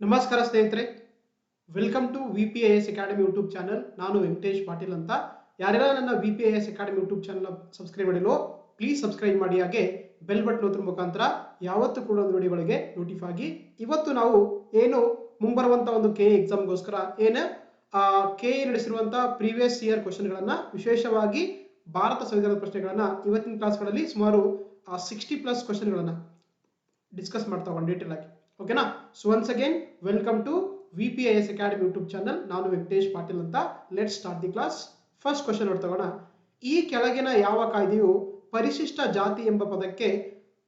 ನಮಸ್ಕಾರ ಸ್ನೇಹಿತರೆ, welcome to VPIS academy YouTube channel. ನಾನು ವೆಂಕಟೇಶ್ ಪಾಟೀಲ್ ಅಂತ. ಯಾರೆಲ್ಲ ನನ್ನ VPIS academy YouTube channel subscribe ಮಾಡಿಲ್ಲೋ ಪ್ಲೀಸ್ ಸಬ್ಸ್ಕ್ರೈಬ್ ಮಾಡಿ, ಹಾಗೆ ಬೆಲ್ ಬಟನ್ ಒತ್ತುವ ಮುಖಾಂತರ ಯಾವತ್ತೂ ಕೂಡ ಒಂದು ವಿಡಿಯೋಗಳಿಗೆ ನೋಟಿಫೈ ಆಗಿ. ಇವತ್ತು ನಾವು ಏನು ಮುಂಬರುವಂತ ಒಂದು ಕೆ ಎಕ್ಸಾಮ್ಗೋಸ್ಕರ ಕೆ ನಡೆಸಿರುವಂತ ಪ್ರೀವಿಯಸ್ ಇಯರ್ ಕ್ವಶನ್ಗಳನ್ನ, ವಿಶೇಷವಾಗಿ ಭಾರತ ಸಂವಿಧಾನದ ಪ್ರಶ್ನೆಗಳನ್ನ ಇವತ್ತಿನ ಕ್ಲಾಸ್ಗಳಲ್ಲಿ ಸುಮಾರು 60+ ಕ್ವಶನ್ಗಳನ್ನ ಡಿಸ್ಕಸ್ ಮಾಡ್ತಾ ಹೋಗೋಣ ಡೀಟೇಲ್ ಆಗಿ. ಓಕೆನಾ? So once again welcome to VPIS academy YouTube channel. ನಾನು ವೆಂಕಟೇಶ್ ಪಾಟೀಲ್ ಅಂತ. Let start the class. First question ನೋಡ್ತಗೋಣ. ಈ ಕೆಳಗಿನ ಯಾವ ಕಾಯ್ದೆಯು ಪರಿಶಿಷ್ಟ ಜಾತಿ ಎಂಬ ಪದಕ್ಕೆ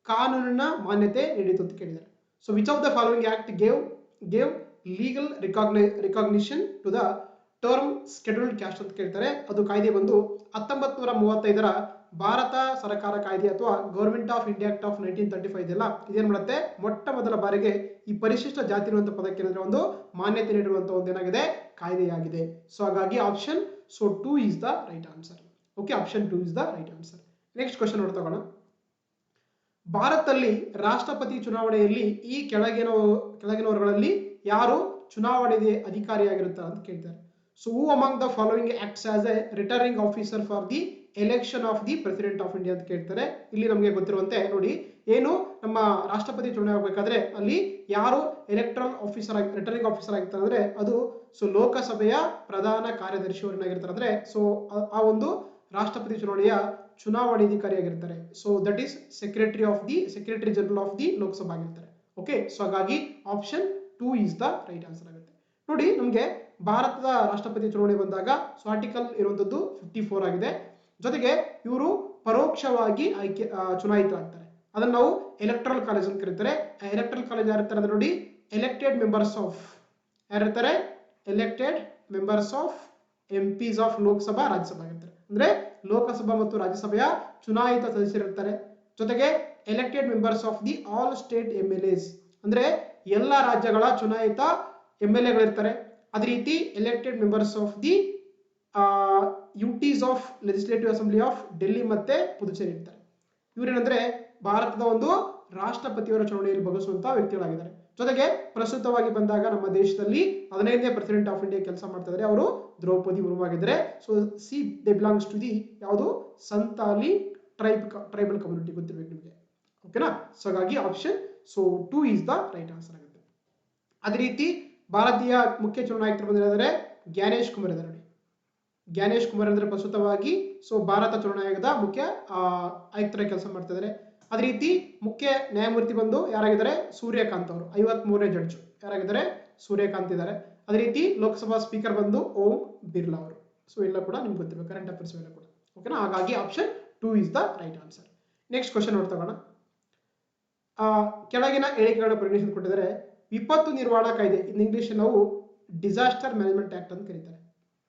ಕಾನೂನಿನ ಮಾನ್ಯತೆ ನೀಡಿತು ಅಂತ ಕೇಳಿದ್ದಾರೆ. So which of the following act gave legal recognition to the term scheduled caste ಅಂತ ಕೇಳ್ತಾರೆ. ಅದು ಕಾಯ್ದೆ ಬಂದು 1935ರ ಭಾರತ ಸರ್ಕಾರ ಕಾಯ್ದೆ ಅಥವಾ government of India act of 1935 ಇದೆಲ್ಲ, ಇದೇನ್ ಮಾಡುತ್ತೆ, ಮೊಟ್ಟ ಮೊದಲ ಬಾರಿಗೆ ಈ ಪರಿಶಿಷ್ಟ ಜಾತಿ ಇರುವಂತಹ ಪದಕ್ಕೆ ಒಂದು ಮಾನ್ಯತೆ ನೀಡಿರುವಂತಹ ಒಂದು ಏನಾಗಿದೆ, ಕಾಯ್ದೆಯಾಗಿದೆ. ಸೊ ಹಾಗಾಗಿ option 2 is the right answer. Okay, option 2 is the right answer. Next question ನೋಡ್ತಗೋಣ. ಭಾರತದಲ್ಲಿ ರಾಷ್ಟ್ರಪತಿ ಚುನಾವಣೆಯಲ್ಲಿ ಈ ಕೆಳಗಿನವರುಗಳಲ್ಲಿ ಯಾರು ಚುನಾವಣೆಗೆ ಅಧಿಕಾರಿಯಾಗಿರುತ್ತಾರೆ ಅಂತ ಕೇಳ್ತಾರೆ. So who among the following acts as A returning officer for the election of the president of India ಅಂತ ಕೇಳ್ತಾರೆ. ಇಲ್ಲಿ ನಮಗೆ ಗೊತ್ತಿರುವಂತೆ ನೋಡಿ, ಏನು ನಮ್ಮ ರಾಷ್ಟ್ರಪತಿ ಚುನಾವಣೆ ಆಗಬೇಕಾದ್ರೆ ಅಲ್ಲಿ ಯಾರು ಎಲೆಕ್ಟ್ರಲ್ ಆಫೀಸರ್ ಆಗಿ ರಿಟರ್ನಿಂಗ್ ಆಫೀಸರ್ ಆಗಿರ್ತಾರೆ ಅಂದ್ರೆ ಅದು ಲೋಕಸಭೆಯ ಪ್ರಧಾನ ಕಾರ್ಯದರ್ಶಿಯವರನ್ನಾಗಿರ್ತಾರೆ. ಅಂದ್ರೆ ಆ ಒಂದು ರಾಷ್ಟ್ರಪತಿ ಚುನಾವಣೆಯ ಚುನಾವಣಾಧಿಕಾರಿಯಾಗಿರ್ತಾರೆ. So that is secretary general of the Lok Sabha ಆಗಿರ್ತಾರೆ. ಓಕೆ, ಸೊ ಹಾಗಾಗಿ option 2 is the right answer ಆಗುತ್ತೆ. ನೋಡಿ, ನಮಗೆ ಭಾರತದ ರಾಷ್ಟ್ರಪತಿ ಚುನಾವಣೆ ಬಂದಾಗ ಆರ್ಟಿಕಲ್ ಇರುವಂತದ್ದು 54 ಆಗಿದೆ. ಜೊತೆಗೆ ಇವರು ಪರೋಕ್ಷವಾಗಿ ಚುನಾಯಿತರಾಗ್ತಾರೆ. ಅದನ್ನ ನಾವು ಎಲೆಕ್ಟ್ರಲ್ ಕಾಲೇಜ್ ಅಂತ ಕರೀತಾರೆ. ಎಲೆಕ್ಟ್ರಲ್ ಕಾಲೇಜ್ ಯಾರಿರ್ತಾರೆ ಅಂದ್ರೆ ನೋಡಿ, ಎಲೆಕ್ಟೆಡ್ ಮೆಂಬರ್ಸ್ ಆಫ್ ಯಾರಿರ್ತಾರೆ, elected members of MPs of Lok Sabha Rajya Sabha ಆಗಿರ್ತಾರೆ. ಅಂದ್ರೆ ಲೋಕಸಭಾ ಮತ್ತು ರಾಜ್ಯಸಭೆಯ ಚುನಾಯಿತ ಸದಸ್ಯರಿರ್ತಾರೆ. ಜೊತೆಗೆ elected members of the all state MLAs ಅಂದ್ರೆ ಎಲ್ಲ ರಾಜ್ಯಗಳ ಚುನಾಯಿತ MLA ಗಳಿರ್ತಾರೆ. ಅದೇ ರೀತಿ elected members of the UTs of legislative assembly of Delhi ಮತ್ತೆ ಪುದುಚೇರಿ ಇರ್ತಾರೆ. ಇವರೇನಂದ್ರೆ ಭಾರತದ ಒಂದು ರಾಷ್ಟ್ರಪತಿಯವರ ಚುನಾವಣೆಯಲ್ಲಿ ಭಾಗವಹಿಸುವಂತಹ ವ್ಯಕ್ತಿಗಳಾಗಿದ್ದಾರೆ. ಜೊತೆಗೆ ಪ್ರಸ್ತುತವಾಗಿ ಬಂದಾಗ ನಮ್ಮ ದೇಶದಲ್ಲಿ 15ನೇ ಪ್ರೆಸಿಡೆಂಟ್ ಆಫ್ ಇಂಡಿಯಾ ಕೆಲಸ ಮಾಡ್ತಾ ಇದ್ದಾರೆ. ಅವರು ದ್ರೌಪದಿ ಮುರ್ಮು ಆಗಿದ್ದಾರೆ. So they belongs to the ಯಾವುದು, ಸಂತಾಲಿ ಟ್ರೈಬಲ್ ಕಮ್ಯುನಿಟಿ, ಗೊತ್ತಿರಬೇಕು ನಿಮಗೆ. ಓಕೆನಾ? ಸೊ ಹಾಗಾಗಿ option 2 is the right answer ಆಗುತ್ತೆ. ಅದೇ ರೀತಿ ಭಾರತೀಯ ಮುಖ್ಯ ಚುನಾವಣಾ ಆಯುಕ್ತರು ಬಂದಿದ್ದಾರೆ ಜ್ಞಾನೇಶ್ ಕುಮಾರ್ ಇದ್ದಾರೆ. ನೋಡಿ, ಜ್ಞಾನೇಶ್ ಕುಮಾರ್ ಅಂದ್ರೆ ಪ್ರಸ್ತುತವಾಗಿ ಭಾರತ ಚುನಾವಣಾ ಆಯೋಗದ ಮುಖ್ಯ ಆಯುಕ್ತರಾಗಿ ಕೆಲಸ ಮಾಡ್ತಾ ಇದ್ದಾರೆ. ಅದೇ ರೀತಿ ಮುಖ್ಯ ನ್ಯಾಯಮೂರ್ತಿ ಬಂದು ಯಾರಾಗಿದ್ದಾರೆ, ಸೂರ್ಯಕಾಂತ್ ಅವರು, 53ನೇ ಜಡ್ಜ್ ಯಾರಾಗಿದ್ದಾರೆ, ಸೂರ್ಯಕಾಂತ್ ಇದ್ದಾರೆ. ಅದೇ ರೀತಿ ಲೋಕಸಭಾ ಸ್ಪೀಕರ್ ಬಂದು ಓಂ ಬಿರ್ಲಾ ಅವರು. ಸೊ ಎಲ್ಲ ಕೂಡ ನಿಮ್ಗೆ ಗೊತ್ತಿರಬೇಕು, ಕರೆಂಟ್ ಅಫೇರ್ಸ್ ಎಲ್ಲ ಕೂಡ. ಓಕೆನಾ? ಹಾಗಾಗಿ option 2 is the right answer. Next question ನೋಡ್ತಗೋಣ. ಕೆಳಗಿನ ಹೇಳಿಕೆಗಳನ್ನ ಪರಿಗಣಿಸಿ ಕೊಟ್ಟಿದ್ದಾರೆ. ವಿಪತ್ತು ನಿರ್ವಹಣಾ ಕಾಯ್ದೆ, ಇನ್ ಇಂಗ್ಲಿಷ್ ನಾವು ಡಿಸಾಸ್ಟರ್ ಮ್ಯಾನೇಜ್ಮೆಂಟ್ ಆಕ್ಟ್ ಅಂತ ಕರೀತಾರೆ.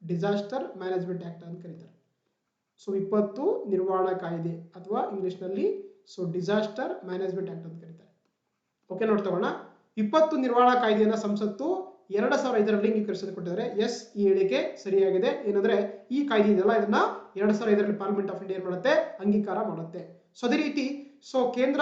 ಡಿಸಾಸ್ಟರ್ ಮ್ಯಾನೇಜ್ಮೆಂಟ್ ಆಕ್ಟ್ ಅಂತ ಕರೀತಾರೆ. ಸೊ ವಿಪತ್ತು ನಿರ್ವಹಣಾ ಕಾಯ್ದೆ ಅಥವಾ ಇಂಗ್ಲಿಷ್ ನಲ್ಲಿ ಡಿಸಾಸ್ಟರ್ ಮ್ಯಾನೇಜ್ಮೆಂಟ್ ಆಕ್ಟ್ ಅಂತ ಕರೀತಾರೆ. ಓಕೆ, ನೋಡ್ತಗೋಣ. ವಿಪತ್ತು ನಿರ್ವಹಣಾ ಕಾಯ್ದೆಯನ್ನ ಸಂಸತ್ತು 2005ರಲ್ಲಿ ಅಂಗೀಕರಿಸಲು ಕೊಟ್ಟಿದ್ದಾರೆ. ಎಸ್, ಈ ಹೇಳಿಕೆ ಸರಿಯಾಗಿದೆ. ಏನಂದ್ರೆ ಈ ಕಾಯ್ದೆ ಇದೆಯಲ್ಲ, ಇದನ್ನ 2005ರಲ್ಲಿ ಪಾರ್ಲಿಮೆಂಟ್ ಆಫ್ ಇಂಡಿಯಾ ಮಾಡುತ್ತೆ, ಅಂಗೀಕಾರ ಮಾಡುತ್ತೆ. ಸೊ ಅದೇ ರೀತಿ ಕೇಂದ್ರ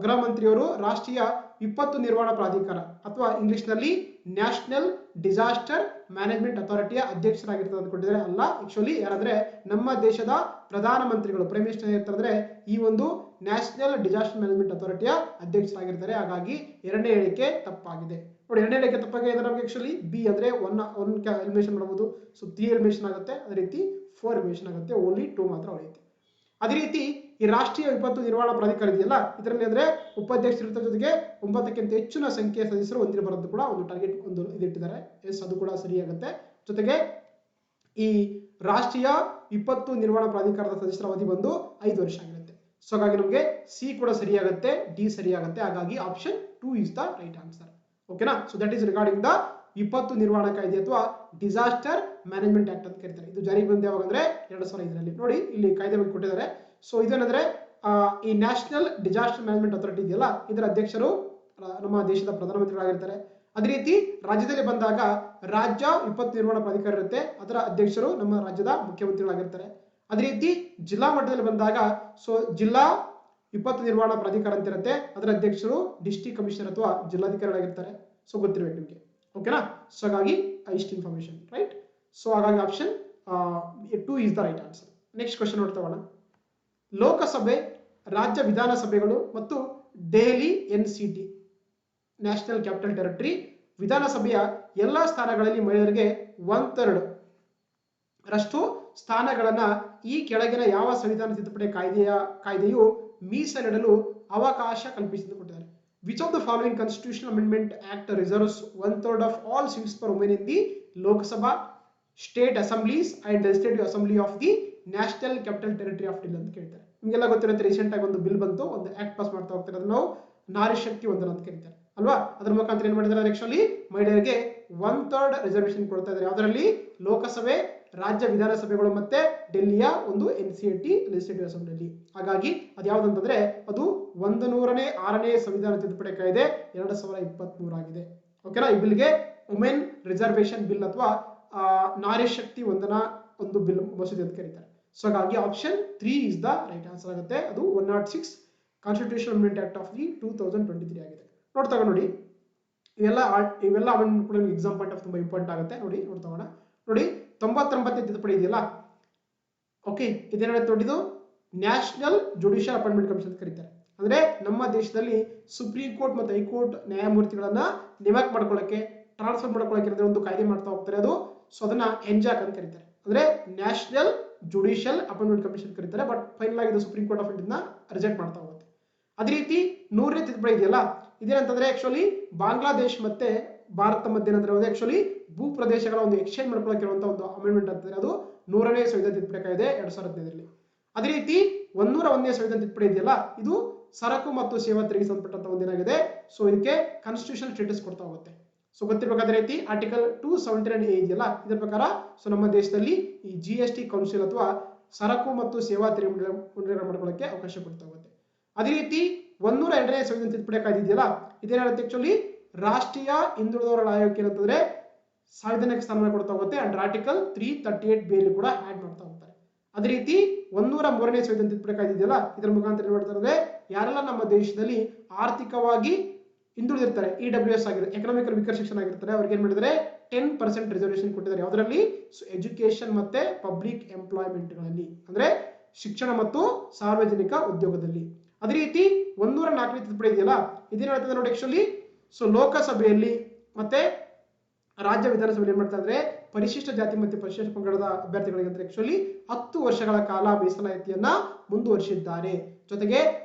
ಗೃಹ ಮಂತ್ರಿಯವರು ರಾಷ್ಟ್ರೀಯ ವಿಪತ್ತು ನಿರ್ವಹಣಾ ಪ್ರಾಧಿಕಾರ ಅಥವಾ ಇಂಗ್ಲಿಷ್ ನಲ್ಲಿ ನ್ಯಾಷನಲ್ ಡಿಸಾಸ್ಟರ್ ಮ್ಯಾನೇಜ್ಮೆಂಟ್ ಅಥಾರಿಟಿಯ ಅಧ್ಯಕ್ಷರಾಗಿರ್ತಾರೆ ಅಂತ ಕೊಟ್ಟಿದ್ದಾರೆ. ಅಲ್ಲ, ಆಕ್ಚುಲಿ ಯಾರಂದ್ರೆ ನಮ್ಮ ದೇಶದ ಪ್ರಧಾನ ಮಂತ್ರಿಗಳು, ಪ್ರೈಮ್ ಮಿನಿಸ್ಟರ್ ಇರ್ತಾರೆ, ಈ ಒಂದು ನ್ಯಾಷನಲ್ ಡಿಸಾಸ್ಟರ್ ಮ್ಯಾನೇಜ್ಮೆಂಟ್ ಅಥಾರಿಟಿಯ ಅಧ್ಯಕ್ಷರಾಗಿರ್ತಾರೆ. ಹಾಗಾಗಿ ಎರಡನೇ ಹೇಳಿಕೆ ತಪ್ಪಾಗಿದೆ. ನೋಡಿ, ಎರಡನೇ ಹೇಳಿಕೆ ತಪ್ಪಾಗಿದೆ ಅಂದ್ರೆ ನಮಗೆ ಆಕ್ಚುಲಿ ಬಿ ಅಂದ್ರೆ ಒನ್ ಎಲಿಮಿನೇಷನ್ ಮಾಡಬಹುದು. ಸೊ 3 ಎಲಿಮಿನೇಷನ್ ಆಗುತ್ತೆ. ಅದೇ ರೀತಿ 4 ಎಲಿಮಿನೇಷನ್ ಆಗುತ್ತೆ. ಓನ್ಲಿ 2 ಮಾತ್ರ ಉಳಿಯುತ್ತೆ. ಅದೇ ರೀತಿ ಈ ರಾಷ್ಟ್ರೀಯ ವಿಪತ್ತು ನಿರ್ವಹಣಾ ಪ್ರಾಧಿಕಾರ ಇದೆಯಲ್ಲ, ಇದರಲ್ಲಿ ಅಂದ್ರೆ ಉಪಾಧ್ಯಕ್ಷರ ಜೊತೆಗೆ 9ಕ್ಕಿಂತ ಹೆಚ್ಚಿನ ಸಂಖ್ಯೆಯ ಸದಸ್ಯರು ಹೊಂದಿರಬಾರದು ಕೂಡ ಒಂದು ಟಾರ್ಗೆಟ್ ಇದಿಟ್ಟಿದ್ದಾರೆ. ಎಸ್, ಅದು ಕೂಡ ಸರಿಯಾಗುತ್ತೆ. ಜೊತೆಗೆ ಈ ರಾಷ್ಟ್ರೀಯ ವಿಪತ್ತು ನಿರ್ವಹಣಾ ಪ್ರಾಧಿಕಾರದ ಸದಸ್ಯರ ಅವಧಿ ಬಂದು 5 ವರ್ಷ ಆಗಿರುತ್ತೆ. ಸೊ ಹಾಗಾಗಿ ನಮಗೆ ಸಿ ಕೂಡ ಸರಿಯಾಗುತ್ತೆ, ಡಿ ಸರಿಯಾಗುತ್ತೆ. ಹಾಗಾಗಿ option 2 is the right answer. ಓಕೆನಾ? So that is regarding the ವಿಪತ್ತು ನಿರ್ವಹಣಾ ಕಾಯ್ದೆ ಅಥವಾ ಡಿಸಾಸ್ಟರ್ ಮ್ಯಾನೇಜ್ಮೆಂಟ್ ಆಕ್ಟ್ ಅಂತ ಕರೀತಾರೆ. ಇದು ಜಾರಿಗೆ ಬಂದ ಯಾವಾಗ ಅಂದ್ರೆ 2005ರಲ್ಲಿ. ನೋಡಿ, ಇಲ್ಲಿ ಕಾಯ್ದೆ ಬಗ್ಗೆ ಕೊಟ್ಟಿದ್ದಾರೆ. ಸೊ ಇದೇನಂದ್ರೆ ಈ ನ್ಯಾಷನಲ್ ಡಿಸಾಸ್ಟರ್ ಮ್ಯಾನೇಜ್ಮೆಂಟ್ ಅಥಾರಿಟಿ ಇದೆಯಲ್ಲ, ಇದರ ಅಧ್ಯಕ್ಷರು ನಮ್ಮ ದೇಶದ ಪ್ರಧಾನಮಂತ್ರಿಗಳಾಗಿರ್ತಾರೆ. ಅದೇ ರೀತಿ ರಾಜ್ಯದಲ್ಲಿ ಬಂದಾಗ ರಾಜ್ಯ ವಿಪತ್ತು ನಿರ್ವಹಣಾ ಪ್ರಾಧಿಕಾರ ಇರುತ್ತೆ, ಅದರ ಅಧ್ಯಕ್ಷರು ನಮ್ಮ ರಾಜ್ಯದ ಮುಖ್ಯಮಂತ್ರಿಗಳಾಗಿರ್ತಾರೆ. ಅದೇ ರೀತಿ ಜಿಲ್ಲಾ ಮಟ್ಟದಲ್ಲಿ ಬಂದಾಗ ಜಿಲ್ಲಾ ವಿಪತ್ತು ನಿರ್ವಹಣಾ ಪ್ರಾಧಿಕಾರ ಅಂತ ಇರುತ್ತೆ, ಅದರ ಅಧ್ಯಕ್ಷರು ಡಿಸ್ಟ್ರಿಕ್ಟ್ ಕಮಿಷನರ್ ಅಥವಾ ಜಿಲ್ಲಾಧಿಕಾರಿಗಳಾಗಿರ್ತಾರೆ. ಸೊ ಗೊತ್ತಿರಬೇಕು ನಿಮಗೆ. ಓಕೆನಾ? ಸೊ ಹಾಗಾಗಿ ಇಷ್ಟು ಇನ್ಫಾರ್ಮೇಶನ್ ರೈಟ್. ಸೊ ಹಾಗಾಗಿ option 2 is the right answer. Next question ನೋಡ್ತಾವಣ. ಲೋಕಸಭೆ, ರಾಜ್ಯ ವಿಧಾನಸಭೆಗಳು ಮತ್ತು Delhi NCT national capital territory ವಿಧಾನಸಭೆಯ ಎಲ್ಲ ಸ್ಥಾನಗಳಲ್ಲಿ ಮಹಿಳೆಯರಿಗೆ 1/3 ರಷ್ಟು ಸ್ಥಾನಗಳನ್ನ ಈ ಕೆಳಗಿನ ಯಾವ ಸಂವಿಧಾನ ತಿದ್ದುಪಡಿ ಕಾಯ್ದೆಯು ಮೀಸಲಿಡಲು ಅವಕಾಶ ಕಲ್ಪಿಸಿದ್ದು ಕೊಟ್ಟಿದ್ದಾರೆ. Which of the following constitutional amendment act reserves 1/3 of all seats for women in the Lok Sabha, state assemblies and legislative assembly of the national capital territory of Delhi ಅಂತ ಕೇಳ್ತಾರೆ. ನಿಮಗೆಲ್ಲ ಗೊತ್ತಿರುತ್ತೆ, ರೀಸೆಂಟ್ ಆಗಿ ಒಂದು ಬಿಲ್ ಬಂತು, ಒಂದು ಆಕ್ಟ್ ಪಾಸ್ ಮಾಡ್ತಾ ಹೋಗ್ತಾರೆ, ಅದನ್ನು ನಾವು ನಾರಿ ಶಕ್ತಿ ವಂದನ ಅಂತ ಕರೀತಾರೆ ಅಲ್ವಾ. ಅದ್ರ ಮುಖಾಂತರ ಏನ್ ಮಾಡಿದ್ದಾರೆ, ಆಕ್ಚುಲಿ ಮಹಿಳೆಯರಿಗೆ 1/3 ರಿಸರ್ವೇಶನ್ ಕೊಡ್ತಾ ಇದ್ದಾರೆ. ಅದರಲ್ಲಿ ಲೋಕಸಭೆ, ರಾಜ್ಯ ವಿಧಾನಸಭೆಗಳು ಮತ್ತೆ ಡೆಲ್ಲಿಯ ಒಂದು NCT ಲೆಜಿಸ್ಲೇಟಿವ್ ಅಸೆಂಬ್ಲಿ. ಹಾಗಾಗಿ ಅದು ಯಾವ್ದಂತಂದ್ರೆ ಅದು 106ನೇ ಸಂವಿಧಾನ ತಿದ್ದುಪಡಿ ಕಾಯ್ದೆ 2023 ಆಗಿದೆ. ಓಕೆನಾ? ಈ ಬಿಲ್ಗೆ ವುಮೆನ್ ರಿಸರ್ವೇಶನ್ ಬಿಲ್ ಅಥವಾ ನಾರಿ ಶಕ್ತಿ ವಂದನಾ ಒಂದು ಬಿಲ್ ಮಸೂದೆ ಅಂತ ಕರೀತಾರೆ. ಸೊ ಹಾಗಾಗಿ option 3 is the right answer ಆಗುತ್ತೆ. ಅದು 106 constitutional amendment act of the 2023 ಆಗಿದೆ. ನೋಡಿ ಇವೆಲ್ಲ ಅಮೆಂಡ್ಮೆಂಟ್ ಕೂಡ ನಿಮಗೆ ಎಕ್ಸಾಮ್ ಪಾಯಿಂಟ್ ಆಫ್ ತುಂಬಾ ಇಂಪಾರ್ಟೆಂಟ್ ಆಗುತ್ತೆ. ನೋಡ್ತಾಗೋಣ. ನೋಡಿ 99ನೇ ತಿದ್ದುಪಡಿ ಇದೆಯಲ್ಲ, ಓಕೆ, ಇದೇನಾಗುತ್ತೆ ನೋಡಿ, ಇದು ನ್ಯಾಷನಲ್ ಜುಡಿಷಿಯಲ್ ಅಪಾಯಿಂಟ್ಮೆಂಟ್ ಕಮಿಷನ್ ಅಂತ ಕರೀತಾರೆ. ಅಂದ್ರೆ ನಮ್ಮ ದೇಶದಲ್ಲಿ ಸುಪ್ರೀಂ ಕೋರ್ಟ್ ಮತ್ತು ಹೈಕೋರ್ಟ್ ನ್ಯಾಯಮೂರ್ತಿಗಳನ್ನ ನೇಮಕ ಮಾಡ್ಕೊಳ್ಳಕ್ಕೆ, ಟ್ರಾನ್ಸ್ಫರ್ ಮಾಡ್ಕೊಳ್ಳಕ್ಕೆ ಒಂದು ಕಾಯ್ದೆ ಮಾಡ್ತಾ ಹೋಗ್ತಾರೆ. ಅದು ಸೊ ಅದನ್ನ NJAC ಅಂತ ಕರೀತಾರೆ. ಅಂದ್ರೆ ನ್ಯಾಷನಲ್ ಜುಡಿಷಿಯಲ್ ಅಪಾಯಿಂಟ್ಮೆಂಟ್ ಕಮಿಷನ್ ಕರೀತಾರೆ. ಬಟ್ ಫೈನಲ್ ಆಗಿ ಇದು ಸುಪ್ರೀಂ ಕೋರ್ಟ್ ಆಫ್ ಇಂಡಿಯಾನ ರಿಜೆಕ್ಟ್ ಮಾಡ್ತಾ ಹೋಗುತ್ತೆ. ಅದೇ ರೀತಿ 100ನೇ ತಿದ್ದುಪಡಿ ಇದೆಯಲ್ಲ, ಇದೇನಂತಂದ್ರೆ ಆಕ್ಚುಲಿ ಬಾಂಗ್ಲಾದೇಶ್ ಮತ್ತೆ ಭಾರತ ಮಧ್ಯೆ ಏನಂದ್ರೆ ಆಕ್ಚುಲಿ ಭೂ ಪ್ರದೇಶಗಳ ಒಂದು ಎಕ್ಸ್ಚೇಂಜ್ ಮಾಡ್ಕೊಳ್ಳೋಕಿರುವಂತಹ ಒಂದು ಅಮೆಂಡ್ಮೆಂಟ್ ಅಂತಂದ್ರೆ ಅದು 100ನೇ ಸಂವಿಧಾನ ತಿದ್ದುಪಡಿ ಕಾಯ್ದೆ 2015ರಲ್ಲಿ. ಅದೇ ರೀತಿ 101ನೇ ಸಂವಿಧಾನ ತಿದ್ದುಪಡಿ ಇದೆಯಲ್ಲ, ಇದು ಸರಕು ಮತ್ತು ಸೇವಾ ತೆರಿಗೆ ಸಂಬಂಧಪಟ್ಟಂತ ಒಂದೇನಾಗಿದೆ. ಸೊ ಇದಕ್ಕೆ ಕಾನ್ಸ್ಟಿಟ್ಯೂಷನಲ್ ಸ್ಟೇಟಸ್ ಕೊಡ್ತಾ ಹೋಗುತ್ತೆ. ಸೊ ಗೊತ್ತಿರಬೇಕು. ಅದೇ ರೀತಿ ಆರ್ಟಿಕಲ್ 279A ಇದೆಯಲ್ಲ, ಇದರ ಪ್ರಕಾರ ಸೊ ನಮ್ಮ ದೇಶದಲ್ಲಿ ಈ GST ಕೌನ್ಸಿಲ್ ಅಥವಾ ಸರಕು ಮತ್ತು ಸೇವಾ ತೆರಿಗೆ ಮಾಡ್ಕೊಳ್ಳಕ್ಕೆ ಅವಕಾಶ ಕೊಡ್ತಾ ಹೋಗುತ್ತೆ. ಅದೇ ರೀತಿ 102ನೇ ಸಂವಿಧಾನ ತಿದ್ದುಪಡಿ ಕಾಯ್ದೆ ಇದೆಯಲ್ಲ, ಇದೇನಾಗುತ್ತೆ ಆಕ್ಚುಲಿ ರಾಷ್ಟ್ರೀಯ ಹಿಂದುಳಿದವರ ಆಯೋಗಕ್ಕೆ ಏನಂತಂದ್ರೆ ಸಾಂವಿಧಾನಿಕ ಸ್ಥಾನ ಕೊಡ್ತಾ ಹೋಗುತ್ತೆ. ಅಂಡ್ ಆರ್ಟಿಕಲ್ 338B ಅಲ್ಲಿ ಕೂಡ ಆಡ್ ಮಾಡ್ತಾ ಹೋಗ್ತಾರೆ. ಅದೇ ರೀತಿ 103ನೇ ಸಂವಿಧಾನ ತಿದ್ದುಪಡಿ ಕಾಯ್ದೆ ಇದೆಯಲ್ಲ, ಇದರ ಮುಖಾಂತರ ಏನ್ ಮಾಡ್ತಾರೆ ಅಂದ್ರೆ ಯಾರೆಲ್ಲ ನಮ್ಮ ದೇಶದಲ್ಲಿ ಆರ್ಥಿಕವಾಗಿ ಹಿಂದುಳಿದಿರ್ತಾರೆ, EWS ಆಗಿರುತ್ತೆ, ಎಕನಾಮಿಕಲ್ ವೀಕರ್ ಸೆಕ್ಷನ್ ಆಗಿರ್ತಾರೆ, ಅವ್ರಿಗೆ ಏನ್ ಮಾಡಿದ್ದಾರೆ 10% ರಿಸರ್ವೇಶನ್ ಕೊಟ್ಟಿದ್ದಾರೆ. ಯಾವುದರಲ್ಲಿ? ಎಜುಕೇಶನ್ ಮತ್ತೆ ಪಬ್ಲಿಕ್ ಎಂಪ್ಲಾಯ್ಮೆಂಟ್ ಗಳಲ್ಲಿ, ಅಂದ್ರೆ ಶಿಕ್ಷಣ ಮತ್ತು ಸಾರ್ವಜನಿಕ ಉದ್ಯೋಗದಲ್ಲಿ. ಅದೇ ರೀತಿ 104ನೇ ತಿದ್ದುಪಡಿ ಇದೆಯಲ್ಲ, ಇದೇನ್ ಹೇಳ್ತದೆ ನೋಡಿ ಆಕ್ಚುಲಿ. ಸೊ ಲೋಕಸಭೆಯಲ್ಲಿ ಮತ್ತೆ ರಾಜ್ಯ ವಿಧಾನಸಭೆಯಲ್ಲಿ ಏನ್ ಮಾಡ್ತಾ ಇದ್ರೆ ಪರಿಶಿಷ್ಟ ಜಾತಿ ಮತ್ತು ಪರಿಶಿಷ್ಟ ಪಂಗಡದ ಅಭ್ಯರ್ಥಿಗಳಿಗೆ ಅಂತ ಆಕ್ಚುಲಿ 10 ವರ್ಷಗಳ ಕಾಲ ಮೀಸಲಾತಿಯನ್ನ ಮುಂದುವರಿಸಿದ್ದಾರೆ. ಜೊತೆಗೆ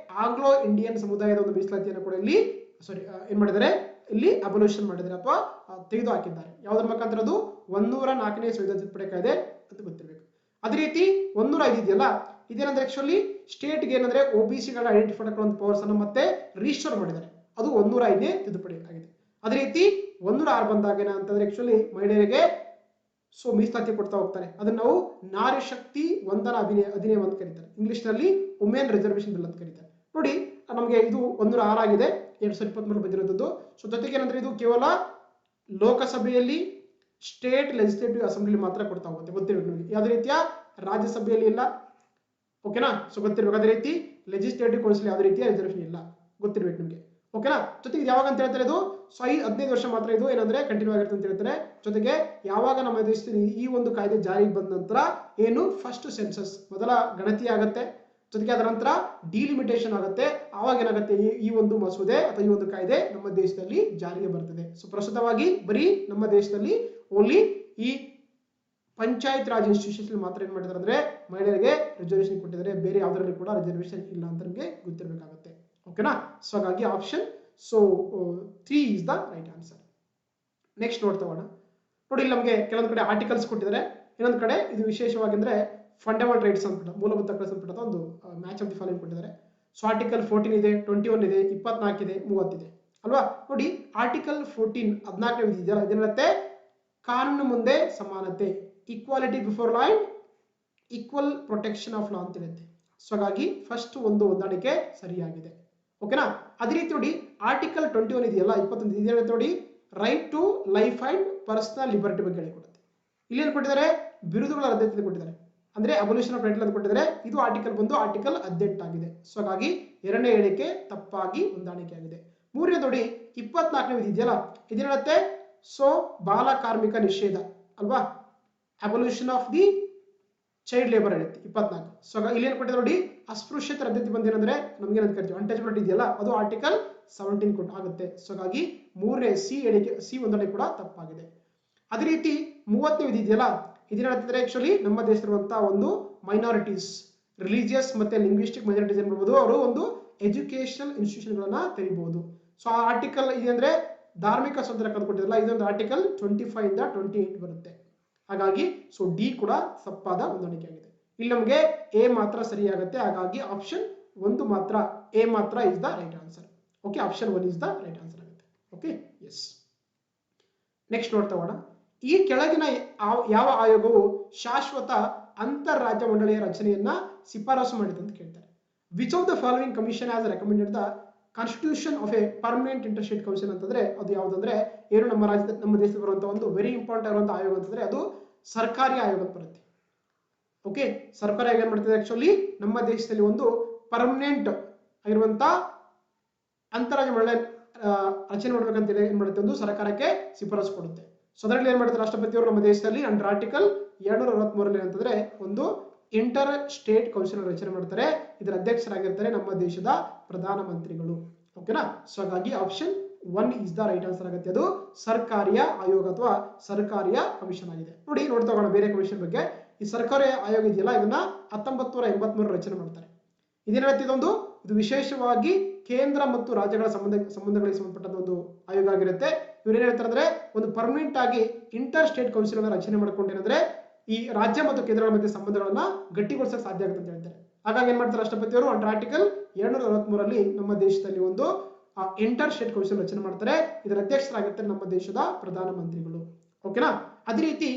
ಆಂಗ್ಲೋ ಇಂಡಿಯನ್ ಸಮುದಾಯದ ಒಂದು ಮೀಸಲಾತಿಯನ್ನು ಕೂಡ ಇಲ್ಲಿ ಏನ್ ಮಾಡಿದ್ದಾರೆ, ಇಲ್ಲಿ ಅಬಲ್ಯೂಷನ್ ಮಾಡಿದ್ದಾರೆ ಅಥವಾ ತೆಗೆದು ಹಾಕಿದ್ದಾರೆ. ಯಾವುದರ ಮುಖಾಂತರ? ಅದು 104ನೇ ಸಂವಿಧಾನ ತಿದ್ದುಪಡಿ ಕಾಯ್ದೆ ಅಂತ ಗೊತ್ತಿರಬೇಕು. ಅದೇ ರೀತಿ 105 ಇದೆಯಲ್ಲ, ಇದೇನಂದ್ರೆ ಆಕ್ಚುಲಿ ಸ್ಟೇಟ್ಗೆ ಏನಂದ್ರೆ OBCಗಳ ಐಡೆಂಟಿಫೈ ಒಂದು ಪವರ್ಸ್ ಅನ್ನು ಮತ್ತೆ ರಿಜಿಸ್ಟರ್ ಮಾಡಿದ್ದಾರೆ. ಅದು 105ನೇ ತಿದ್ದುಪಡಿ ಆಗಿದೆ. ಅದೇ ರೀತಿ 106 ಬಂದಾಗ ಏನಂತಂದ್ರೆ ಆಕ್ಚುಲಿ ಮಹಿಳೆಯರಿಗೆ ಸೊ ಮೀಸಲಾತಿ ಕೊಡ್ತಾ ಹೋಗ್ತಾರೆ. ಅದನ್ನ ನಾವು ನಾರಿ ಶಕ್ತಿ ವಂದನಾ ಅಧಿನಿಯಮ ಅಂತ ಕರೀತಾರೆ. ಇಂಗ್ಲಿಷ್ ನಲ್ಲಿ ವುಮೆನ್ ರಿಸರ್ವೇಶನ್ ಬಿಲ್ ಅಂತ ಕರೀತಾರೆ. ನೋಡಿ ನಮಗೆ ಇದು 106 ಆಗಿದೆ, 2023 ಬಂದಿರೋದು. ಸೊ ಜೊತೆಗೆ ಏನಂದ್ರೆ ಇದು ಕೇವಲ ಲೋಕಸಭೆಯಲ್ಲಿ, ಸ್ಟೇಟ್ ಲೆಜಿಸ್ಲೇಟಿವ್ ಅಸೆಂಬ್ಲಿ ಮಾತ್ರ ಕೊಡ್ತಾ ಹೋಗುತ್ತೆ. ಗೊತ್ತಿರಬೇಕು ನಿಮಗೆ. ಯಾವುದೇ ರೀತಿಯ ರಾಜ್ಯಸಭೆಯಲ್ಲಿ ಇಲ್ಲ. ಓಕೆನಾ? ಸೊ ಗೊತ್ತಿರಬೇಕು. ಅದೇ ರೀತಿ ಲೆಜಿಸ್ಲೇಟಿವ್ ಕೌನ್ಸಿಲ್ ಯಾವುದೇ ರೀತಿಯ ರಿಸರ್ವೇಶನ್ ಇಲ್ಲ, ಗೊತ್ತಿರಬೇಕು ನಿಮಗೆ. ಓಕೆನಾ? ಜೊತೆಗೆ ಯಾವಾಗ ಅಂತ ಹೇಳ್ತಾರೆ, ಇದು 15 ವರ್ಷ ಮಾತ್ರ ಇದು ಏನಂದ್ರೆ ಕಂಟಿನ್ಯೂ ಆಗಿರುತ್ತೆ ಅಂತ ಹೇಳ್ತಾರೆ. ಜೊತೆಗೆ ಯಾವಾಗ ನಮ್ಮ ದೇಶದಲ್ಲಿ ಈ ಒಂದು ಕಾಯ್ದೆ ಜಾರಿಗೆ ಬಂದ ನಂತರ ಏನು ಫಸ್ಟ್ ಸೆನ್ಸಸ್ ಮೊದಲ ಗಣತಿ ಆಗುತ್ತೆ, ಜೊತೆಗೆ ಅದರ ನಂತರ ಡಿಲಿಮಿಟೇಷನ್ ಆಗುತ್ತೆ. ಆವಾಗ ಏನಾಗುತ್ತೆ, ಈ ಒಂದು ಮಸೂದೆ ಅಥವಾ ಈ ಒಂದು ಕಾಯ್ದೆ ನಮ್ಮ ದೇಶದಲ್ಲಿ ಜಾರಿಗೆ ಬರ್ತದೆ. ಸೊ ಪ್ರಸ್ತುತವಾಗಿ ಬರೀ ನಮ್ಮ ದೇಶದಲ್ಲಿ ಓನ್ಲಿ ಈ ಪಂಚಾಯತ್ ರಾಜ್ ಇನ್ಸ್ಟಿಟ್ಯೂಷನ್ ಮಾತ್ರ ಏನ್ ಮಾಡಿದ್ದಾರೆ ಅಂದ್ರೆ ಮಹಿಳೆಯರಿಗೆ ರಿಸರ್ವೇಶನ್ ಕೊಟ್ಟಿದ್ದಾರೆ. ಬೇರೆ ಯಾವುದರಲ್ಲಿ ಕೂಡ ರಿಸರ್ವೇಶನ್ ಇಲ್ಲ ಅಂತ ನಮಗೆ ಗೊತ್ತಿರಬೇಕಾಗುತ್ತೆ. ಓಕೆನಾ? ಸೊ ಹಾಗಾಗಿ option 3 is the right answer. Next ನೋಡ್ತಾವಣ. ನೋಡಿ ಇಲ್ಲಿ ನಮಗೆ ಕೆಲವೊಂದು ಕಡೆ ಆರ್ಟಿಕಲ್ಸ್ ಕೊಟ್ಟಿದ್ದಾರೆ, ಇನ್ನೊಂದು ಕಡೆ ಇದು ವಿಶೇಷವಾಗಿ ಅಂದ್ರೆ ಫಂಡಮೆಂಟಲ್ ರೈಟ್ಸ್ ಅಂತ ಮೂಲಭೂತ ಹಕ್ಕುಗಳ ಸಂಬಂಧಪಟ್ಟ ಒಂದು ಮ್ಯಾಚ್ ಆಫ್ ದಿ ಫಾಲೋಯಿಂಗ್ ಕೊಟ್ಟಿದ್ದಾರೆ. ಸೊ ಆರ್ಟಿಕಲ್ 14 ಇದೆ, 21 ಇದೆ, 24 ಇದೆ, 30 ಇದೆ ಅಲ್ವಾ. ನೋಡಿ ಆರ್ಟಿಕಲ್ 14 14ನೇ ಇದೆಯಲ್ಲ, ಇದೇನಂತೆ ಕಾನೂನು ಮುಂದೆ ಸಮಾನತೆ, equality before law, equal protection of law ಅಂತ ಹೇಳುತ್ತೆ. ಸೊ ಹಾಗಾಗಿ ಫಸ್ಟ್ ಒಂದು ಹೊಂದಾಣಿಕೆ ಸರಿಯಾಗಿದೆ. ಓಕೆನಾ? ಅದೇ ರೀತಿ ನೋಡಿ ಆರ್ಟಿಕಲ್ 21 ಇದೆಯಲ್ಲ, 21 ಇದೆ ನೋಡಿ, right to life and personal liberty ಬಗ್ಗೆ ಹೇಳಿಕೊಡುತ್ತೆ. ಇಲ್ಲಿ ಏನು ಕೊಟ್ಟಿದ್ದಾರೆ, ಬಿರುದುಗಳ ರದ್ದತಿ ಕೊಟ್ಟಿದ್ದಾರೆ, ಅಂದ್ರೆ ಅಬಲ್ಯೂಷನ್ ಆಫ್ ಟೈಟಲ್ ಅಂತ ಕೊಟ್ಟಿದ್ದಾರೆ. ಇದು ಆರ್ಟಿಕಲ್ ಬಂದು ಆರ್ಟಿಕಲ್ 18 ಆಗಿದೆ. ಸೊ ಹಾಗಾಗಿ ಎರಡನೇ ಹೇಳಿಕೆ ತಪ್ಪಾಗಿ ಹೊಂದಾಣಿಕೆ ಆಗಿದೆ. ಮೂರನೇ ನೋಡಿ 24ನೇ ವಿಧಿ ಇದೆಯಲ್ಲ ಇದೇನ್ ಹೇಳುತ್ತೆ? ಸೊ ಬಾಲ ಕಾರ್ಮಿಕ ನಿಷೇಧ ಅಲ್ವಾ, ಅಬಲ್ಯೂಷನ್ ಆಫ್ ದಿ ಚೈಲ್ಡ್ ಲೇಬರ್ ಹೇಳುತ್ತೆ 24. ಸೊ ಇಲ್ಲಿ ಏನು ಕೊಟ್ಟಿದೆ ನೋಡಿ, ಅಸ್ಪೃಶ್ಯತೆ ರದ್ದತಿ ಬಂದೇನಂದ್ರೆ ನಮ್ಗೆ ಏನಂತ ಕರಿತೀವಿ ಅನ್ಟಚಬಿಲಿಟಿ ಇದೆಯಲ್ಲ ಅದು ಆರ್ಟಿಕಲ್ 17 ಕೊಟ್ಟು ಆಗುತ್ತೆ. ಸೊ ಹಾಗಾಗಿ 3ನೇ ಸಿ ಒಂದನೇ ಕೂಡ ತಪ್ಪಾಗಿದೆ. ಅದೇ ರೀತಿ 30ನೇ ವಿಧಿ ಇದೆಯಲ್ಲ ಇದೇನು ಹೇಳ್ತಿದ್ರೆ ಆಕ್ಚುಲಿ ನಮ್ಮ ದೇಶದಲ್ಲಿರುವಂತಹ ಒಂದು ಮೈನಾರಿಟೀಸ್, ರಿಲಿಜಿಯಸ್ ಮತ್ತೆ ಲಿಂಗ್ವಿಸ್ಟಿಕ್ ಮೈನಾರಿಟೀಸ್ ಏನ್ ಮಾಡ್ಬೋದು, ಅವರು ಒಂದು ಎಜುಕೇಶನಲ್ ಇನ್ಸ್ಟಿಟ್ಯೂಷನ್ಗಳನ್ನ ತೆರಿಬಹುದು. ಸೊ ಆ ಆರ್ಟಿಕಲ್ ಇದಂದ್ರೆ ಧಾರ್ಮಿಕ ಸ್ವಾತಂತ್ರ್ಯ ಕಂಡುಕೊಟ್ಟಿರಲ್ಲ, ಇದೊಂದು ಆರ್ಟಿಕಲ್ 25 ಇಂದ 28 ಬರುತ್ತೆ. ಹಾಗಾಗಿ ಸೊ ಡಿ ಕೂಡ ತಪ್ಪಾದ ಹೊಂದಾಣಿಕೆ ಆಗಿದೆ. ಇಲ್ಲಿ ನಮಗೆ ಎ ಮಾತ್ರ ಸರಿಯಾಗುತ್ತೆ. ಹಾಗಾಗಿ ಆಪ್ಷನ್ 1 ಮಾತ್ರ, ಎ ಮಾತ್ರ is the right answer. Okay, option 1 is the right answer ಆಗುತ್ತೆ. Okay, yes. ನೆಕ್ಸ್ಟ್ ನೋಡ್ತಾ ಹೋಗೋಣ. ಈ ಕೆಳಗಿನ ಯಾವ ಆಯೋಗವು ಶಾಶ್ವತ ಅಂತಾರಾಜ್ಯ ಮಂಡಳಿಯ ರಚನೆಯನ್ನ ಶಿಫಾರಸು ಮಾಡಿದೆ ಅಂತ ಕೇಳ್ತಾರೆ. Which of the following commission has recommended the constitution of a permanent interstate council ಅಂತಂದ್ರೆ ಅದು ಯಾವುದಂದ್ರೆ ಏನು ನಮ್ಮ ದೇಶದಲ್ಲಿ ಬರುವಂತಹ ಒಂದು ವೆರಿ ಇಂಪಾರ್ಟೆಂಟ್ ಆಗಿರುವಂತಹ ಆಯೋಗ ಅಂತಂದ್ರೆ ಅದು ಸರ್ಕಾರಿ ಆಯೋಗ ಅಂತ ಬರುತ್ತೆ. ಓಕೆ, ಸರ್ಕಾರಿ ಆಯೋಗ ಏನ್ ಮಾಡ್ತದೆ ಆಕ್ಚುಲಿ ನಮ್ಮ ದೇಶದಲ್ಲಿ ಒಂದು ಪರ್ಮನೆಂಟ್ ಆಗಿರುವಂತಹ ಅಂತಾರಾಜ್ಯ ಮಂಡಳಿ ರಚನೆ ಮಾಡ್ಬೇಕಂತ ಏನ್ ಮಾಡುತ್ತೆ, ಒಂದು ಸರ್ಕಾರಕ್ಕೆ ಶಿಫಾರಸು ಕೊಡುತ್ತೆ. ಸೊ ಅದರಲ್ಲಿ ಏನ್ ಮಾಡ್ತಾರೆ ರಾಷ್ಟ್ರಪತಿಯವರು ನಮ್ಮ ದೇಶದಲ್ಲಿ ಅಂಡರ್ ಆರ್ಟಿಕಲ್ 263 ಅಂತಂದ್ರೆ ಒಂದು ಇಂಟರ್ ಸ್ಟೇಟ್ ಕೌನ್ಸಿಲ್ ರಚನೆ ಮಾಡ್ತಾರೆ. ಇದರ ಅಧ್ಯಕ್ಷರಾಗಿರ್ತಾರೆ ನಮ್ಮ ದೇಶದ ಪ್ರಧಾನಮಂತ್ರಿಗಳು. ಓಕೆನಾ. ಸೊ ಹಾಗಾಗಿ option 1 is the right answer ಆಗುತ್ತೆ. ಅದು ಸರ್ಕಾರಿಯ ಆಯೋಗ ಅಥವಾ ಸರ್ಕಾರಿಯ ಕಮಿಷನ್ ಆಗಿದೆ. ನೋಡ್ತಾ ಹೋಗೋಣ ಬೇರೆ ಕಮಿಷನ್ ಬಗ್ಗೆ. ಈ ಸರ್ಕಾರಿ ಆಯೋಗ ಇದೆಯಲ್ಲ ಇದನ್ನ 1983 ರಚನೆ ಮಾಡ್ತಾರೆ. ಇದೇನ್ ಹೇಳ್ತಿದ್ದೊಂದು ಇದು ವಿಶೇಷವಾಗಿ ಕೇಂದ್ರ ಮತ್ತು ರಾಜ್ಯಗಳ ಸಂಬಂಧಗಳಿಗೆ ಸಂಬಂಧಪಟ್ಟ ಒಂದು ಆಯೋಗ ಆಗಿರುತ್ತೆ. ಇವ್ರು ಏನ್ ಹೇಳ್ತಾರೆ ಅಂದ್ರೆ ಒಂದು ಪರ್ಮನೆಂಟ್ ಆಗಿ ಇಂಟರ್ ಸ್ಟೇಟ್ ಕೌನ್ಸಿಲ್ ಅನ್ನ ರಚನೆ ಮಾಡ್ಕೊಂಡೇನಂದ್ರೆ ಈ ರಾಜ್ಯ ಮತ್ತು ಕೇಂದ್ರಗಳ ಮಧ್ಯೆ ಸಂಬಂಧಗಳನ್ನ ಗಟ್ಟಿಗೊಳಿಸಕ್ಕೆ ಸಾಧ್ಯ ಆಗುತ್ತೆ ಅಂತ ಹೇಳ್ತಾರೆ. ಹಾಗಾಗಿ ಏನ್ ಮಾಡ್ತಾರೆ ರಾಷ್ಟ್ರಪತಿಯವರು ಅಂಡರ್ ಆರ್ಟಿಕಲ್ 243 ನಮ್ಮ ದೇಶದಲ್ಲಿ ಒಂದು ಇಂಟರ್ ಸ್ಟೇಟ್ ಕೌನ್ಸಿಲ್ ರಚನೆ ಮಾಡ್ತಾರೆ. ಇದರ ಅಧ್ಯಕ್ಷರಾಗಿರ್ತಾರೆ ನಮ್ಮ ದೇಶದ ಪ್ರಧಾನಮಂತ್ರಿಗಳು. ಓಕೆನಾ. ಅದೇ ರೀತಿ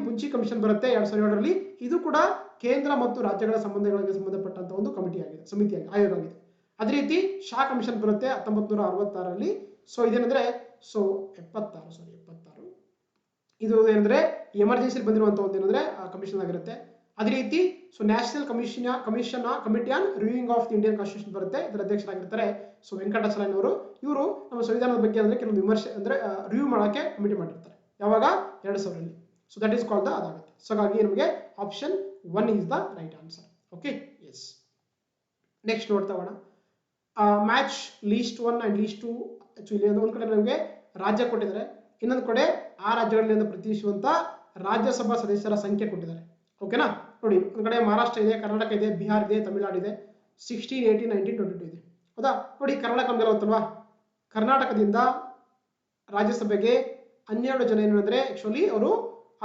ಪುಂಚಿ ಕಮಿಷನ್ ಬರುತ್ತೆ 2007 ಇದು ಕೂಡ ಕೇಂದ್ರ ಮತ್ತು ರಾಜ್ಯಗಳ ಸಂಬಂಧಗಳಿಗೆ ಸಂಬಂಧಪಟ್ಟಂತ ಒಂದು ಕಮಿಟಿ ಆಗಿದೆ, ಸಮಿತಿಯಾಗಿ ಆಯೋಗ ಆಗಿದೆ. ಅದೇ ರೀತಿ ಶಾ ಕಮಿಷನ್ ಬರುತ್ತೆ 1966 ಸೊ ಇದೇನಂದ್ರೆ 76 ಇದು ಏನಂದ್ರೆ ಎಮರ್ಜೆನ್ಸಿ ಬಂದಿರುವಂತಹ ಒಂದು ಏನಂದ್ರೆ ಕಮಿಷನ್ ಆಗಿರುತ್ತೆ. ಅದೇ ರೀತಿ national committee on reviewing of the Indian constitution ಬರುತ್ತೆ. ಇದರ ಅಧ್ಯಕ್ಷರಾಗಿರ್ತಾರೆ ವೆಂಕಟಾಚಲಯ್ಯನವರು. ಇವರು ನಮ್ಮ ಸಂವಿಧಾನದ ಬಗ್ಗೆ ಅಂದ್ರೆ ಕೆಲವೊಂದು ವಿಮರ್ಶೆ ಅಂದ್ರೆ ರಿವ್ಯೂ ಮಾಡಕ್ಕೆ ಕಮಿಟಿ ಮಾಡಿರ್ತಾರೆ. ಯಾವಾಗ 2000 ಸೊ ದಟ್ ಈಸ್ ಕಾಲ್ಡ್ ಅದಾಗುತ್ತೆ. ಸೊ ಹಾಗಾಗಿ ನಮಗೆ option 1 is the right answer. Okay, yes. Next ನೋಡ್ತಾ ಹೋಗೋಣ. Match list 1 and list 2. Actually ಒಂದ್ ಕಡೆ ನಮಗೆ ರಾಜ್ಯ ಕೊಟ್ಟಿದ್ದಾರೆ, ಇನ್ನೊಂದು ಕಡೆ ಆ ರಾಜ್ಯಗಳಲ್ಲಿ ಪ್ರತಿನಿಧಿಸುವಂತ ರಾಜ್ಯಸಭಾ ಸದಸ್ಯರ ಸಂಖ್ಯೆ ಕೊಟ್ಟಿದ್ದಾರೆ. ಓಕೆನಾ. ನೋಡಿ ಒಂದ್ ಕಡೆ ಮಹಾರಾಷ್ಟ್ರ ಇದೆ, ಕರ್ನಾಟಕ ಇದೆ, ಬಿಹಾರ್ ಇದೆ, ತಮಿಳುನಾಡು ಇದೆ. 16, 18, 19, 22 ಇದೆ. ಹೌದಾ. ನೋಡಿ ಕರ್ನಾಟಕ ನಮ್ಗೆ ಗೊತ್ತಲ್ವಾ, ಕರ್ನಾಟಕದಿಂದ ರಾಜ್ಯಸಭೆಗೆ 12 ಜನ ಏನಂದ್ರೆ ಆಕ್ಚುಲಿ ಅವರು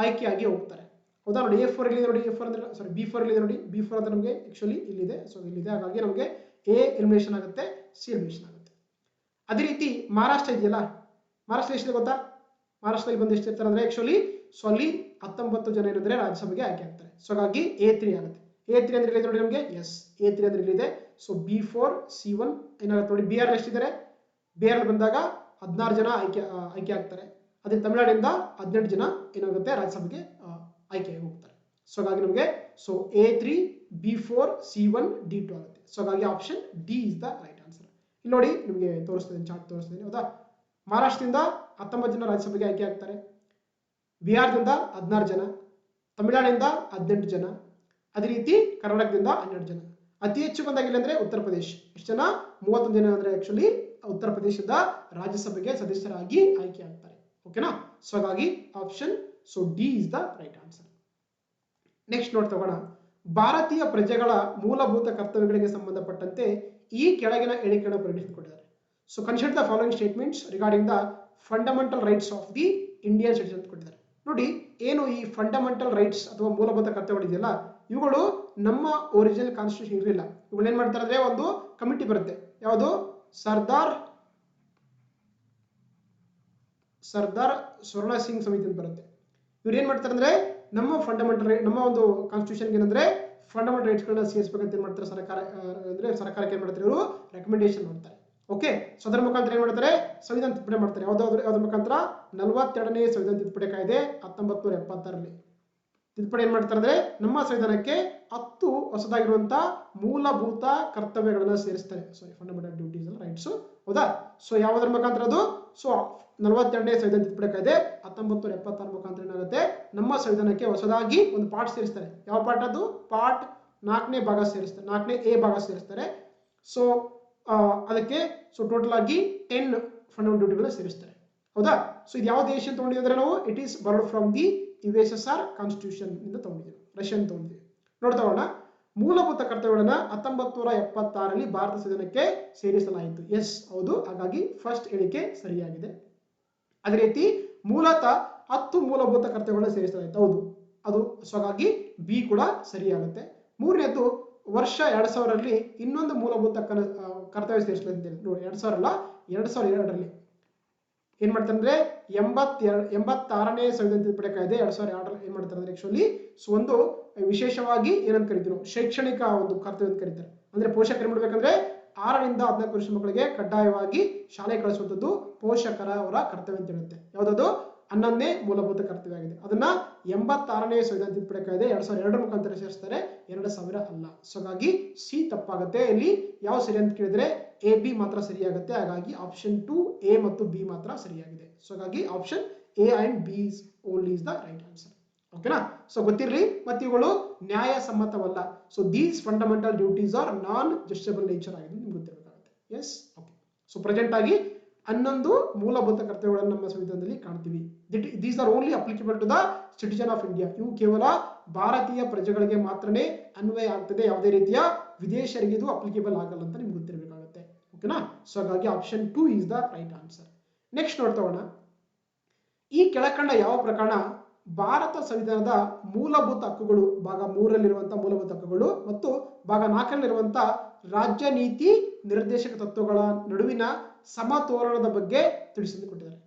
ಆಯ್ಕೆಯಾಗಿ ಹೋಗ್ತಾರೆ. ಹೌದಾ. ನೋಡಿ A4 ಇಲ್ಲಿದೆ ನೋಡಿ, A4 ಅಂದ್ರೆ ಸಾರಿ B4 ಇಲ್ಲಿದೆ ನೋಡಿ, B4 ಅಂದ್ರೆ ನಮಗೆ ಆಕ್ಚುಲಿ ಇಲ್ಲಿದೆ. ಸೊ ಇಲ್ಲಿದೆ, ಹಾಗಾಗಿ ನಮಗೆ A ಎಲಿಮಿನೇಷನ್ ಆಗುತ್ತೆ, C ಎಲಿಮಿನೇಷನ್ ಆಗುತ್ತೆ. ಅದೇ ರೀತಿ ಮಹಾರಾಷ್ಟ್ರ ಇದೆಯಲ್ಲ, ಮಹಾರಾಷ್ಟ್ರ ಎಷ್ಟಿದೆ ಗೊತ್ತಾ? ಮಹಾರಾಷ್ಟ್ರದಲ್ಲಿ ಬಂದು ಎಷ್ಟು ಇರ್ತಾರೆ ಅಂದ್ರೆ ಆಕ್ಚುಲಿ ಅಲ್ಲಿ 19 ಜನ ಏನಂದ್ರೆ ರಾಜ್ಯಸಭೆಗೆ ಆಯ್ಕೆ ಆಗ್ತಾರೆ. ಸೊ ಹಾಗಾಗಿ A3 ಆಗುತ್ತೆ. A3 ಅಂದ್ರೆ ಇಲ್ಲಿ ನೋಡಿ ನಮಗೆ, ಎಸ್ A3 ಅಂದ್ರೆ ಇಲ್ಲಿದೆ. ಸೊ B4 C1 ಏನಾಗುತ್ತೆ ನೋಡಿ. ಬಿಹಾರ್ ಎಷ್ಟಿದ್ದಾರೆ, ಬಿಹಾರ್ ಬಂದಾಗ 16 ಜನ ಆಯ್ಕೆ ಆಗ್ತಾರೆ. ಅದೇ ತಮಿಳುನಾಡಿಂದ 18 ಜನ ಏನಾಗುತ್ತೆ ರಾಜ್ಯಸಭೆಗೆ ಆಯ್ಕೆ ಹೋಗ್ತಾರೆ. ಸೊ ಹಾಗಾಗಿ ನಮಗೆ A3 B4 C1 D2 ಆಗುತ್ತೆ. ಸೊ ಹಾಗಾಗಿ option D is the right answer. ಇಲ್ಲಿ ನೋಡಿ ನಿಮಗೆ ತೋರಿಸ್ತೀನಿ, ಚಾರ್ಟ್ ತೋರಿಸ್ತೀನಿ. ಹೌದಾ. ಮಹಾರಾಷ್ಟ್ರದಿಂದ 19 ಜನ ರಾಜ್ಯಸಭೆಗೆ ಆಯ್ಕೆ ಆಗ್ತಾರೆ, ಬಿಹಾರದಿಂದ 16 ಜನ, ತಮಿಳುನಾಡಿಂದ 18 ಜನ, ಅದೇ ರೀತಿ ಕರ್ನಾಟಕದಿಂದ 12 ಜನ. ಅತಿ ಹೆಚ್ಚು ಬಂದಾಗಿಲ್ಲ ಅಂದ್ರೆ ಉತ್ತರ ಪ್ರದೇಶ. ಎಷ್ಟು ಜನ? 31 ಜನ ಅಂದ್ರೆ ಆಕ್ಚುಲಿ ಉತ್ತರ ಪ್ರದೇಶದ ರಾಜ್ಯಸಭೆಗೆ ಸದಸ್ಯರಾಗಿ ಆಯ್ಕೆ ಆಗ್ತಾರೆ. ಓಕೆನಾ. ಸೊ ಹಾಗಾಗಿ option D is the right answer. Next ನೋಡ್ತಾ ಹೋಗೋಣ. ಭಾರತೀಯ ಪ್ರಜೆಗಳ ಮೂಲಭೂತ ಕರ್ತವ್ಯಗಳಿಗೆ ಸಂಬಂಧಪಟ್ಟಂತೆ ಈ ಕೆಳಗಿನ ಹೇಳಿಕೆಗಳನ್ನು ಪರಿಗಣಿಸಿಕೊಂಡಿದ್ದಾರೆ. So consider the following statements regarding the fundamental rights of the Indian citizen ಅಂತ ಕೊಟ್ಟಿದ್ದಾರೆ. ನೋಡಿ ಏನು ಈ ಫಂಡಮೆಂಟಲ್ ರೈಟ್ಸ್ ಅಥವಾ ಮೂಲಭೂತ ಕರ್ತವ್ಯಗಳಿದೆಯಲ್ಲ ಇವುಗಳು ನಮ್ಮ ಒರಿಜಿನಲ್ ಕಾನ್ಸ್ಟಿಟ್ಯೂಷನ್ ಇರಲಿಲ್ಲ. ಇವುಗಳು ಏನ್ ಮಾಡ್ತಾರೆ ಅಂದ್ರೆ ಒಂದು ಕಮಿಟಿ ಬರುತ್ತೆ, ಯಾವುದು ಸರ್ದಾರ್ ಸ್ವರ್ಣ ಸಿಂಗ್ ಸಮಿತಿ ಅಂತ ಬರುತ್ತೆ. ಇವ್ರು ಏನ್ ಮಾಡ್ತಾರೆ ಅಂದ್ರೆ ನಮ್ಮ ಫಂಡಮೆಂಟಲ್ ನಮ್ಮ ಒಂದು ಕಾನ್ಸ್ಟಿಟ್ಯೂಷನ್ ಏನಂದ್ರೆ ಫಂಡಮೆಂಟಲ್ ರೈಟ್ಸ್ ಗಳನ್ನ ಸೇರಿಸಬೇಕಂತ ಏನ್ ಮಾಡ್ತಾರೆ ಸರ್ಕಾರಕ್ಕೆ ಏನ್ ಮಾಡ್ತಾರೆ ಇವರು ರೆಕಮೆಂಡೇಶನ್ ಮಾಡ್ತಾರೆ. ಓಕೆ. ಸೊ ಅದರ ಮುಖಾಂತರ ಏನ್ ಮಾಡ್ತಾರೆ ಸಂವಿಧಾನ ತಿದ್ದುಪಡಿ ಮಾಡ್ತಾರೆ. ಯಾವ್ದ್ರ ಮುಖಾಂತರ 42ನೇ ಸಂವಿಧಾನ ತಿದ್ದುಪಡಿ ಕಾಯ್ದೆ 1976 ತಿದ್ದುಪಡಿ ಏನ್ ಮಾಡ್ತಾರೆ ಅಂದ್ರೆ ನಮ್ಮ ಸಂವಿಧಾನಕ್ಕೆ 10 ಹೊಸದಾಗಿರುವಂತಹ ಮೂಲಭೂತ ಕರ್ತವ್ಯಗಳನ್ನ ಸೇರಿಸ್ತಾರೆ. ಸಾರಿ, ಫಂಡಮೆಂಟಲ್ ಡ್ಯೂಟೀಸ್ ಅಲ್ಲ, ರೈಟ್ಸ್. ಹೌದಾ? ಸೊ ಯಾವುದರ ಮುಖಾಂತರ ಅದು? ಸೊ 42ನೇ ಸಂವಿಧಾನ ತಿದ್ದುಪಡಿ ಕಾಯ್ದೆ 1976 ಮುಖಾಂತರ ಏನಾಗುತ್ತೆ, ನಮ್ಮ ಸಂವಿಧಾನಕ್ಕೆ ಹೊಸದಾಗಿ ಒಂದು ಪಾರ್ಟ್ ಸೇರಿಸ್ತಾರೆ. ಯಾವ ಪಾರ್ಟ್ ಅದು? ಪಾರ್ಟ್ 4ನೇ ಭಾಗ ಸೇರಿಸ್ತಾರೆ, 4ನೇ ಎ ಭಾಗ ಸೇರಿಸ್ತಾರೆ. ಸೊ ಅದಕ್ಕೆ ಟೋಟಲ್ ಆಗಿ 10 ಫಂಡಮೆಂಟಲ್ ಡ್ಯೂಟಿಗಳನ್ನ ಸೇರಿಸ್ತಾರೆ. ಹೌದಾ? ಸೊ ಇದು ಯಾವ ದೇಶ ತಗೊಂಡಿದ್ರೆ ನಾವು? It is bird from the USSR constitution ಇಂದ ತಗೊಂಡಿದ್ದೀವಿ, ರಷ್ಯನ್ ತಗೊಂಡಿದ್ದೀವಿ. ನೋಡ್ತಾ ಮೂಲಭೂತ ಕರ್ತವ್ಯಗಳನ್ನ 1976ರಲ್ಲಿ ಭಾರತ ಸಂವಿಧಾನಕ್ಕೆ ಸೇರಿಸಲಾಯಿತು. ಎಸ್, ಹೌದು. ಹಾಗಾಗಿ ಫಸ್ಟ್ ಹೇಳಿಕೆ ಸರಿಯಾಗಿದೆ. ಅದೇ ರೀತಿ ಮೂಲತಃ 10 ಮೂಲಭೂತ ಕರ್ತವ್ಯಗಳನ್ನ ಸೇರಿಸಲಾಯಿತು. ಹೌದು, ಅದು. ಸೊ ಹಾಗಾಗಿ ಬಿ ಕೂಡ ಸರಿಯಾಗುತ್ತೆ. ಮೂರನೇದು ವರ್ಷ 2000ರಲ್ಲಿ ಇನ್ನೊಂದು ಮೂಲಭೂತ ಕರ್ತವ್ಯ ಸೇರಿಸಲಾಗಿದೆ. ನೋಡಿ, 2000 ಅಲ್ಲ, 2002ರಲ್ಲಿ ಏನ್ ಮಾಡ್ತಾರೆ ಅಂದ್ರೆ 86ನೇ ಸಂವಿಧಾನ ತಿದ್ದುಪಡಿ ಕಾಯ್ದೆ 2002 ಏನ್ ಮಾಡ್ತಾರೆ ಅಂದ್ರೆ ಆಕ್ಚುಲಿ ಒಂದು ವಿಶೇಷವಾಗಿ ಏನಂತ ಕರಿತೀವಿ ನಾವು, ಶೈಕ್ಷಣಿಕ ಒಂದು ಕರ್ತವ್ಯ ಅಂತ ಕರೀತಾರೆ. ಅಂದ್ರೆ ಪೋಷಕರು ಏನ್ ಮಾಡ್ಬೇಕಂದ್ರೆ 6ರಿಂದ 14 ವರ್ಷ ಮಕ್ಕಳಿಗೆ ಕಡ್ಡಾಯವಾಗಿ ಶಾಲೆ ಕಳಿಸುವಂಥದ್ದು ಪೋಷಕರ ಅವರ ಕರ್ತವ್ಯ ಅಂತ ಹೇಳುತ್ತೆ. ಯಾವ್ದದು? 11ನೇ ಮೂಲಭೂತ ಕರ್ತವ್ಯ ಆಗಿದೆ. ಅದನ್ನ 86ನೇ ಸಂವಿಧಾನ ತಿದ್ದುಪಡಿ ಕಾಯ್ದೆ 2002 ಮುಖಾಂತರ ಸೇರಿಸ್ತಾರೆ, 2000 ಅಲ್ಲ. ಸೊ ಹಾಗಾಗಿ ಸಿ ತಪ್ಪಾಗುತ್ತೆ. ಇಲ್ಲಿ ಯಾವ ಸರಿ ಅಂತ ಕೇಳಿದ್ರೆ ಎ ಬಿ ಮಾತ್ರ ಸರಿಯಾಗುತ್ತೆ. ಹಾಗಾಗಿ ಆಪ್ಷನ್ 2 ಎ ಮತ್ತು ಬಿ ಮಾತ್ರ ಸರಿಯಾಗಿದೆ. ಸೊ ಹಾಗಾಗಿ option A and B is only is the right answer. ಓಕೆನಾ? ಸೊ ಗೊತ್ತಿರಲಿ, ಮತ್ತೆ ಇವುಗಳು ನ್ಯಾಯಸಮ್ಮತವಲ್ಲ. So these fundamental duties are non justiciable nature ಆಗಿದೆ, ನಿಮ್ಗೆ ಗೊತ್ತಿರಬೇಕಾಗುತ್ತೆ. Yes, okay. ಸೊ ಪ್ರೆಸೆಂಟ್ ಆಗಿ 11 ಮೂಲಭೂತ ಕರ್ತವ್ಯಗಳನ್ನು ನಮ್ಮ ಸಂವಿಧಾನದಲ್ಲಿ ಕಾಣ್ತೀವಿ. These are only applicable to the citizen of India. ಇವು ಕೇವಲ ಭಾರತೀಯ ಪ್ರಜೆಗಳಿಗೆ ಮಾತ್ರನೇ ಅನ್ವಯ ಆಗ್ತದೆ, ಯಾವುದೇ ರೀತಿಯ ವಿದೇಶರಿಗೆ ಇದು ಅಪ್ಲಿಕೇಬಲ್ ಆಗಲ್ಲ ಅಂತ ನಿಮ್ಗೆ ಗೊತ್ತಿರಬೇಕಾಗುತ್ತೆ. ಓಕೆನಾ? ಸೊ ಹಾಗಾಗಿ option 2 is the right answer. Next ನೋಡ್ತಾ ಈ ಕೆಳಕಂಡ ಯಾವ ಪ್ರಕರಣ ಭಾರತ ಸಂವಿಧಾನದ ಮೂಲಭೂತ ಹಕ್ಕುಗಳು ಭಾಗ 3ರಲ್ಲಿರುವಂತಹ ಮೂಲಭೂತ ಹಕ್ಕುಗಳು ಮತ್ತು ಭಾಗ 4ರಲ್ಲಿರುವಂತಹ ರಾಜ್ಯ ನೀತಿ ನಿರ್ದೇಶಕ ತತ್ವಗಳ ನಡುವಿನ ಸಮತೋಲನದ ಬಗ್ಗೆ ತಿಳಿಸಿ ಕೊಟ್ಟಿದ್ದಾರೆ.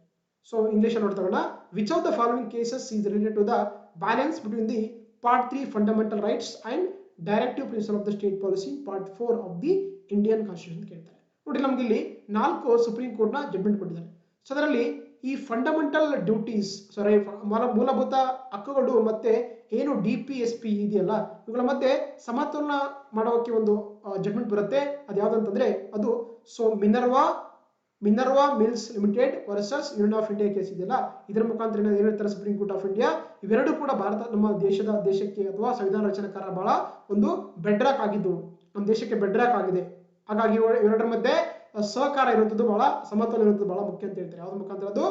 ಸೊ ಇಂಗ್ಲಿಷ್ ನೋಡ್ತಾ which of the following cases is related to the balance between the part 3 fundamental rights and directive principle of the state policy part 4 of the Indian constitution ಕೇಳ್ತಾರೆ. ನೋಡಿ, ನಮ್ಗೆ ಇಲ್ಲಿ 4 ಸುಪ್ರೀಂ ಕೋರ್ಟ್ ನ ಜಡ್ಜ್ಮೆಂಟ್ ಕೊಟ್ಟಿದ್ದಾರೆ. So ಅದರಲ್ಲಿ ಈ fundamental duties, ಸಾರಿ, ಮೂಲಭೂತ ಹಕ್ಕುಗಳು ಮತ್ತೆ ಏನು DPSP ಇದೆಯಲ್ಲ, ಇವುಗಳ ಮಧ್ಯೆ ಸಮತೋಲನ ಮಾಡೋಕೆ ಒಂದು ಜಡ್ಜ್ಮೆಂಟ್ ಬರುತ್ತೆ. ಅದು ಯಾವ್ದಂತಂದ್ರೆ ಅದು Minerva Mills limited versus union of India case ಇದೆಯಲ್ಲ, ಇದರ ಮುಖಾಂತರ ಏನ್ ಹೇಳ್ತಾರೆ ಸುಪ್ರೀಂ ಕೋರ್ಟ್ ಆಫ್ ಇಂಡಿಯಾ, ಇವೆರಡು ಕೂಡ ನಮ್ಮ ದೇಶಕ್ಕೆ ಅಥವಾ ಸಂವಿಧಾನ ರಚನೆಕಾರ ಬಹಳ ಒಂದು ಬೆಡ್ರಾಕ್ ಆಗಿದ್ದು, ನಮ್ಮ ದೇಶಕ್ಕೆ ಬೆಡ್ರಾಕ್ ಆಗಿದೆ. ಹಾಗಾಗಿ ಇವೆರಡರ ಮಧ್ಯೆ ಸಹಕಾರ ಇರುವಂತದ್ದು ಬಹಳ, ಸಮತೋಲನ ಇರುವಂತದ್ದು ಬಹಳ ಮುಖ್ಯ ಅಂತ ಹೇಳ್ತಾರೆ. ಯಾವ್ದು ಮುಖಾಂತರ? ಅದು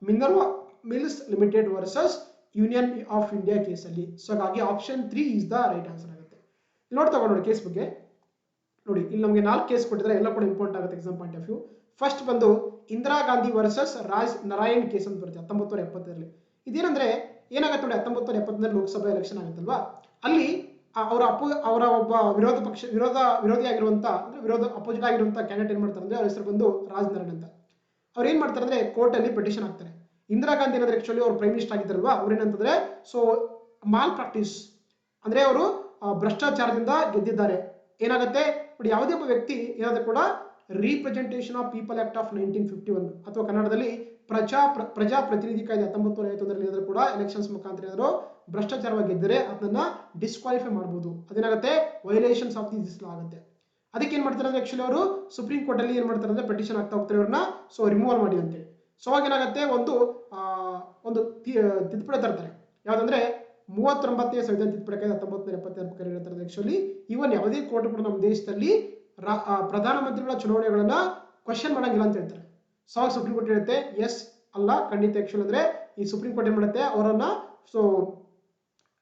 Minerva Mills limited versus union of India case ಅಲ್ಲಿ. ಸೊ ಹಾಗಾಗಿ option 3 is the right answer ಆಗುತ್ತೆ. ನೋಡ್ತಾ ನೋಡಿ ಕೇಸ್ ಬಗ್ಗೆ. ನೋಡಿ, ಇಲ್ಲಿ ನಮಗೆ 4 ಕೇಸ್ ಕೊಟ್ಟಿದ್ರೆ, ಎಲ್ಲ ಕೂಡ ಇಂಪಾರ್ಟೆಂಟ್ ಆಗುತ್ತೆ exam point of view. First ಬಂದು ಇಂದಿರಾ ಗಾಂಧಿ ವರ್ಸಸ್ ರಾಜ್ ನಾರಾಯಣ್ ಕೇಸ್ ಅಂತ ಬರುತ್ತೆ 1970ರಲ್ಲಿ. ಇದೇನಂದ್ರೆ ಏನಾಗುತ್ತೆ ನೋಡಿ, 1970ರಲ್ಲಿ ಲೋಕಸಭಾ ಎಲೆಕ್ಷನ್ ಆಗುತ್ತಲ್ವಾ, ಅಲ್ಲಿ ಅವರ ಒಬ್ಬ ವಿರೋಧಿಯಾಗಿರುವಂತ ಅಂದ್ರೆ ಅಪೋಸಿಟ್ ಆಗಿರುವಂತ ಕ್ಯಾಂಡಿಡೇಟ್ ಏನ್ ಮಾಡ್ತಾರೆ ಅಂದ್ರೆ ಅವ್ರ ಹೆಸರು ಬಂದು ರಾಜ್ ನಾರಾಯಣ್ ಅಂತ. ಅವ್ರು ಏನ್ ಮಾಡ್ತಾರೆ ಅಂದ್ರೆ ಕೋರ್ಟ್ ಅಲ್ಲಿ ಪಿಟಿಷನ್ ಹಾಕ್ತಾರೆ. ಇಂದಿರಾ ಗಾಂಧಿ ಏನಾದ್ರೆ ಆಕ್ಚುಲಿ ಅವ್ರು ಪ್ರೈಮ್ ಮಿನಿಸ್ಟರ್ ಆಗಿದ್ದಾರಲ್ವಾ, ಅವ್ರು ಏನಂತಂದ್ರೆ ಸೊ ಮಾಲ್ ಪ್ರಾಕ್ಟೀಸ್ ಅಂದ್ರೆ ಅವರು ಭ್ರಷ್ಟಾಚಾರದಿಂದ ಗೆದ್ದಿದ್ದಾರೆ. ಏನಾಗುತ್ತೆ ನೋಡಿ, ಯಾವುದೇ ಒಬ್ಬ ವ್ಯಕ್ತಿ ಏನಾದ್ರೂ ಕೂಡ representation of people act of 1951 ಅಥವಾ ಕನ್ನಡದಲ್ಲಿ ಪ್ರಜಾಪ್ರತಿನಿಧಿ ಕಾಯ್ದೆ 1951ರಲ್ಲಿ ಏನಾದ್ರೂ ಕೂಡ ಎಲೆಕ್ಷನ್ಸ್ ಮುಖಾಂತರ ಏನಾದ್ರು ಭ್ರಷ್ಟಾಚಾರವಾಗಿ ಗೆದ್ದರೆ ಅದನ್ನ ಡಿಸ್ಕ್ವಾಲಿಫೈ ಮಾಡಬಹುದು. ಅದೇನಾಗುತ್ತೆ, ವೈಲೇಷನ್ಸ್ ಆಫ್ ದಿಸ್ ಲಾ ಆಗುತ್ತೆ. ಅದಕ್ಕೆ ಏನ್ ಮಾಡ್ತಾರೆ ಅಂದ್ರೆ ಆಕ್ಚುಲಿ ಅವರು ಸುಪ್ರೀಂ ಕೋರ್ಟ್ ಅಲ್ಲಿ ಏನ್ ಮಾಡ್ತಾರೆ ಅಂದ್ರೆ ಪಿಟಿಷನ್ ಆಗ್ತಾ ಹೋಗ್ತಾರೆ ಅವ್ರನ್ನ ಸೊ ರಿಮೂವಲ್ ಮಾಡಿ ಅಂತೇಳಿ. ಸೊ ಅವಾಗ ಏನಾಗುತ್ತೆ, ಒಂದು ತಿದ್ದುಪಡಿ ತರ್ತಾರೆ. ಯಾವ್ದಂದ್ರೆ 39ನೇ ಸಂವಿಧಾನ ತಿದ್ದುಪಡಿ ಕಾಯ್ದೆ 1972 ಪ್ರಕಾರ ಹೇಳ್ತಾರೆ ಆಕ್ಚುಲಿ ಇವನ್ ಯಾವುದೇ ಕೋರ್ಟ್ ಕೂಡ ನಮ್ಮ ದೇಶದಲ್ಲಿ ಪ್ರಧಾನಮಂತ್ರಿಗಳ ಚುನಾವಣೆಗಳನ್ನ ಕ್ವಶನ್ ಮಾಡಂಗಿಲ್ಲ ಅಂತ ಹೇಳ್ತಾರೆ. ಸೊ ಅವಾಗ ಸುಪ್ರೀಂ ಕೋರ್ಟ್ ಹೇಳುತ್ತೆ ಎಸ್ ಅಲ್ಲ ಖಂಡಿತ ಆಕ್ಚುಲಿ ಅಂದ್ರೆ ಈ ಸುಪ್ರೀಂ ಕೋರ್ಟ್ ಏನ್ ಮಾಡುತ್ತೆ ಅವರನ್ನ ಸೊ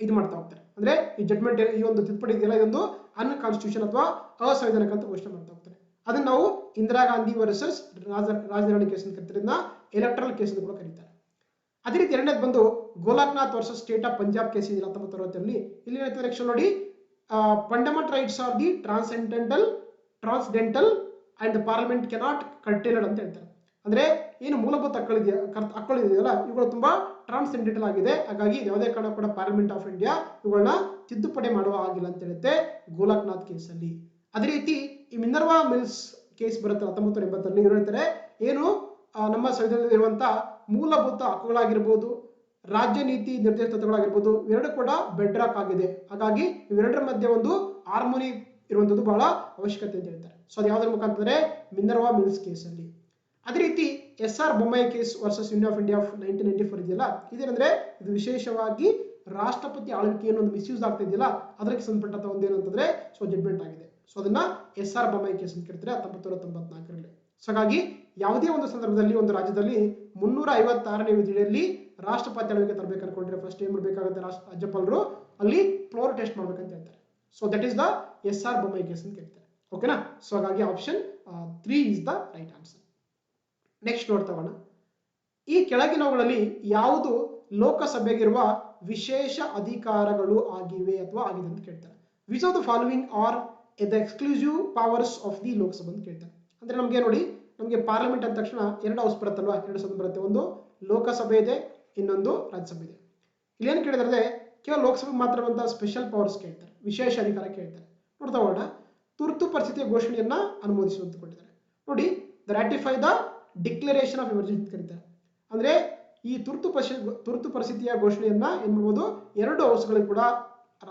ಇದು ಮಾಡ್ತಾ ಹೋಗ್ತಾರೆ. ಅಂದ್ರೆ ಈ ಜಡ್ಜ್ಮೆಂಟ್ ಈ ಒಂದು ತಿದ್ದುಪಡಿ ಇದೆಯಲ್ಲ, ಇದೊಂದು ಅನ್ಕಾನ್ಸ್ಟಿಟ್ಯೂಷನ್ ಅಥವಾ ಅಸಂವಿಧಾನಿಕ ಅಂತ ಘೋಷಣೆ ಮಾಡ್ತಾ ಹೋಗ್ತಾರೆ. ಅದನ್ನ ನಾವು ಇಂದಿರಾ ಗಾಂಧಿ ವರ್ಸಸ್ ರಾಜನಾರಾಯಣ ಕೇಸ್ ಅಂತ ಕರೀತಾರೆ, ಎಲೆಕ್ಟ್ರಲ್ ಕೇಸ್ ಅಂತ ಕೂಡ ಕರೀತಾರೆ. ಅದೇ ರೀತಿ ಎರಡನೇದು ಬಂದು Golaknath versus state of Punjab case ಇದೆ 1960ರಲ್ಲಿ. ಇಲ್ಲಿ ಏನಾಗ್ತದೆ ಆಕ್ಚುಲಿ ನೋಡಿ, fundamental rights are the transcendental and the parliament cannot curtailed ಅಂತ ಹೇಳ್ತಾರೆ. ಅಂದ್ರೆ ಏನು ಮೂಲಭೂತ ಹಕ್ಕುಗಳಿದೆಯಲ್ಲ ಇವುಗಳು ತುಂಬಾ ಟ್ರಾನ್ಸ್ಜೆಂಡಲ್ ಆಗಿದೆ. ಹಾಗಾಗಿ ಯಾವುದೇ ಕಾರಣ ಕೂಡ ಪಾರ್ಲಿಮೆಂಟ್ ಆಫ್ ಇಂಡಿಯಾ ಇವುಗಳನ್ನ ತಿದ್ದುಪಡಿ ಮಾಡುವ ಆಗಿಲ್ಲ ಅಂತ ಹೇಳುತ್ತೆ ಗೋಲಕ್ನಾಥ್ ಕೇಸ್ ಅಲ್ಲಿ. ಅದೇ ರೀತಿ ಈ ಮಿನರ್ವಾ ಮಿಲ್ಸ್ ಕೇಸ್ ಬರುತ್ತೆ 1980ರಲ್ಲಿ. ಇವರು ಹೇಳ್ತಾರೆ ಏನು ನಮ್ಮ ಸಂವಿಧಾನದಲ್ಲಿ ಇರುವಂತಹ ಮೂಲಭೂತ ಹಕ್ಕುಗಳಾಗಿರ್ಬೋದು, ರಾಜ್ಯ ನೀತಿ ನಿರ್ದೇಶಕ ತತ್ವಗಳಾಗಿರ್ಬೋದು, ಇವೆರಡು ಕೂಡ ಬೆಡ್ರಾಕ್ ಆಗಿದೆ. ಹಾಗಾಗಿ ಇವೆರಡರ ಮಧ್ಯೆ ಒಂದು ಹಾರ್ಮೋನಿ ಇರುವಂಥದ್ದು ಬಹಳ ಅವಶ್ಯಕತೆ ಅಂತ ಹೇಳ್ತಾರೆ. ಸೊ ಅದು ಯಾವುದರ ಮುಖಾಂತರ ಮಿನರ್ವಾ ಮಿಲ್ಸ್ ಕೇಸಲ್ಲಿ. ಅದೇ ರೀತಿ SR Bommai case versus union of India of 1994 ಇದೆಯಲ್ಲ, ಇದೇನಂದ್ರೆ ಇದು ವಿಶೇಷವಾಗಿ ರಾಷ್ಟ್ರಪತಿ ಆಳ್ವಿಕೆಯನ್ನು ಒಂದು ಮಿಸ್ಯೂಸ್ ಆಗ್ತಾ ಇದೆಯಲ್ಲ ಅದಕ್ಕೆ ಸಂಬಂಧಪಟ್ಟಂತ ಒಂದೇನಂತಂದ್ರೆ ಸೊ ಜಡ್ಮೆಂಟ್ ಆಗಿದೆ. ಸೊ ಅದನ್ನ SR ಬೊಮ್ಮಾಯಿ ಕೇಸ್ ಅಂತ ಕರೀತಾರೆ 1994ರಲ್ಲಿ. ಸೊ ಹಾಗಾಗಿ ಯಾವುದೇ ಒಂದು ಸಂದರ್ಭದಲ್ಲಿ ಒಂದು ರಾಜ್ಯದಲ್ಲಿ 356ನೇ ವಿಧಿಯಲ್ಲಿ ರಾಷ್ಟ್ರಪತಿ ಆಳ್ವಿಕೆ ತರಬೇಕು ಅನ್ಕೊಂಡ್ರೆ ಫಸ್ಟ್ ಏನ್ ಮಾಡಬೇಕಾಗುತ್ತೆ, ರಾಜ್ಯಪಾಲರು ಅಲ್ಲಿ ಫ್ಲೋರ್ ಟೆಸ್ಟ್ ಮಾಡ್ಬೇಕಂತ ಹೇಳ್ತಾರೆ. So that is the SR Bommai case ಅಂತ ಕರೀತಾರೆ. ಓಕೆನಾ. ಸೊ ಹಾಗಾಗಿ option 3 is the right answer. Next ನೋಡ್ತಗೋಣ. ಈ ಕೆಳಗಿನವುಗಳಲ್ಲಿ ಯಾವುದು ಲೋಕಸಭೆಗಿರುವ ವಿಶೇಷ ಅಧಿಕಾರಗಳು ಆಗಿವೆ ಅಥವಾ ಆಗಿದೆ ಅಂತ ಕೇಳ್ತಾರೆ. Which of the following are the exclusive powers of the Lok Sabha ಅಂತ ಕೇಳ್ತಾರೆ. ಅಂದ್ರೆ ನಮಗೆ ನೋಡಿ, ನಮಗೆ ಪಾರ್ಲಿಮೆಂಟ್ ಅಂದ ತಕ್ಷಣ 2 ಹೌಸ್ ಬರುತ್ತಲ್ವಾ, 2 ಸದನ ಬರುತ್ತೆ. ಒಂದು ಲೋಕಸಭೆ ಇದೆ, ಇನ್ನೊಂದು ರಾಜ್ಯಸಭೆ ಇದೆ. ಇಲ್ಲೇನು ಕೇಳಿದ್ರೆ ಕೇವಲ ಲೋಕಸಭೆ ಮಾತ್ರವಂತ ಸ್ಪೆಷಲ್ ಪವರ್ಸ್ ಕೇಳ್ತಾರೆ, ವಿಶೇಷ ಅಧಿಕಾರ ಕೇಳ್ತಾರೆ. ನೋಡ್ತಾ ಹೋಗೋಣ. ತುರ್ತು ಪರಿಸ್ಥಿತಿಯ ಘೋಷಣೆಯನ್ನ ಅನುಮೋದಿಸುವಂತ ಕೊಟ್ಟಿದ್ದಾರೆ. ನೋಡಿ, the ratify the declaration of emergency ಅಂತ ಕರೀತಾರೆ. ಅಂದ್ರೆ ಈ ತುರ್ತು ಪರಿಸ್ಥಿತಿಯ ಘೋಷಣೆಯನ್ನ ಏನ್ ಮಾಡಬಹುದು, 2 ಹೌಸ್ಗಳಿಗೆ ಕೂಡ,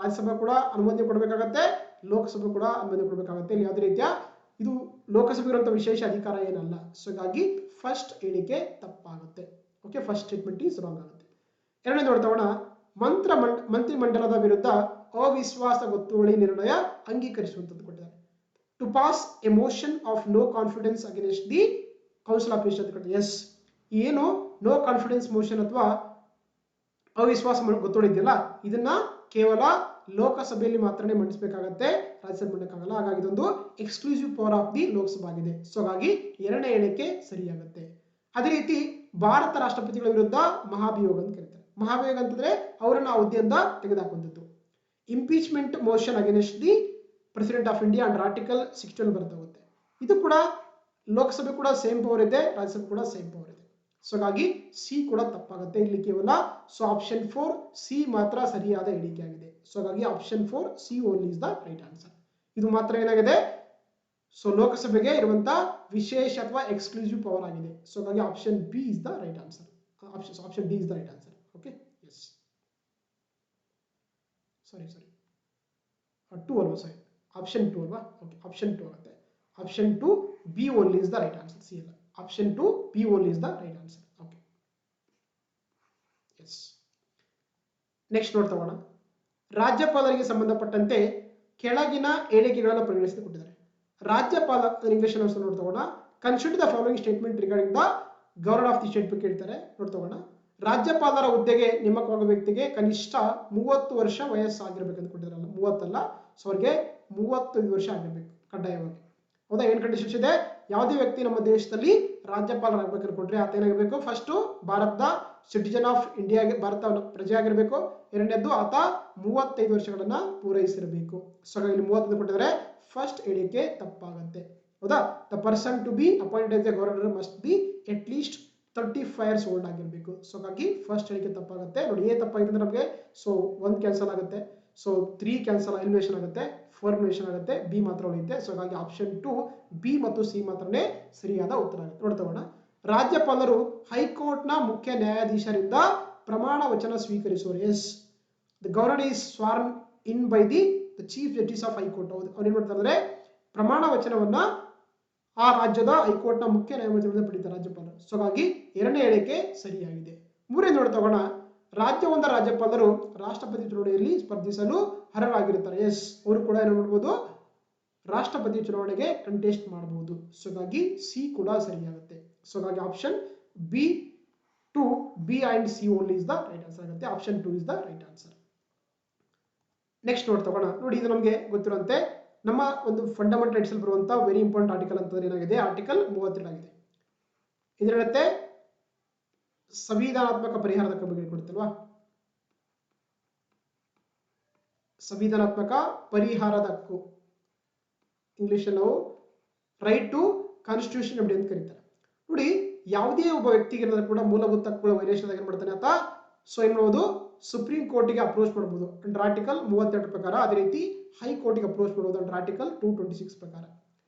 ರಾಜ್ಯಸಭೆ ಕೂಡ ಅನುಮೋದನೆ ಕೊಡಬೇಕಾಗತ್ತೆ, ಲೋಕಸಭೆ ಕೂಡ ಅನುಮೋದನೆ ಕೊಡಬೇಕಾಗತ್ತೆ. ಇಲ್ಲಿ ಯಾವುದೇ ರೀತಿಯ ಇದು ಲೋಕಸಭೆ ಇರುವಂತಹ ವಿಶೇಷ ಅಧಿಕಾರ ಏನಲ್ಲ. ಸೊ ಹಾಗಾಗಿ ಫಸ್ಟ್ ಹೇಳಿಕೆ ತಪ್ಪಾಗುತ್ತೆ. Okay, first statement is wrong ಆಗುತ್ತೆ. ಎರಡನೇ ನೋಡ್ತೋಣ. ಮಂತ್ರಿಮಂಡಲದ ವಿರುದ್ಧ ಅವಿಶ್ವಾಸ ಗೊತ್ತುವಳಿ ನಿರ್ಣಯ ಅಂಗೀಕರಿಸುವಂತದ್ದು ಕೊಟ್ಟಿದ್ದಾರೆ. To pass a motion of no confidence against the council of ministers ಅಂತ ಕೊಟ್ಟಿದ್ದಾರೆ. ಎಸ್, ಏನು ನೋ ಕಾನ್ಫಿಡೆನ್ಸ್ ಮೋಷನ್ ಅಥವಾ ಅವಿಶ್ವಾಸ ಗೊತ್ತುವಳಿ ಇದೆಯಲ್ಲ, ಇದನ್ನ ಕೇವಲ ಲೋಕಸಭೆಯಲ್ಲಿ ಮಾತ್ರನೇ ಮಂಡಿಸಬೇಕಾಗತ್ತೆ, ರಾಜ್ಯಸಭೆ ಮಂಡಕ್ಕಾಗಲ್ಲ. ಹಾಗಾಗಿ ಇದೊಂದು exclusive power of the Lok Sabha ಆಗಿದೆ. ಸೊ ಹಾಗಾಗಿ ಎರಡನೇ ಹೇಳಿಕೆ ಸರಿಯಾಗುತ್ತೆ. ಅದೇ ರೀತಿ ಭಾರತ ರಾಷ್ಟ್ರಪತಿಗಳ ವಿರುದ್ಧ ಮಹಾಭಿಯೋಗ ಅಂತ ಕರೀತಾರೆ. ಮಹಾಭಿಯೋಗ ಅಂತಂದ್ರೆ ಅವರನ್ನ ಆ ಹುದ್ದೆಯಿಂದ ತೆಗೆದುಹಾಕುವಂಥದ್ದು. Impeachment motion against the president of India under article 61 ಬರ್ತಾ ಹೋಗುತ್ತೆ. ಇದು ಕೂಡ ಲೋಕಸಭೆ ಕೂಡ ಸೇಮ್ ಪವರ್ ಇದೆ, ರಾಜ್ಯಸಭೆ ಕೂಡ ಸೇಮ್ ಪವರ್ ಇದೆ. ಸೊ ಹಾಗಾಗಿ ಸಿ ಕೂಡ ತಪ್ಪಾಗುತ್ತೆ ಇಲ್ಲಿ ಕೇವಲ. ಸೊ ಆಪ್ಷನ್ 4 ಸಿ ಮಾತ್ರ ಸರಿಯಾದ ಹೇಳಿಕೆ ಆಗಿದೆ. ಸೊ ಹಾಗಾಗಿ option 4 C only is the right answer. ಇದು ಮಾತ್ರ ಏನಾಗಿದೆ, ಸೊ ಲೋಕಸಭೆಗೆ ಇರುವಂತಹ ವಿಶೇಷ ಅಥವಾ ಎಕ್ಸ್ಕ್ಲೂಸಿವ್ ಪವರ್ ಆಗಿದೆ. ಸೊ ಹಾಗಾಗಿ option B is the right answer. Option D is the right answer. Okay, yes, sorry 2 ಅಲ್ವಾ, ಸಾರಿ ಆಪ್ಷನ್ 2 ಅಲ್ವಾ. ಓಕೆ, ಆಪ್ಷನ್ 2 ಆಗುತ್ತೆ. Option 2 B only is the right answer. C ಅಲ್ಲ, option 2 B only is the right answer. Okay, yes. Next ನೋಡ್ತಗೋಣ. ರಾಜ್ಯಪಾಲರಿಗೆ ಸಂಬಂಧಪಟ್ಟಂತೆ ಕೆಳಗಿನ ಹೇಳಿಕೆಗಳನ್ನು ಪರಿಗಣಿಸಿ ಕೊಟ್ಟಿದ್ದಾರೆ. ರಾಜ್ಯಪಾಲ ಇಂಗ್ಲಿಷ್ ನೋಡ್ತಗೋಣ. Consider the following statement regarding the governor of the state ಬಗ್ಗೆ ಹೇಳ್ತಾರೆ. ನೋಡ್ತಗೋಣ. ರಾಜ್ಯಪಾಲರ ಹುದ್ದೆಗೆ ನೇಮಕವಾಗುವ ವ್ಯಕ್ತಿಗೆ ಕನಿಷ್ಠ 30 ವರ್ಷ ವಯಸ್ಸಾಗಿರ್ಬೇಕಂತ ಕೊಟ್ಟಿದ್ದಾರಲ್ಲ, 30 ಅಲ್ಲ, ಸೊ ಅವ್ರಿಗೆ 35 ವರ್ಷ ಆಗಿರ್ಬೇಕು ಕಡ್ಡಾಯವಾಗಿ. ಹೌದಾ? ಏನು ಕಂಡೀಷನ್ಸ್ ಇದೆ? ಯಾವುದೇ ವ್ಯಕ್ತಿ ನಮ್ಮ ದೇಶದಲ್ಲಿ ರಾಜ್ಯಪಾಲರಾಗಬೇಕು ಅನ್ಕೊಂಡ್ರೆ ಆತ ಏನಾಗಿರ್ಬೇಕು, ಫಸ್ಟ್ ಭಾರತದ ಸಿಟಿಜನ್ ಆಫ್ ಇಂಡಿಯಾ, ಭಾರತ ಪ್ರಜೆ ಆಗಿರ್ಬೇಕು. ಎರಡನೇದ್ದು ಆತ 35 ವರ್ಷಗಳನ್ನ ಪೂರೈಸಿರಬೇಕು. ಸೊ ಇಲ್ಲಿ 30 ಕೊಟ್ಟಿದ್ದಾರೆ, ಫಸ್ಟ್ ಹೇಳಿಕೆ ತಪ್ಪಾಗುತ್ತೆ. ಹೌದಾ? The person to be appointed a governor must be at least 35 years old ಆಗಿರ್ಬೇಕು. ಸೊ ಹಾಗಾಗಿ ಫಸ್ಟ್ ಹೇಳಿಕೆ ತಪ್ಪಾಗುತ್ತೆ. ನೋಡಿ, ಎ ತಪ್ಪಾಗಿದೆ ಅಂದ್ರೆ ನಮಗೆ ಸೊ 1 ಕ್ಯಾನ್ಸಲ್ ಆಗುತ್ತೆ, ಸೊ 3 ಕ್ಯಾನ್ಸಲ್ ಎಲಿಮಿನೇಷನ್ ಆಗುತ್ತೆ, 4 ಎಲಿಮಿನೇಷನ್ ಆಗುತ್ತೆ, ಬಿ ಮಾತ್ರ ಉಳಿಯುತ್ತೆ. ಸೊ ಹಾಗಾಗಿ ಆಪ್ಷನ್ 2 ಬಿ ಮತ್ತು ಸಿ ಮಾತ್ರನೇ ಸರಿಯಾದ ಉತ್ತರ ಆಗುತ್ತೆ. ನೋಡ್ತಗೋಣ. ರಾಜ್ಯಪಾಲರು ಹೈಕೋರ್ಟ್ನ ಮುಖ್ಯ ನ್ಯಾಯಾಧೀಶರಿಂದ ಪ್ರಮಾಣ ವಚನ ಸ್ವೀಕರಿಸುವರು. Yes, the governor is sworn in by the chief justice of high court. ಅವ್ರು ಏನ್ ಮಾಡ್ತಾರೆ ಅಂದ್ರೆ ಪ್ರಮಾಣ ವಚನವನ್ನ ಆ ರಾಜ್ಯದ ಹೈಕೋರ್ಟ್ನ ಮುಖ್ಯ ನ್ಯಾಯಮೂರ್ತಿಗಳಿಂದ ಪಡಿತಾರೆ ರಾಜ್ಯಪಾಲರು. ಸೊ ಹಾಗಾಗಿ ಎರಡನೇ ಹೇಳಿಕೆ ಸರಿಯಾಗಿದೆ. ಮೂರನೇ ನೋಡ್ತಗೋಣ. ರಾಜ್ಯವೊಂದರ ರಾಜ್ಯಪಾಲರು ರಾಷ್ಟ್ರಪತಿ ಚುನಾವಣೆಯಲ್ಲಿ ಸ್ಪರ್ಧಿಸಲು ಅರ್ಹರಾಗಿರುತ್ತಾರೆ. ಎಸ್, ಅವರು ಕೂಡ ಏನು ಮಾಡ್ಬೋದು, ರಾಷ್ಟ್ರಪತಿ ಚುನಾವಣೆಗೆ ಕಂಟೆಸ್ಟ್ ಮಾಡಬಹುದು. ಸೊ ಹಾಗಾಗಿ ಸಿ ಕೂಡ ಸರಿಯಾಗುತ್ತೆ. ಸೊ ಹಾಗಾಗಿ option B 2 B and C only is the right answer ಆಗುತ್ತೆ. Option 2 is the right answer. Next ನೋಡ್ತಗೋಣ. ನೋಡಿ, ಇದು ನಮಗೆ ಗೊತ್ತಿರುವಂತೆ ನಮ್ಮ ಒಂದು ಫಂಡಮೆಂಟಲ್ ರೈಟ್ಸ್ ಅಲ್ಲಿ ಬರುವಂತಹ ವೆರಿ ಇಂಪಾರ್ಟೆಂಟ್ ಆರ್ಟಿಕಲ್ ಅಂತಂದ್ರೆ ಏನಾಗಿದೆ, ಆರ್ಟಿಕಲ್ 32 ಆಗಿದೆ. ಇದರಲ್ಲೇ ಸಂವಿಧಾನಾತ್ಮಕ ಪರಿಹಾರದ ಬಗ್ಗೆ ಕೊಡುತ್ತಲ್ವಾ, ಸಂವಿಧಾನಾತ್ಮಕ ಪರಿಹಾರದ ಹಕ್ಕು, ಇಂಗ್ಲಿಷ್ ನಾವು ರೈಟ್ ಟು ಕಾನ್ಸ್ಟಿಟ್ಯೂಷನ್ ರೆಮಿಡಿ ಅಂತ ಕರೀತಾರೆ. ನೋಡಿ, ಯಾವುದೇ ಒಬ್ಬ ವ್ಯಕ್ತಿಗೆ ಕೂಡ ಮೂಲಭೂತ ಹಕ್ಕುಗಳ ವೈಲೇಷನ್ ಏನ್ ಮಾಡ್ತಾನೆ ಆತ, ಸೊ ಏನ್ ಮಾಡ್ಬೋದು, ಸುಪ್ರೀಂ ಕೋರ್ಟಿಗೆ ಅಪ್ರೋಚ್ ಮಾಡಬಹುದು ಅಂಡರ್ ಆರ್ಟಿಕಲ್ 32 ಪ್ರಕಾರ. ಅದೇ ರೀತಿ ಹೈಕೋರ್ಟ್ಗೆ ಅಪ್ರೋಚ್ ಮಾಡಬಹುದು ಅಂಡರ್ ಆರ್ಟಿಕಲ್ 226 ಪ್ರಕಾರ.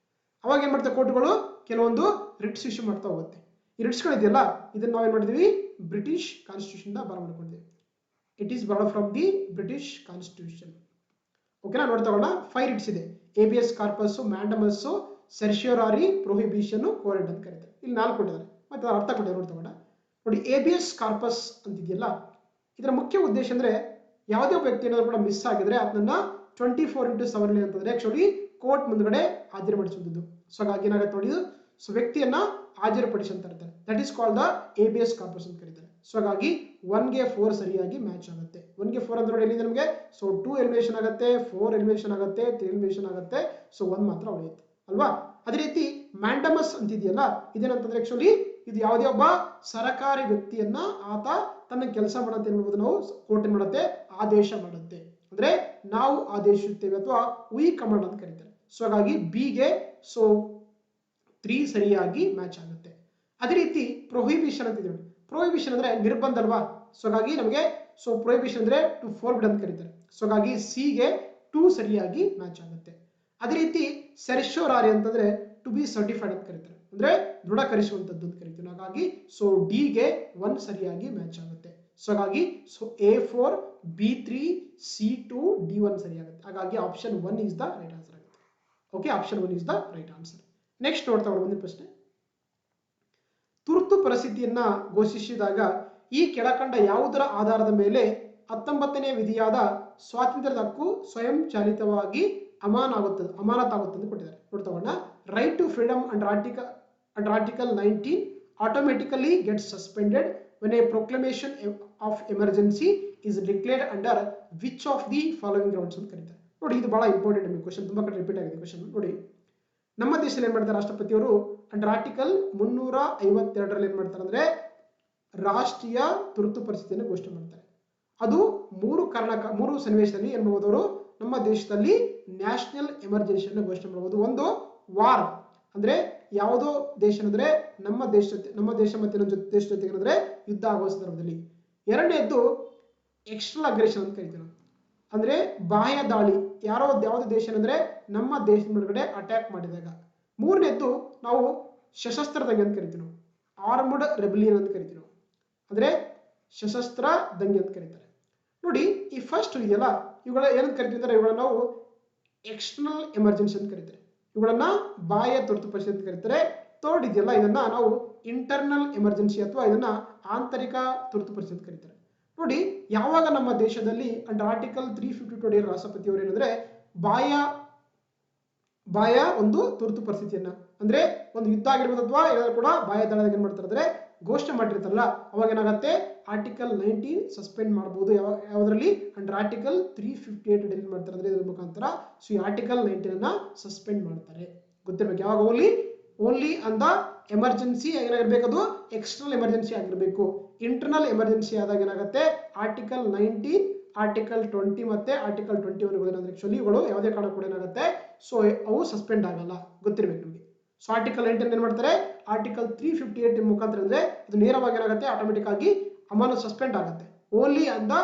ಅವಾಗ ಏನ್ ಮಾಡ್ತಾರೆ ಕೋರ್ಟ್ಗಳು, ಕೆಲವೊಂದು ರಿಟ್ಸ್ ಇಶ್ಯೂ ಮಾಡ್ತಾ ಹೋಗುತ್ತೆ. ಈ ರಿಟ್ಸ್ಗಳು ಇದೆಯಲ್ಲ, ಇದನ್ನ ನಾವೇನ್ ಮಾಡಿದೀವಿ, ಬ್ರಿಟಿಷ್ ಕಾನ್ಸ್ಟಿಟ್ಯೂಷನ್ ಬರ ಮಾಡ್ಕೊಂಡಿದ್ದೀವಿ. It is barred from the British constitution. ಓಕೆನಾ. ನೋಡ್ತಾ ಹೋಗೋಣ. 5 ರಿಟ್ಸ್ ಇದೆ. ಏಬಿಯಸ್ ಕಾರ್ಪಸ್, ಮ್ಯಾಂಡಮಸ್, ಸೆರ್ಷಿಯರಾರಿ, ಪ್ರೊಹಿಬಿಷನ್, ಕೋರೆಂಟ್ ಅಂತ ಕರೀತಾರೆ. ಇಲ್ಲಿ 4 ಕೊಟ್ಟಿದ್ದಾರೆ ಮತ್ತೆ ಅರ್ಥ ಕೊಟ್ಟಿದ್ದಾರೆ. ನೋಡ್ತಾ ಹೋಗೋಣ. ನೋಡಿ, ಏಬಿಯಸ್ ಕಾರ್ಪಸ್ ಅಂತಿದೆಯಲ್ಲ, ಇದರ ಮುಖ್ಯ ಉದ್ದೇಶ ಅಂದ್ರೆ ಯಾವುದೇ ಒಬ್ಬ ವ್ಯಕ್ತಿ ಏನಾದ್ರು ಕೂಡ ಮಿಸ್ ಆಗಿದ್ರೆ ಅದನ್ನ 24/7 ಅಂತಂದ್ರೆ ಆಕ್ಚುಲಿ ಕೋರ್ಟ್ ಮುಂದ್ಗಡೆ ಹಾಜರುಪಡಿಸುವುದು. ಸೊ ಹಾಗಾಗಿ ಏನಾಗುತ್ತೆ ನೋಡಿ, ಸೊ ವ್ಯಕ್ತಿಯನ್ನ ಹಾಜರುಪಡಿಸಿ ಅಂತ ಇರ್ತಾರೆ. That is called the habeas corpus ಅಂತ ಕರೀತಾರೆ. ಸೊ ಹಾಗಾಗಿ 1ಗೆ 4 ಸರಿಯಾಗಿ ಮ್ಯಾಚ್ ಆಗುತ್ತೆ. 1ಗೆ 4 ಅಂದ್ರೆ ನೋಡಿ ಎಲ್ಲಿದೆ ನಮಗೆ. ಸೊ 2 ಎಲಿಮಿನೇಷನ್ ಆಗುತ್ತೆ, 4 ಎಲಿಮಿನೇಷನ್ ಆಗುತ್ತೆ, 3 ಎಲಿಮಿನೇಷನ್ ಆಗುತ್ತೆ. ಸೊ 1 ಮಾತ್ರ ಉಳಿಯುತ್ತೆ ಅಲ್ವಾ. ಅದೇ ರೀತಿ ಮ್ಯಾಂಡಮಸ್ ಅಂತಿದೆಯಲ್ಲ, ಇದೇನಂತಂದ್ರೆ ಆಕ್ಚುಲಿ ಇದು ಯಾವುದೇ ಒಬ್ಬ ಸರಕಾರಿ ವ್ಯಕ್ತಿಯನ್ನ ಆತ ತನ್ನ ಕೆಲಸ ಮಾಡತ್ತೆ ಎನ್ನುವುದು ನಾವು ಕೋರ್ಟ್ ಏನ್ ಮಾಡುತ್ತೆ, ಆದೇಶ ಮಾಡುತ್ತೆ. ಅಂದ್ರೆ ನಾವು ಆದೇಶಿಸುತ್ತೇವೆ ಅಥವಾ ವಿ ಕಮಾಂಡ್ ಅಂತ ಕರೀತಾರೆ. ಸೊ ಹಾಗಾಗಿ ಬಿಗೆ ಸೊ 3 ಸರಿಯಾಗಿ ಮ್ಯಾಚ್ ಆಗುತ್ತೆ. ಅದೇ ರೀತಿ ಪ್ರೊಹಿಬಿಷನ್ ಅಂತ ಇದೆ. ಪ್ರೊಹಿಬಿಷನ್ ಅಂದ್ರೆ ನಿರ್ಬಂಧ ಅಲ್ವಾ. ಸೊ ಹಾಗಾಗಿ ನಮಗೆ ಸೊ ಪ್ರೊಹಿಬಿಷನ್ ಅಂದ್ರೆ ಟು ಫೋರ್ಬಿಡ್ ಅಂತ ಕರೀತಾರೆ. ಸೊ ಹಾಗಾಗಿ ಸಿಗೆ 2 ಸರಿಯಾಗಿ ಮ್ಯಾಚ್ ಆಗುತ್ತೆ. ಅದೇ ರೀತಿ ಸೆರ್ಷಿಯರಾರಿ ಅಂತಂದ್ರೆ ಟು ಬಿ ಸರ್ಟಿಫೈಡ್ ಅಂತ ಕರೀತಾರೆ. ಅಂದ್ರೆ ದೃಢೀಕರಿಸುವಂತದ್ದು ಅಂತ ಕರಿತೀವಿ. ಹಾಗಾಗಿ ಸೊ ಡಿಗೆ 1 ಸರಿಯಾಗಿ ಮ್ಯಾಚ್ ಆಗುತ್ತೆ. ಸೊ ಹಾಗಾಗಿ so A4, B3, C2, D1 ಸರಿಯಾಗುತ್ತೆ. ಹಾಗಾಗಿ option 1 is the right answer ಆಗುತ್ತೆ. Okay, option 1 is the right answer. Next ನೋಡ್ತಾ ಹೋಗೋಣ ಮುಂದಿನ ಪ್ರಶ್ನೆ. ತುರ್ತು ಪರಿಸ್ಥಿತಿಯನ್ನ ಘೋಷಿಸಿದಾಗ ಈ ಕೆಳಕಂಡ ಯಾವುದರ ಆಧಾರದ ಮೇಲೆ 19ನೇ ವಿಧಿಯಾದ ಸ್ವಾತಂತ್ರ್ಯದ ಹಕ್ಕು ಸ್ವಯಂ ಚಾಲಿತವಾಗಿ ಅಮಾನತಾಗುತ್ತದೆ ಅಂತ ಕೊಟ್ಟಿದ್ದಾರೆ. ನೋಡ್ತಾ ಹೋಗೋಣ. Right to freedom under article 19 automatically gets suspended when a proclamation of emergency is declared under which of the following grounds ಅಂತ ಕರೀತಾರೆ. ನೋಡಿ, ಇದು ಬಹಳ ಇಂಪಾರ್ಟೆಂಟ್ ನಿಮಗೆ ಕ್ವಶನ್, ತುಂಬಾ ಕಡೆ ರಿಪೀಟ್ ಆಗಿದೆ ಕ್ವಶನ್. ನೋಡಿ, ನಮ್ಮ ದೇಶದಲ್ಲಿ ಏನ್ ಮಾಡ್ತಾರೆ ರಾಷ್ಟ್ರಪತಿಯವರು ಅಂಡರ್ ಆರ್ಟಿಕಲ್ 352 ಏನ್ ಮಾಡ್ತಾರೆ ಅಂದ್ರೆ ರಾಷ್ಟ್ರೀಯ ತುರ್ತು ಪರಿಸ್ಥಿತಿಯನ್ನು ಘೋಷಣೆ ಮಾಡ್ತಾರೆ. ಅದು 3 ಸನ್ನಿವೇಶದಲ್ಲಿ ಏನ್ ಮಾಡಬಹುದು ಅವರು ನಮ್ಮ ದೇಶದಲ್ಲಿ ನ್ಯಾಷನಲ್ ಎಮರ್ಜೆನ್ಸಿಯನ್ನು ಘೋಷಣೆ ಮಾಡಬಹುದು. ಒಂದು ವಾರ್ ಅಂದ್ರೆ ಯಾವುದೋ ದೇಶ ಅಂದ್ರೆ ನಮ್ಮ ದೇಶ ಮತ್ತೆ ಇನ್ನೊಂದು ದೇಶ ಜೊತೆಗೆ ಅಂದ್ರೆ ಯುದ್ಧ ಆಗುವ ಸಂದರ್ಭದಲ್ಲಿ. ಎರಡನೇದ್ದು ಎಕ್ಸ್ಟರ್ನಲ್ ಅಗ್ರೆಷನ್ ಅಂತ ಕರಿತೀವಿ. ಅಂದ್ರೆ ಬಾಹ್ಯ ದಾಳಿ, ಯಾವುದೇ ದೇಶ ಅಂದ್ರೆ ನಮ್ಮ ದೇಶದ ಮೇಲ್ಗಡೆ ಅಟ್ಯಾಕ್ ಮಾಡಿದಾಗ. ಮೂರನೇದ್ದು ನಾವು ಸಶಸ್ತ್ರ ದಂಗೆ ಅಂತ ಕರಿತೀವಿ, ಆರ್ಮ್ಡ್ ರೆಬೆಲಿಯನ್ ಅಂತ ಕರಿತೀವಿ. ಅಂದ್ರೆ ಸಶಸ್ತ್ರ ದಂಗೆ ಅಂತ ಕರೀತಾರೆ. ನೋಡಿ, ಈ ಫಸ್ಟ್ ಇದೆಯಲ್ಲ, ಇವುಗಳ ಏನಂತ ಕರಿತೀವಿ ಅಂದ್ರೆ ಇವುಗಳನ್ನ ನಾವು ಎಕ್ಸ್ಟರ್ನಲ್ ಎಮರ್ಜೆನ್ಸಿ ಅಂತ ಕರೀತಾರೆ. ಇವುಗಳನ್ನ ಬಾಹ್ಯ ತುರ್ತು ಪರಿಸ್ಥಿತಿ ಅಂತ ಕರೀತಾರೆ. ಥರ್ಡ್ ಇದೆಯಲ್ಲ, ಇದನ್ನ ನಾವು ಇಂಟರ್ನಲ್ ಎಮರ್ಜೆನ್ಸಿ ಅಥವಾ ಇದನ್ನ ಆಂತರಿಕ ತುರ್ತು ಪರಿಸ್ಥಿತಿ ಅಂತ ಕರೀತಾರೆ. ನೋಡಿ, ಯಾವಾಗ ನಮ್ಮ ದೇಶದಲ್ಲಿ ಅಂಡರ್ ಆರ್ಟಿಕಲ್ 352 ರಾಷ್ಟ್ರಪತಿಯವರು ಏನಂದ್ರೆ ಬಾಹ್ಯ ಒಂದು ತುರ್ತು ಪರಿಸ್ಥಿತಿಯನ್ನ ಅಂದ್ರೆ ಒಂದು ಯುದ್ಧ ಆಗಿರ್ಬೋದು ಅಥವಾ ಏನಾದ್ರು ಕೂಡ ಬಾಹ್ಯ ದಾಳಿದಾಗ ಏನ್ ಮಾಡ್ತಾರೆ ಅಂದ್ರೆ ಘೋಷಣೆ ಮಾಡಿರ್ತಾರಲ್ಲ, ಅವಾಗ ಏನಾಗುತ್ತೆ ಆರ್ಟಿಕಲ್ 19 ಸಸ್ಪೆಂಡ್ ಮಾಡಬಹುದು. ಯಾವುದರಲ್ಲಿ ಅಂಡರ್ ಆರ್ಟಿಕಲ್ 358 ಡೆಲಿಟ್ ಮಾಡ್ತಾರೆ ಅಂದ್ರೆ ಇದ್ರ ಮುಖಾಂತರ ಸೊ ಈ ಆರ್ಟಿಕಲ್ 19 ಅನ್ನ ಸಸ್ಪೆಂಡ್ ಮಾಡ್ತಾರೆ. ಗೊತ್ತಿರ್ಬೇಕು, ಯಾವಾಗ ಓನ್ಲಿ ಆನ್ ದ ಎಮರ್ಜೆನ್ಸಿ ಏನಾಗಿರ್ಬೇಕು, ಅದು ಎಕ್ಸ್ಟರ್ನಲ್ ಎಮರ್ಜೆನ್ಸಿ ಆಗಿರ್ಬೇಕು. ಇಂಟರ್ನಲ್ ಎಮರ್ಜೆನ್ಸಿ ಆದಾಗ ಏನಾಗುತ್ತೆ ಆರ್ಟಿಕಲ್ 19, ಆರ್ಟಿಕಲ್ 20 ಮತ್ತೆ ಆರ್ಟಿಕಲ್ 21 ಏನಾದ್ರೆ ಆಕ್ಚುಲಿ ಇವುಗಳು ಯಾವುದೇ ಕಾರಣ ಕೂಡ ಏನಾಗುತ್ತೆ ಸೊ ಅವು ಸಸ್ಪೆಂಡ್ ಆಗಲ್ಲ. ಗೊತ್ತಿರ್ಬೇಕು ನಿಮಗೆ. ಸೊ ಆರ್ಟಿಕಲ್ 19 ಏನ್ ಮಾಡ್ತಾರೆ, ಆರ್ಟಿಕಲ್ 358 ಮುಖಾಂತರ ಅಂದ್ರೆ ಅದು ನೇರವಾಗಿ ಏನಾಗುತ್ತೆ ಆಟೋಮೆಟಿಕ್ ಆಗಿ ಅಮಾನತು ಸಸ್ಪೆಂಡ್ ಆಗುತ್ತೆ. Only on the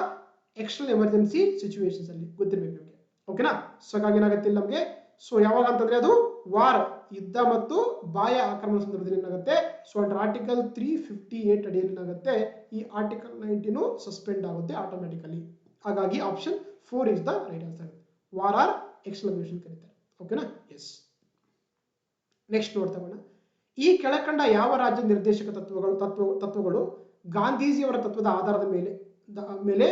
external emergency situations ಅಲ್ಲಿ. ಗೊತ್ತಿರ್ಬೇಕು ನಿಮಗೆ. ಓಕೆನಾ. ಸೊ ಹಾಗಾಗಿ ಏನಾಗುತ್ತೆ ನಮಗೆ ಸೊ ಯಾವಾಗ ಅಂತಂದ್ರೆ ಅದು ವಾರ್, ಯುದ್ಧ ಮತ್ತು ಬಾಹ್ಯ ಆಕ್ರಮಣ ಸಂದರ್ಭದಲ್ಲಿ ಏನಾಗುತ್ತೆ ಸೊ ಅಂಡರ್ ಆರ್ಟಿಕಲ್ 358 ಅಡಿಯಲ್ಲಿ ಏನಾಗುತ್ತೆ ಈ ಆರ್ಟಿಕಲ್ 19 ಸಸ್ಪೆಂಡ್ ಆಗುತ್ತೆ ಆಟೋಮೆಟಿಕಲಿ. ಹಾಗಾಗಿ option 4 is the right answer. War or external emergency ಕರೀತಾರೆ. ಓಕೆನಾ. ಎಸ್. ನೆಕ್ಸ್ಟ್ ನೋಡ್ತಾ ಹೋಗೋಣ. ಈ ಕೆಳಕಂಡ ಯಾವ ರಾಜ್ಯ ನಿರ್ದೇಶಕ ತತ್ವಗಳು ಗಾಂಧೀಜಿಯವರ ತತ್ವದ ಆಧಾರದ ಮೇಲೆ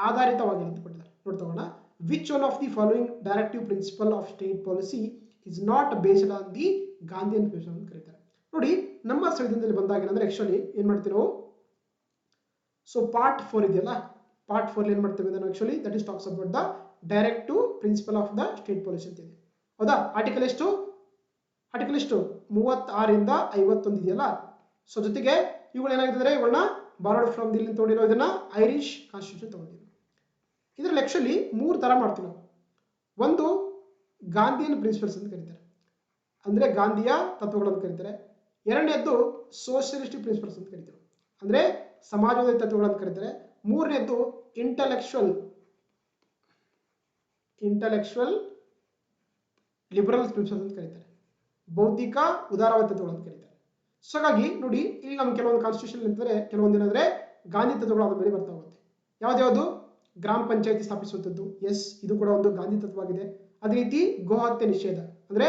ಆಧಾರಿತವಾಗಿದೆ ಅಂತ ಕೊಟ್ಟಿದ್ದಾರೆ. ನೋಡ್ತಾ ಹೋಗೋಣ. Which one of the following directive principle of state policy is not based on the Gandhian principle ಅಂತ ಕರೀತಾರೆ. ನೋಡಿ, ನಮ್ಮ ಸಂವಿಧಾನದಲ್ಲಿ ಬಂದಾಗ ಏನಂದ್ರೆ ಆಕ್ಚುಲಿ ಏನ್ ಮಾಡ್ತೀವಿ ನಾವು ಸೊ ಪಾರ್ಟ್ 4 ಇದೆಯಲ್ಲ, ಪಾರ್ಟ್ 4 ಏನ್ ಮಾಡ್ತೇವೆ ಅಂದ್ರೆ actually that is talks about the directive principle of the state policy ಅಂತ ಇದೆ. ಹೌದಾ. ಆರ್ಟಿಕಲ್ ಎಷ್ಟು 36 ಇಂದ 51 ಇದೆಯಲ್ಲ. ಸೊ ಜೊತೆಗೆ ಇವುಗಳು ಏನಾಗಿದ್ರೆ ಇವುಗಳನ್ನ ಬಾರೋಡ್ ಫ್ರಮ್ ದಿಲ್ಲಿ ತಗೊಂಡಿರೋ, ಇದನ್ನ ಐರಿಷ್ ಕಾನ್ಸ್ಟಿಟ್ಯೂಷನ್ ತಗೊಂಡಿದ್ದೀವಿ. ಇದರಲ್ಲಿ ಆಕ್ಚುಲಿ 3 ತರ ಮಾಡ್ತೀವಿ ನಾವು. ಒಂದು ಗಾಂಧಿಯನ್ ಪ್ರಿನ್ಸಿಪಲ್ಸ್ ಅಂತ ಕರೀತಾರೆ, ಅಂದ್ರೆ ಗಾಂಧಿಯ ತತ್ವಗಳನ್ನು ಕರೀತಾರೆ. ಎರಡನೇದ್ದು ಸೋಷಿಯಲಿಸ್ಟಿಕ್ ಪ್ರಿನ್ಸಿಪಲ್ಸ್ ಅಂತ ಕರೀತಾರೆ, ಅಂದ್ರೆ ಸಮಾಜವಾದಿ ತತ್ವಗಳನ್ನು ಕರೀತಾರೆ. ಮೂರನೇದ್ದು ಇಂಟೆಲೆಕ್ಚುವಲ್ ಲಿಬರಲ್ ಪ್ರಿನ್ಸಿಪಲ್ಸ್ ಅಂತ ಕರೀತಾರೆ, ಬೌದ್ಧಿಕ ಉದಾರವಾದ ತತ್ವಗಳನ್ನು ಕರೀತಾರೆ. ಸೊ ಹಾಗಾಗಿ ನೋಡಿ, ಇಲ್ಲಿ ನಮ್ಗೆ ಕೆಲವೊಂದು ಕಾನ್ಸ್ಟಿಟ್ಯೂಷನ್ ಅಂತಂದ್ರೆ ಕೆಲವೊಂದು ಏನಂದ್ರೆ ಗಾಂಧಿ ತತ್ವಗಳು ಅದ್ರ ಮೇಲೆ ಬರ್ತಾ ಹೋಗುತ್ತೆ. ಯಾವ್ದು ಗ್ರಾಮ ಪಂಚಾಯತಿ ಸ್ಥಾಪಿಸುವಂಥದ್ದು, ಎಸ್ ಇದು ಕೂಡ ಒಂದು ಗಾಂಧಿ ತತ್ವವಾಗಿದೆ. ಅದೇ ರೀತಿ ಗೋಹತ್ಯೆ ನಿಷೇಧ ಅಂದ್ರೆ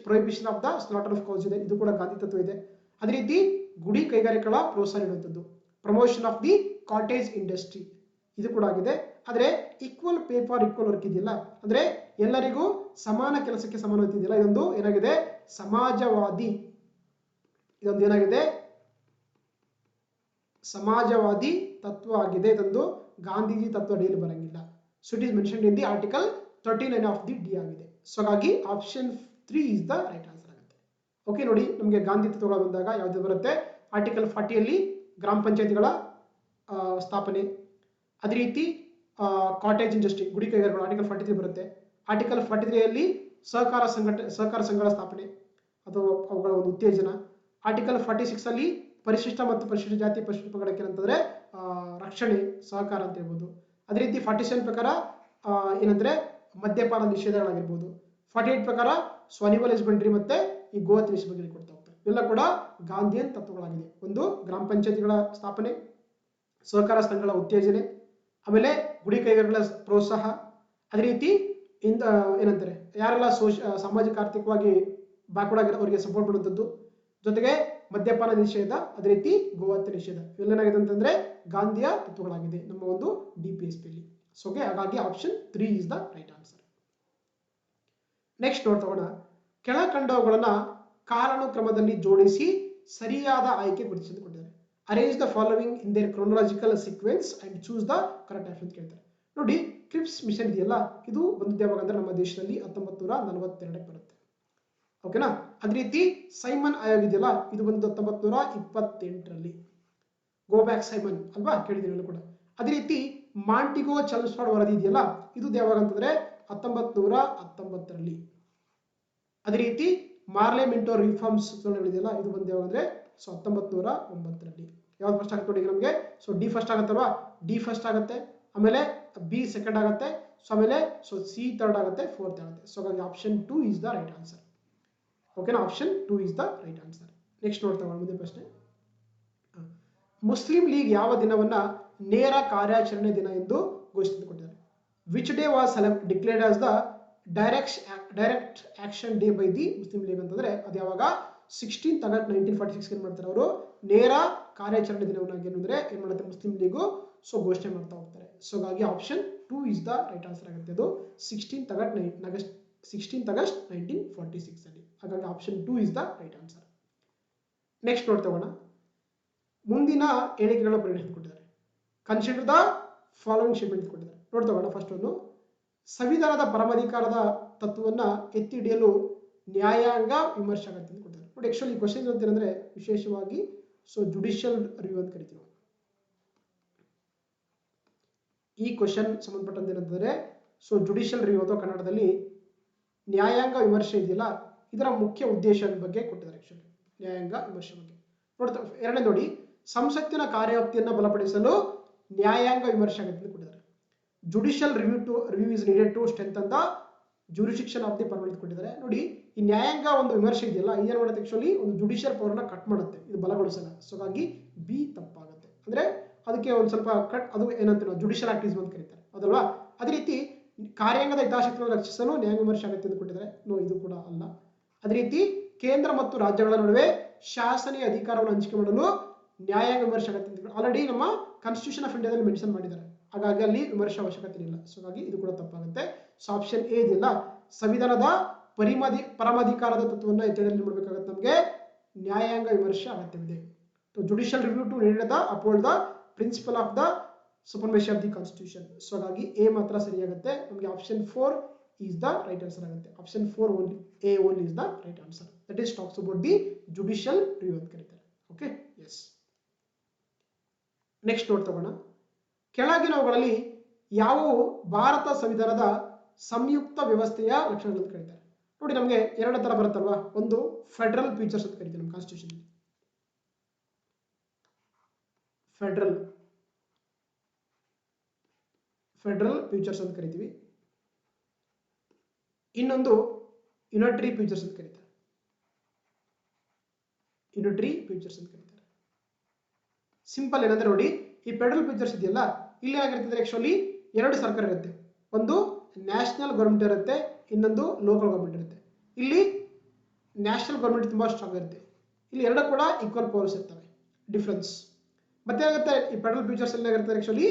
prohibition of the slaughter of cows ಇದೆ, ಇದು ಕೂಡ ಗಾಂಧಿ ತತ್ವ ಇದೆ. ಅದೇ ರೀತಿ ಗುಡಿ ಕೈಗಾರಿಕೆಗಳ ಪ್ರೋತ್ಸಾಹ ನೀಡುವಂಥದ್ದು, promotion of the cottage industry, ಇದು ಕೂಡ ಆಗಿದೆ. ಆದರೆ equal pay for equal work ಇದೆಯಲ್ಲ, ಅಂದ್ರೆ ಎಲ್ಲರಿಗೂ ಸಮಾನ ಕೆಲಸಕ್ಕೆ ಸಮಾನ ವೇತನ ಇದೆಯಲ್ಲ, ಇದೊಂದು ಏನಾಗಿದೆ ಸಮಾಜವಾದಿ, ಇದೊಂದು ಏನಾಗಿದೆ ಸಮಾಜವಾದಿ ತತ್ವ ಆಗಿದೆ. ಇದೊಂದು ಗಾಂಧೀಜಿ ತತ್ವ ಅಡಿಯಲ್ಲಿ ಬರಂಗಿಲ್ಲ. So it is mentioned in the article 39 of the D ಆಗಿದೆ. ಸೊ ಹಾಗಾಗಿ option 3 is the right answer ಆಗುತ್ತೆ. ಓಕೆ, ನೋಡಿ ನಮಗೆ ಗಾಂಧಿ ತತ್ವಗಳು ಬಂದಾಗ ಯಾವ್ದು ಬರುತ್ತೆ, ಆರ್ಟಿಕಲ್ 40 ಅಲ್ಲಿ ಗ್ರಾಮ ಪಂಚಾಯತಿಗಳ ಸ್ಥಾಪನೆ, ಅದೇ ರೀತಿ ಕಾಟೇಜ್ ಇಂಡಸ್ಟ್ರಿ ಗುಡಿ ಕೈಗಾರಿಕೆಗಳು ಆರ್ಟಿಕಲ್ 43 ಬರುತ್ತೆ. ಆರ್ಟಿಕಲ್ 43 ಅಲ್ಲಿ ಸಹಕಾರ ಸಂಘಗಳ ಸ್ಥಾಪನೆ ಅಥವಾ ಅವುಗಳ ಒಂದು ಉತ್ತೇಜನ. ಆರ್ಟಿಕಲ್ 46 ಅಲ್ಲಿ ಪರಿಶಿಷ್ಟ ಮತ್ತು ಪರಿಶಿಷ್ಟ ಜಾತಿ ಪರಿಶಿಷ್ಟ ಪಂಗಡಕ್ಕೆ ಅಂತಂದ್ರೆ ರಕ್ಷಣೆ ಸಹಕಾರ ಅಂತ ಹೇಳ್ಬೋದು. ಅದೇ ರೀತಿ 47 ಪ್ರಕಾರ ಏನಂದ್ರೆ ಮದ್ಯಪಾನ ನಿಷೇಧಗಳಾಗಿರ್ಬೋದು. 48 ಪ್ರಕಾರ ಸ್ವನಿಮಲ್ ಹಸ್ಬೆಂಡ್ರಿ ಮತ್ತೆ ಈ ಗೋಹತ್ಯೆ ನಿಷೇಧ ಬಗ್ಗೆ ಕೊಡ್ತಾ ಹೋಗ್ತಾರೆ. ಇವೆಲ್ಲ ಕೂಡ ಗಾಂಧಿಯನ್ ತತ್ವಗಳಾಗಿದೆ. ಒಂದು ಗ್ರಾಮ ಪಂಚಾಯತಿಗಳ ಸ್ಥಾಪನೆ, ಸಹಕಾರ ಸಂಘಗಳ ಉತ್ತೇಜನೆ, ಆಮೇಲೆ ಗುಡಿ ಕೈಗಾರಿಕೆಗಳ ಪ್ರೋತ್ಸಾಹ, ಅದೇ ರೀತಿ ಏನಂತಾರೆ ಯಾರೆಲ್ಲ ಸಾಮಾಜಿಕ ಆರ್ಥಿಕವಾಗಿ ಬ್ಯಾಕ್ವರ್ಡ್ ಆಗಿರೋ ಅವರಿಗೆ ಸಪೋರ್ಟ್ ಮಾಡುವಂಥದ್ದು, ಜೊತೆಗೆ ಮದ್ಯಪಾನ ನಿಷೇಧ, ಅದೇ ರೀತಿ ಗೋಹತ್ಯೆ ನಿಷೇಧ, ಇವೆಲ್ಲೇನಾಗಿದೆ ಅಂತಂದ್ರೆ ಗಾಂಧಿಯ ತತ್ವಗಳಾಗಿದೆ ನಮ್ಮ ಒಂದು DPSP ಅಲ್ಲಿ. ಸೊ ಹಾಗಾಗಿ option 3 is the right answer. Next ನೋಡ್ತೋಣ, ಕೆಳಕಂಡವುಗಳನ್ನ ಕಾಲಾನುಕ್ರಮದಲ್ಲಿ ಜೋಡಿಸಿ ಸರಿಯಾದ ಆಯ್ಕೆ ಗುರುತಿಸಿಕೊಂಡಿದ್ದಾರೆ. Arrange the following in their chronological sequence and choose the correct option ಅಂತ ಕೇಳ್ತಾರೆ. ನೋಡಿ ಕ್ರಿಪ್ಸ್ ಮಿಷನ್ ಇದೆಯಲ್ಲ, ಇದು ಒಂದು ಯಾವಾಗ ಅಂದ್ರೆ ನಮ್ಮ ದೇಶದಲ್ಲಿ 1942 ಬರುತ್ತೆ. ಓಕೆನಾ. ಅದೇ ರೀತಿ ಸೈಮನ್ ಆಯೋಗ ಇದೆಯಲ್ಲ, ಇದು ಬಂದು 1928ರಲ್ಲಿ. ಗೋ ಬ್ಯಾಕ್ ಸೈಮನ್ ಅಲ್ವಾ, ಕೇಳಿದ್ದೀವಿ ಕೂಡ. ಅದೇ ರೀತಿ ಮಾಂಟಿಗೋ ಚಲ್ಮ್ಸ್ಫೋರ್ಡ್ ವರದಿ ಇದೆಯಲ್ಲ, ಇದು ಯಾವಾಗ ಅಂತಂದ್ರೆ 1919ರಲ್ಲಿ. ಅದೇ ರೀತಿ ಮಾರ್ಲೆ ಮಿಂಟೋ ರಿಫಾರ್ಮ್ಸ್ ಇದೆಯಲ್ಲ, ಇದು ಬಂದು ಯಾವಾಗ ಅಂದ್ರೆ 1909ರಲ್ಲಿ. ಯಾವ್ದು ಫಸ್ಟ್ ಆಗುತ್ತೆ ನೋಡಿ ನಮಗೆ, ಸೊ ಡಿ ಫಸ್ಟ್ ಆಗುತ್ತಲ್ವಾ, ಡಿ ಫಸ್ಟ್ ಆಗುತ್ತೆ, ಆಮೇಲೆ ಬಿ ಸೆಕೆಂಡ್ ಆಗುತ್ತೆ, ಸೊ ಆಮೇಲೆ ಸಿ ಥರ್ಡ್ ಆಗುತ್ತೆ, ಫೋರ್ತ್ ಆಗುತ್ತೆ. ಸೊ ಹಾಗಾಗಿ option 2 is the right answer. ಓಕೆನಾ, option 2 is the right answer. Next ನೋಡ್ತಾ ಮುಂದೆ ಪ್ರಶ್ನೆ, ಮುಸ್ಲಿಂ ಲೀಗ್ ಯಾವ ದಿನವನ್ನ ನೇರ ಕಾರ್ಯಾಚರಣೆ ದಿನ ಎಂದು ಘೋಷಿಸಿಕೊಂಡಿದ್ದಾರೆ? Which day was declared as the direct action day by the Muslim League ಅಂತಂದ್ರೆ ಅದು ಯಾವಾಗ 16 ಆಗಸ್ಟ್ 1946 ಏನ್ ಮಾಡ್ತಾರೆ ಅವರು ನೇರ ಕಾರ್ಯಾಚರಣೆ ದಿನವನ್ನಾಗಿ ಏನಂದ್ರೆ ಏನ್ ಮಾಡುತ್ತೆ ಮುಸ್ಲಿಂ ಲೀಗು ಸೊ ಘೋಷಣೆ ಮಾಡ್ತಾ ಹೋಗ್ತಾರೆ. ಸೊ ಹಾಗಾಗಿ option 2 is the right answer ಆಗುತ್ತೆ. ಅದು 16 ಆಗಸ್ಟ್ 1946 ಅಲ್ಲಿ. ಹಾಗಾಗಿ option 2 is the right answer. Next ನೋಡ್ತಾ ಹೋಗೋಣ, ಮುಂದಿನ ಹೇಳಿಕೆಗಳ ಪರಿಗಣನೆ ಕೊಟ್ಟಿದ್ದಾರೆ. ಕನ್ಸಿಡರ್ ದ ಫಾಲೋವಿಂಗ್ ಸ್ಟೇಟ್ಮೆಂಟ್ ಕೊಟ್ಟಿದ್ದಾರೆ. ನೋಡ್ತಾ ಹೋಗೋಣ. ಫಸ್ಟ್ ಒಂದು, ಸಂವಿಧಾನದ ಪರಮಾಧಿಕಾರದ ತತ್ವವನ್ನ ಎತ್ತಿ ಹಿಡಿಯಲು ನ್ಯಾಯಾಂಗ ವಿಮರ್ಶೆ ಆಗತ್ತೆ ಅಂತ ಕೊಟ್ಟಿದ್ದಾರೆ. ನೋಡಿ ಆಕ್ಚುಲಿ ಕ್ವಶನ್ ಅಂತಂದ್ರೆ ವಿಶೇಷವಾಗಿ ಸೊ ಜುಡಿಷಿಯಲ್ ರಿವ್ಯೂ ಅಂತ ಕರಿತೀವಿ. ಈ ಕ್ವಶನ್ ಸಂಬಂಧಪಟ್ಟಂತೆ ಏನಂತಂದ್ರೆ ಸೊ ಜುಡಿಷಿಯಲ್ ರಿವ್ಯೂ ಅಥವಾ ಕನ್ನಡದಲ್ಲಿ ನ್ಯಾಯಾಂಗ ವಿಮರ್ಶೆ ಇದೆಯಲ್ಲ, ಇದರ ಮುಖ್ಯ ಉದ್ದೇಶದ ಬಗ್ಗೆ ಕೊಟ್ಟಿದ್ದಾರೆ. ಆಕ್ಚುಲಿ ನ್ಯಾಯಾಂಗ ವಿಮರ್ಶೆ ಬಗ್ಗೆ ನೋಡ್ತಾ ಎರಡನೇ ನೋಡಿ, ಸಂಸತ್ತಿನ ಕಾರ್ಯವ್ಯಾಪ್ತಿಯನ್ನು ಬಲಪಡಿಸಲು ನ್ಯಾಯಾಂಗ ವಿಮರ್ಶೆ ಆಗುತ್ತೆ ಅಂತ ಕೊಟ್ಟಿದ್ದಾರೆ. Judicial review is needed to strengthen the jurisdiction of the power ಅಂತ ಕೊಟ್ಟಿದ್ದಾರೆ. ನೋಡಿ ಈ ನ್ಯಾಯಾಂಗ ಒಂದು ವಿಮರ್ಶೆ ಇದೆಯಲ್ಲ, ಇದೇನು ಮಾಡುತ್ತೆ ಆಕ್ಚುಲಿ ಒಂದು ಜುಡಿಷಿಯಲ್ ಪವರ್ನ ಕಟ್ ಮಾಡುತ್ತೆ, ಇದು ಬಲಗೊಳಿಸಲ್ಲ. ಸೊ ಹಾಗಾಗಿ ಬಿ ತಪ್ಪಾಗುತ್ತೆ. ಅಂದ್ರೆ ಅದಕ್ಕೆ ಒಂದು ಸ್ವಲ್ಪ ಕಟ್, ಅದು ಏನಂತ ನಾವು ಜುಡಿಷಿಯಲ್ ಆಕ್ಟಿವಿಸಮ್ ಅಂತ ಕರೀತಾರೆ, ಅದಲ್ವಾ. ಅದೇ ರೀತಿ ಕಾರ್ಯಾಂಗದ ಹಿತಾಸಕ್ತಿಗಳನ್ನು ರಕ್ಷಿಸಲು ನ್ಯಾಯಾಂಗ ವಿಮರ್ಶೆ ಆಗುತ್ತೆ ಅಂತ ಕೊಟ್ಟಿದ್ದಾರೆ. ನೋ, ಇದು ಕೂಡ ಅಲ್ಲ. ಅದೇ ರೀತಿ ಕೇಂದ್ರ ಮತ್ತು ರಾಜ್ಯಗಳ ನಡುವೆ ಶಾಸನೀಯ ಅಧಿಕಾರವನ್ನು ಹಂಚಿಕೆ ಮಾಡಲು ನ್ಯಾಯಾಂಗ ವಿಮರ್ಶೆ ಆಗುತ್ತೆ. ಆಲ್ರೆಡಿ ನಮ್ಮ ಕಾನ್ಸ್ಟಿಟ್ಯೂಷನ್ ಆಫ್ ಇಂಡಿಯಾದಲ್ಲಿ ಮೆನ್ಷನ್ ಮಾಡಿದ್ದಾರೆ, ಹಾಗಾಗಿ ಅಲ್ಲಿ ವಿಮರ್ಶೆ ಅವಶ್ಯಕತೆ ಇಲ್ಲ. ಸೊ ಹಾಗಾಗಿ ಇದು ಕೂಡ ತಪ್ಪಾಗುತ್ತೆ. ಸೊ ಆಪ್ಷನ್ ಎ ಇದೆಯಲ್ಲ, ಸಂವಿಧಾನದ ಪರಮಾಧಿಕಾರದ ತತ್ವವನ್ನು ಎತ್ತಿಡಲು ಮಾಡಬೇಕಾಗುತ್ತೆ, ನಮಗೆ ನ್ಯಾಯಾಂಗ ವಿಮರ್ಶೆ ಅಗತ್ಯವಿದೆ. Judicial review to need the uphold the principle of the supremacy of the constitution. So ಹಾಗಾಗಿ ಎ ಮಾತ್ರ ಸರಿಯಾಗುತ್ತೆ. ನಮಗೆ option 4 is the right answer ಆಗುತ್ತೆ. Option 4 only, A only is the right answer. That is talks about the judicial review ಅಂತ ಕರೀತಾರೆ. Okay, yes. Next ನೋಡ್ತಾ ಹೋಗೋಣ, ಕೆಳಗಿನವುಗಳಲ್ಲಿ ಯಾವುವು ಭಾರತ ಸಂವಿಧಾನದ ಸಂಯುಕ್ತ ವ್ಯವಸ್ಥೆಯ ಲಕ್ಷಣಗಳು ಅಂತ ಕರೀತಾರೆ. ನೋಡಿ ನಮಗೆ ಎರಡು ತರ ಬರುತ್ತಲ್ವಾ, ಒಂದು ಫೆಡರಲ್ ಫೀಚರ್ಸ್ ಅಂತ ಕರಿತೀವಿ ನಮ್ಮ ಕಾನ್ಸ್ಟಿಟ್ಯೂಷನ್, ಫೆಡರಲ್ ಫೀಚರ್ಸ್ ಅಂತ ಕರಿತೀವಿ. ಇನ್ನೊಂದು ಯುನಿಟರಿ ಫೀಚರ್ಸ್ ಅಂತ ಕರೀತಾರೆ, ಯುನಿಟರಿ ಫೀಚರ್ಸ್ ಅಂತ ಕರೀತಾರೆ. ಸಿಂಪಲ್ ಏನಂದ್ರೆ ನೋಡಿ, ಈ ಫೆಡರಲ್ ಫೀಚರ್ಸ್ ಇದೆಯಲ್ಲ, ಇಲ್ಲಿ ಏನಾಗಿರ್ತದೆ ಆಕ್ಚುಲಿ ಎರಡು ಸರ್ಕಾರ ಇರುತ್ತೆ, ಒಂದು ನ್ಯಾಷನಲ್ ಗೌರ್ಮೆಂಟ್ ಇರುತ್ತೆ, ಇನ್ನೊಂದು ಲೋಕಲ್ ಗೌರ್ಮೆಂಟ್ ಇರುತ್ತೆ. ಇಲ್ಲಿ ನ್ಯಾಷನಲ್ ಗೌರ್ಮೆಂಟ್ ತುಂಬಾ ಸ್ಟ್ರಾಂಗ್ ಇರುತ್ತೆ, ಇಲ್ಲಿ ಎರಡು ಕೂಡ ಈಕ್ವಲ್ ಪವರ್ಸ್ ಇರ್ತವೆ. ಡಿಫ್ರೆನ್ಸ್ ಮತ್ತೆ ಏನಾಗುತ್ತೆ, ಈ ಫೆಡರಲ್ ಫ್ಯೂಚರ್ಸ್ ಅಲ್ಲಿ ಏನಾಗಿರುತ್ತೆ, ಆಕ್ಚುಲಿ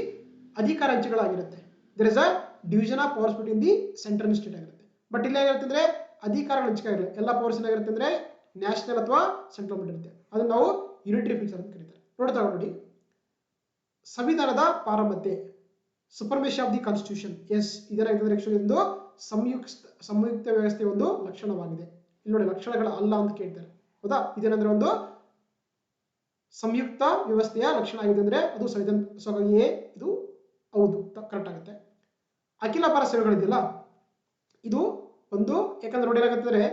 ಅಧಿಕಾರ ಹಂಚಿಕೆಗಳಾಗಿರುತ್ತೆ. There is a division of powers between the central and state ಆಗಿರುತ್ತೆ. ಬಟ್ ಇಲ್ಲಿ ಏನಾಗಿರುತ್ತೆ ಅಂದ್ರೆ ಅಧಿಕಾರಗಳ ಹಂಚಿಕೆ ಆಗಿರಲ್ಲ, ಎಲ್ಲ ಪವರ್ಸ್ ಏನಾಗಿರುತ್ತೆ ಅಂದ್ರೆ ನ್ಯಾಷನಲ್ ಅಥವಾ ಸೆಂಟ್ರಲ್ ಗೌರ್ಮೆಂಟ್ ಇರುತ್ತೆ. ಅದನ್ನು ನಾವು ಯೂನಿಟರಿ ಫ್ಯೂಚರ್ ಅಂತ ಕರೀತಾರೆ. ನೋಡ್ತಾ ನೋಡಿ, ಸಂವಿಧಾನದ ಪಾರಮತೆ, supremacy of the constitution. Yes, ಇದೇನಾಗಿರ್ತದೆ ಆಕ್ಚುಲಿ ಒಂದು ಸಂಯುಕ್ತ ವ್ಯವಸ್ಥೆಯ ಒಂದು ಲಕ್ಷಣವಾಗಿದೆ. ಇಲ್ಲಿ ನೋಡಿ ಲಕ್ಷಣಗಳ ಅಲ್ಲ ಅಂತ ಕೇಳ್ತಾರೆ, ಹೌದಾ? ಇದೇನಂದ್ರೆ ಒಂದು ಸಂಯುಕ್ತ ವ್ಯವಸ್ಥೆಯ ಲಕ್ಷಣ ಆಗಿದೆ ಅಂದ್ರೆ ಅದು ಸಂವಿಧಾನ. ಸೊ ಹಾಗಾಗಿ ಇದು ಹೌದು, ಕರೆಕ್ಟ್ ಆಗುತ್ತೆ. ಅಖಿಲ ಪರ ಸೇವೆಗಳಿದೆಯಲ್ಲ, ಇದು ಒಂದು, ಯಾಕಂದ್ರೆ ನೋಡಿ ಏನಾಗುತ್ತೆ,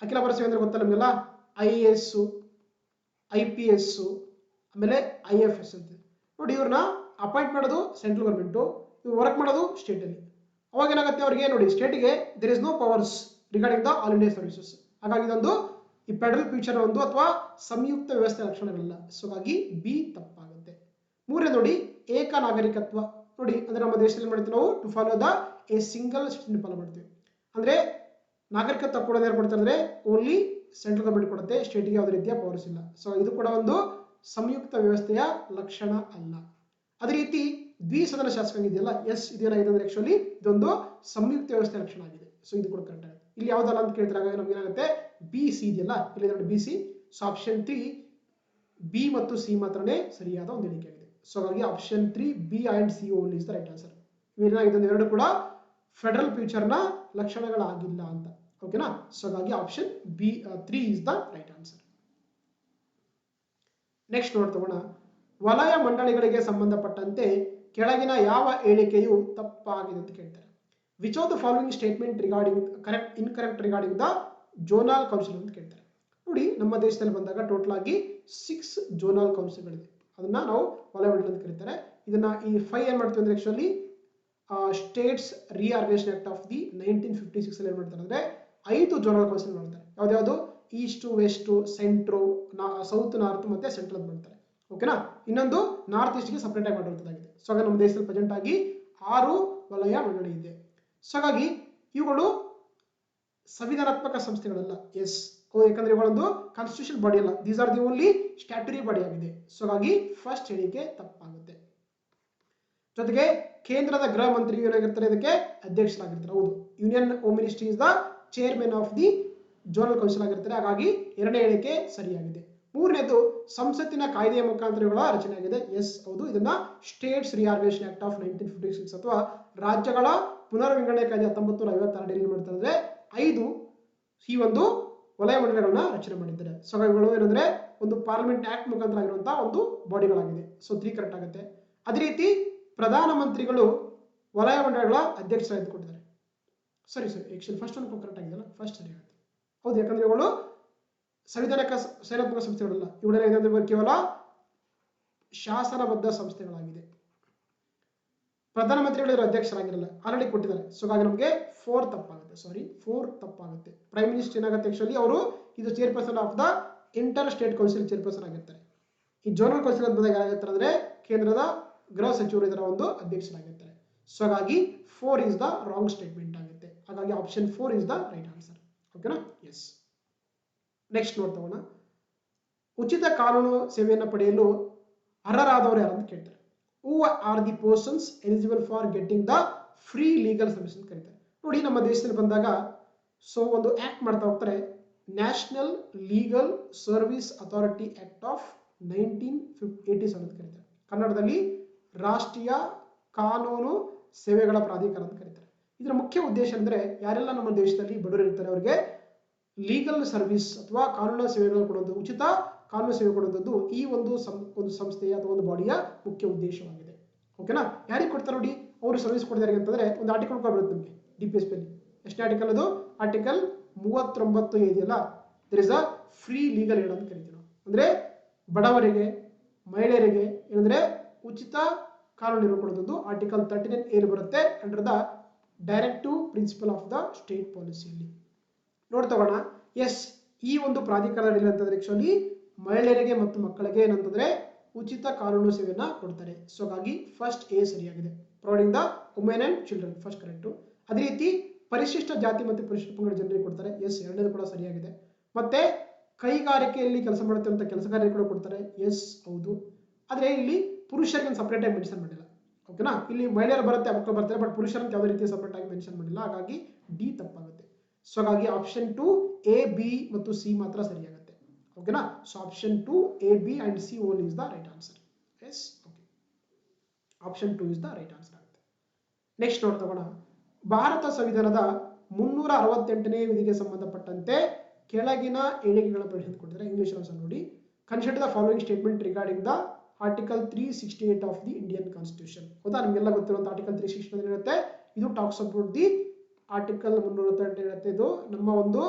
ಅಖಿಲ ಪರ ಸೇವೆ ಅಂದ್ರೆ ಗೊತ್ತಾ ನಮಗೆಲ್ಲ, IAS, IPS, ಆಮೇಲೆ IFS ಅಂತ. ನೋಡಿ ಇವ್ರನ್ನ ಅಪಾಯಿಂಟ್ ಮಾಡೋದು ಸೆಂಟ್ರಲ್ ಗೌರ್ಮೆಂಟು, ಇವ್ರು ವರ್ಕ್ ಮಾಡೋದು ಸ್ಟೇಟ್ ಅಲ್ಲಿ. ಅವಾಗ ಏನಾಗುತ್ತೆ ಅವ್ರಿಗೆ, ನೋಡಿ ಸ್ಟೇಟ್ಗೆ there is no powers regarding the all India services. ಹಾಗಾಗಿ ಇದೊಂದು ಈ ಫೆಡರಲ್ ಫ್ಯೂಚರ್ ಒಂದು ಅಥವಾ ಸಂಯುಕ್ತ ವ್ಯವಸ್ಥೆ ಲಕ್ಷಣಗಳಲ್ಲ. ಸೊ ಹಾಗಾಗಿ ಬಿ ತಪ್ಪಾಗುತ್ತೆ. ಮೂರನೇ ನೋಡಿ, ಏಕ ನಾಗರಿಕತ್ವ. ನೋಡಿ ಅಂದ್ರೆ ನಮ್ಮ ದೇಶದಲ್ಲಿ ಮಾಡ್ತೀವಿ ನಾವು to follow the a single citizen follow ಮಾಡ್ತೀವಿ. ಅಂದ್ರೆ ನಾಗರಿಕತ್ವ ಕೊಡೋದು ಯಾರು ಕೊಡ್ತಾರೆ ಅಂದ್ರೆ ಓನ್ಲಿ ಸೆಂಟ್ರಲ್ ಗೌರ್ಮೆಂಟ್ ಕೊಡುತ್ತೆ, ಸ್ಟೇಟ್ಗೆ ಯಾವುದೇ ರೀತಿಯ ಪವರ್ಸ್ ಇಲ್ಲ. ಸೊ ಇದು ಕೂಡ ಒಂದು ಸಂಯುಕ್ತ ವ್ಯವಸ್ಥೆಯ ಲಕ್ಷಣ ಅಲ್ಲ. ಅದೇ ರೀತಿ ದ್ವಿಸದನ ಶಾಸಕಾಂಗ ಇದೆಯಲ್ಲ, ಎಸ್, ಇದೇನಾಗಿದೆ ಅಂದ್ರೆ ಆಕ್ಚುಲಿ ಇದೊಂದು ಸಂಯುಕ್ತ ವ್ಯವಸ್ಥೆಯ ಲಕ್ಷಣ ಆಗಿದೆ. ಸೊ ಇದು ಕೂಡ ಕರೆಕ್ಟ್ ಆಗುತ್ತೆ. ಇಲ್ಲಿ ಯಾವ್ದಲ್ಲ ಅಂತ ಕೇಳ್ತಾರೆ, ನಮ್ಗೆ ಏನಾಗುತ್ತೆ, BC ಇದೆಯಲ್ಲ, ಇಲ್ಲಿ BC. ಸೊ ಆಪ್ಷನ್ 3 ಬಿ ಮತ್ತು ಸಿ ಮಾತ್ರನೇ ಸರಿಯಾದ ಒಂದು ಹೇಳಿಕೆ ಆಗಿದೆ. ಸೊ ಹಾಗಾಗಿ option 3 B and C only is the right answer. ಏನಾಗಿದೆ ಅಂದ್ರೆ ಎರಡು ಕೂಡ ಫೆಡರಲ್ ಫ್ಯೂಚರ್ನ ಲಕ್ಷಣಗಳಾಗಿಲ್ಲ ಅಂತ. ಓಕೆನಾ? ಸೊ ಹಾಗಾಗಿ option B 3 is the right answer. Next ನೋಡ್ತೋಣ, ವಲಯ ಮಂಡಳಿಗಳಿಗೆ ಸಂಬಂಧಪಟ್ಟಂತೆ ಕೆಳಗಿನ ಯಾವ ಹೇಳಿಕೆಯು ತಪ್ಪಾಗಿದೆ ಅಂತ ಕೇಳ್ತಾರೆ. Which of the following statement regarding incorrect regarding the zonal council ಅಂತ ಕೇಳ್ತಾರೆ. ನೋಡಿ ನಮ್ಮ ದೇಶದಲ್ಲಿ ಬಂದಾಗ ಟೋಟಲ್ ಆಗಿ 6 ಜೋನಲ್ ಕೌನ್ಸಿಲ್ಗಳಿದೆ, ಅದನ್ನ ನಾವು ವಲಯ ಮಂಡಳಿ ಅಂತ ಕರೀತಾರೆ. ಇದನ್ನ ಈ 5 ಏನ್ ಮಾಡ್ತೀವಿ ಅಂದ್ರೆ actually States reorganisation act of the 1956 ಅಲ್ಲಿ ಏನ್ ಮಾಡ್ತಾರೆ ಅಂದ್ರೆ 5 ಜೋನಲ್ ಕೌನ್ಸಿಲ್ ಮಾಡ್ತಾರೆ. ಯಾವ್ದು ಈಸ್ಟ್, ವೆಸ್ಟ್, ಸೆಂಟ್ರೋ, ಸೌತ್, ನಾರ್ತ್ ಮತ್ತೆ ಸೆಂಟ್ರಲ್ ಅಂತ ಮಾಡ್ತಾರೆ. ಓಕೆನಾ? ಇನ್ನೊಂದು ನಾರ್ತ್ ಈಸ್ಟ್ಗೆ ಸಪರೇಟ್ ಆಗಿ ಮಾಡಿರುವಂತದ್ದಾಗಿದೆ. ಸೊ ಹಾಗಾಗಿ ನಮ್ಮ ದೇಶದಲ್ಲಿ ಪ್ರೆಸೆಂಟ್ ಆಗಿ 6 ವಲಯ ಮಂಡಳಿ ಇದೆ. ಸೊ ಹಾಗಾಗಿ ಇವುಗಳು ಸಂವಿಧಾನಾತ್ಮಕ ಸಂಸ್ಥೆಗಳಲ್ಲ. ಎಸ್, ಯಾಕಂದ್ರೆ ಇವುಗಳೊಂದು ಕಾನ್ಸ್ಟಿಟ್ಯೂಷನ್ ಬಾಡಿ ಅಲ್ಲ, these are the only statutory body ಆಗಿದೆ. ಸೊ ಹಾಗಾಗಿ ಫಸ್ಟ್ ಹೇಳಿಕೆ ತಪ್ಪಾಗುತ್ತೆ. ಜೊತೆಗೆ ಕೇಂದ್ರದ ಗೃಹ ಮಂತ್ರಿ ಏನಾಗಿರ್ತಾರೆ, ಇದಕ್ಕೆ ಅಧ್ಯಕ್ಷರಾಗಿರ್ತಾರೆ. ಹೌದು, Union Home Ministry is the chairman of the zonal council ಆಗಿರ್ತಾರೆ. ಹಾಗಾಗಿ ಎರಡನೇ ಹೇಳಿಕೆ ಸರಿಯಾಗಿದೆ. ಮೂರನೇದು ಸಂಸತ್ತಿನ ಕಾಯ್ದೆಯ ಮುಖಾಂತರ ಇವುಗಳ ರಚನೆ ಆಗಿದೆ. ಎಸ್, ಹೌದು, ಇದನ್ನ ಸ್ಟೇಟ್ಸ್ ರಿಆರ್ಗನೈಸೇಷನ್ ಆಕ್ಟ್ ಆಫ್ 1956 ಅಥವಾ ರಾಜ್ಯಗಳ ಪುನರ್ವಿಂಗಡಣೆ ಕಾಯ್ದೆ 1952 ರಲ್ಲಿ ಮಾಡ್ತಾರೆ. 5 ಈ ಒಂದು ವಲಯ ಮಂಡಳಿಗಳನ್ನ ರಚನೆ ಮಾಡಿದ್ದಾರೆ. ಸೊ ಇವುಗಳು ಏನಂದ್ರೆ ಒಂದು ಪಾರ್ಲಿಮೆಂಟ್ ಆಕ್ಟ್ ಮುಖಾಂತರ ಆಗಿರುವಂತಹ ಒಂದು ಬಾಡಿಗಳಾಗಿದೆ. ಸೊ 3 ಕರೆಕ್ಟ್ ಆಗುತ್ತೆ. ಅದೇ ರೀತಿ ಪ್ರಧಾನಮಂತ್ರಿಗಳು ವಲಯ ಮಂಡಳಿಗಳ ಅಧ್ಯಕ್ಷರಾಗಿ ಕೊಟ್ಟಿದ್ದಾರೆ. ಸರಿ ಆಕ್ಚುಲಿ ಫಸ್ಟ್ ಒಂದು ಕರೆಕ್ಟ್ ಆಗಿದೆಯಲ್ಲ, ಫಸ್ಟ್ ಸರಿ ಆಗುತ್ತೆ. ಹೌದು, ಯಾಕಂದ್ರೆ ಇವುಗಳು ಸಂವಿಧಾನಾತ್ಮಕ ಸಂಸ್ಥೆಗಳಲ್ಲ, ಇವುಗಳ ಕೇವಲ ಶಾಸನಬದ್ಧ ಸಂಸ್ಥೆಗಳಾಗಿದೆ. ಪ್ರಧಾನಮಂತ್ರಿಗಳು ಅಧ್ಯಕ್ಷರಾಗಿರಲ್ಲ, ಆಲ್ರೆಡಿ ಕೊಟ್ಟಿದ್ದಾರೆ. ಸೊ ಹಾಗಾಗಿ ನಮಗೆ 4 ತಪ್ಪಾಗುತ್ತೆ. ಪ್ರೈಮ್ ಮಿನಿಸ್ಟರ್ ಏನಾಗುತ್ತೆ ಆಕ್ಚುಲಿ ಅವರು ಇದು chairperson of the inter state council chairperson ಆಗಿರ್ತಾರೆ. ಈ ಜೋನಲ್ ಕೌನ್ಸಿಲ್ ಅಂತ ಬಂದಾಗ ಏನಾಗಿರ್ತಾರೆ ಅಂದ್ರೆ ಕೇಂದ್ರದ ಗೃಹ ಸಚಿವರು ಇದರ ಒಂದು ಅಧ್ಯಕ್ಷರಾಗಿರ್ತಾರೆ. ಸೊ ಹಾಗಾಗಿ 4 ಇಸ್ ದ ರಾಂಗ್ ಸ್ಟೇಟ್ಮೆಂಟ್ ಆಗುತ್ತೆ. ಹಾಗಾಗಿ option 4 is the right answer. ಓಕೆನಾ? ಎಸ್. ನೆಕ್ಸ್ಟ್ ನೋಡ್ತೋಣ, ಉಚಿತ ಕಾನೂನು ಸೇವೆಯನ್ನು ಪಡೆಯಲು ಅರ್ಹರಾದವರು ಯಾರು ಅಂತ ಕೇಳ್ತಾರೆ. Who are the persons eligible for getting the free legal service ಅಂತ ಕರೀತಾರೆ. ನೋಡಿ ನಮ್ಮ ದೇಶದಲ್ಲಿ ಬಂದಾಗ ಸೊ ಒಂದು ಆಕ್ಟ್ ಮಾಡ್ತಾ ಹೋಗ್ತಾರೆ, national legal service authority act of 1987 ಅಂತ ಕರೀತಾರೆ. ಕನ್ನಡದಲ್ಲಿ ರಾಷ್ಟ್ರೀಯ ಕಾನೂನು ಸೇವೆಗಳ ಪ್ರಾಧಿಕಾರ ಅಂತ ಕರೀತಾರೆ. ಇದರ ಮುಖ್ಯ ಉದ್ದೇಶ ಅಂದ್ರೆ ಯಾರೆಲ್ಲ ನಮ್ಮ ದೇಶದಲ್ಲಿ ಬಡವರು ಇರ್ತಾರೆ ಅವರಿಗೆ ಲೀಗಲ್ ಸರ್ವಿಸ್ ಅಥವಾ ಕಾನೂನು ಸೇವೆಗಳನ್ನು ಕೊಡುವಂಥ, ಉಚಿತ ಕಾನೂನು ಸೇವೆ ಕೊಡುವಂಥದ್ದು ಈ ಒಂದು ಸಂಸ್ಥೆಯ ಅಥವಾ ಒಂದು ಬಾಡಿಯ ಮುಖ್ಯ ಉದ್ದೇಶವಾಗಿದೆ. ಓಕೆನಾ? ಯಾರಿಗೆ ಕೊಡ್ತಾರೆ ನೋಡಿ, ಅವರು ಸರ್ವಿಸ್ ಕೊಡ್ತಾರೆ ಅಂತಂದ್ರೆ ಒಂದು ಆರ್ಟಿಕಲ್ ಬರುತ್ತೆ ನಮಗೆ DPSP ಅಲ್ಲಿ. ಎಷ್ಟನೇ ಆರ್ಟಿಕಲ್ ಅದು? ಆರ್ಟಿಕಲ್ 39 ಇದೆಯಲ್ಲ, there is a free legal aid ಅಂತ ಕರಿತೀವಿ ನಾವು. ಅಂದ್ರೆ ಬಡವರಿಗೆ, ಮಹಿಳೆಯರಿಗೆ ಏನಂದ್ರೆ ಉಚಿತ ಕಾನೂನು ಕೊಡುವುದು ಆರ್ಟಿಕಲ್ 39A ಬರುತ್ತೆ under the directive principle of the state ಪಾಲಿಸಿಯಲ್ಲಿ. ನೋಡ್ತಗೋಣ. ಎಸ್, ಈ ಒಂದು ಪ್ರಾಧಿಕಾರದಲ್ಲಿ ಅಂತಂದ್ರೆ ಆಕ್ಚುಲಿ ಮಹಿಳೆಯರಿಗೆ ಮತ್ತು ಮಕ್ಕಳಿಗೆ ಏನಂತಂದ್ರೆ ಉಚಿತ ಕಾನೂನು ಸೇವೆಯನ್ನ ಕೊಡ್ತಾರೆ. ಸೊ ಹಾಗಾಗಿ ಫಸ್ಟ್ ಎ ಸರಿಯಾಗಿದೆ, providing the women and children first correct. ಅದೇ ರೀತಿ ಪರಿಶಿಷ್ಟ ಜಾತಿ ಮತ್ತು ಪರಿಶಿಷ್ಟ ಪಂಗಡ ಜನರಿಗೆ ಕೊಡ್ತಾರೆ, ಎಸ್ ಎರಡನೇದು ಕೂಡ ಸರಿಯಾಗಿದೆ. ಮತ್ತೆ ಕೈಗಾರಿಕೆಯಲ್ಲಿ ಕೆಲಸ ಮಾಡುತ್ತಿರುವಂಥ ಕೆಲಸಗಾರರಿಗೆ ಕೂಡ ಕೊಡ್ತಾರೆ, ಎಸ್ ಹೌದು. ಆದರೆ ಇಲ್ಲಿ ಪುರುಷರಿಗೆ ಸಪರೇಟ್ ಆಗಿ ಮೆನ್ಷನ್ ಮಾಡಿಲ್ಲ, ಓಕೆನಾ. ಇಲ್ಲಿ ಮಹಿಳೆಯರು ಬರುತ್ತೆ, ಮಕ್ಕಳು ಬರ್ತಾರೆ, ಬಟ್ ಪುರುಷರಂತ ಯಾವುದೇ ರೀತಿ ಸಪರೇಟ್ ಆಗಿ ಮೆನ್ಷನ್ ಮಾಡಿಲ್ಲ, ಹಾಗಾಗಿ ಡಿ ತಪ್ಪಾಗುತ್ತೆ. ಸೊ ಹಾಗಾಗಿ ಆಪ್ಷನ್ 2 ಎ ಬಿ ಮತ್ತು ಸಿ ಮಾತ್ರ ಸರಿಯಾಗುತ್ತೆ, ಓಕೆನಾ. So option 2 A B and C only is the right answer. Yes okay, option 2 is the right answer ಆಗುತ್ತೆ. ನೆಕ್ಸ್ಟ್ ನೋಡ್ ತಗೋಣ. ಭಾರತ ಸಂವಿಧಾನದ 368ನೇ ವಿಧಿಗೆ ಸಂಬಂಧಪಟ್ಟಂತೆ ಕೆಳಗಿನ ಹೇಳಿಕೆಗಳನ್ನು ಪರಿಶೀಲಿಸಿಕೊಂಡಿದ್ದಾರೆ. ಇಂಗ್ಲಿಷ್ ಆನ್ಸರ್ ನೋಡಿ. Consider the following statement regarding the article 368 of the Indian constitution. ಹೌದಾ, ನಿಮಗೆಲ್ಲ ಗೊತ್ತಿರುವಂಥ ಆರ್ಟಿಕಲ್ 368 ಇರುತ್ತೆ. ಇದು ಟಾಕ್ಸ್ ಅಬೌಟ್ ದಿ ಆರ್ಟಿಕಲ್ 368 ಇರುತ್ತೆ. ಇದು ನಮ್ಮ ಒಂದು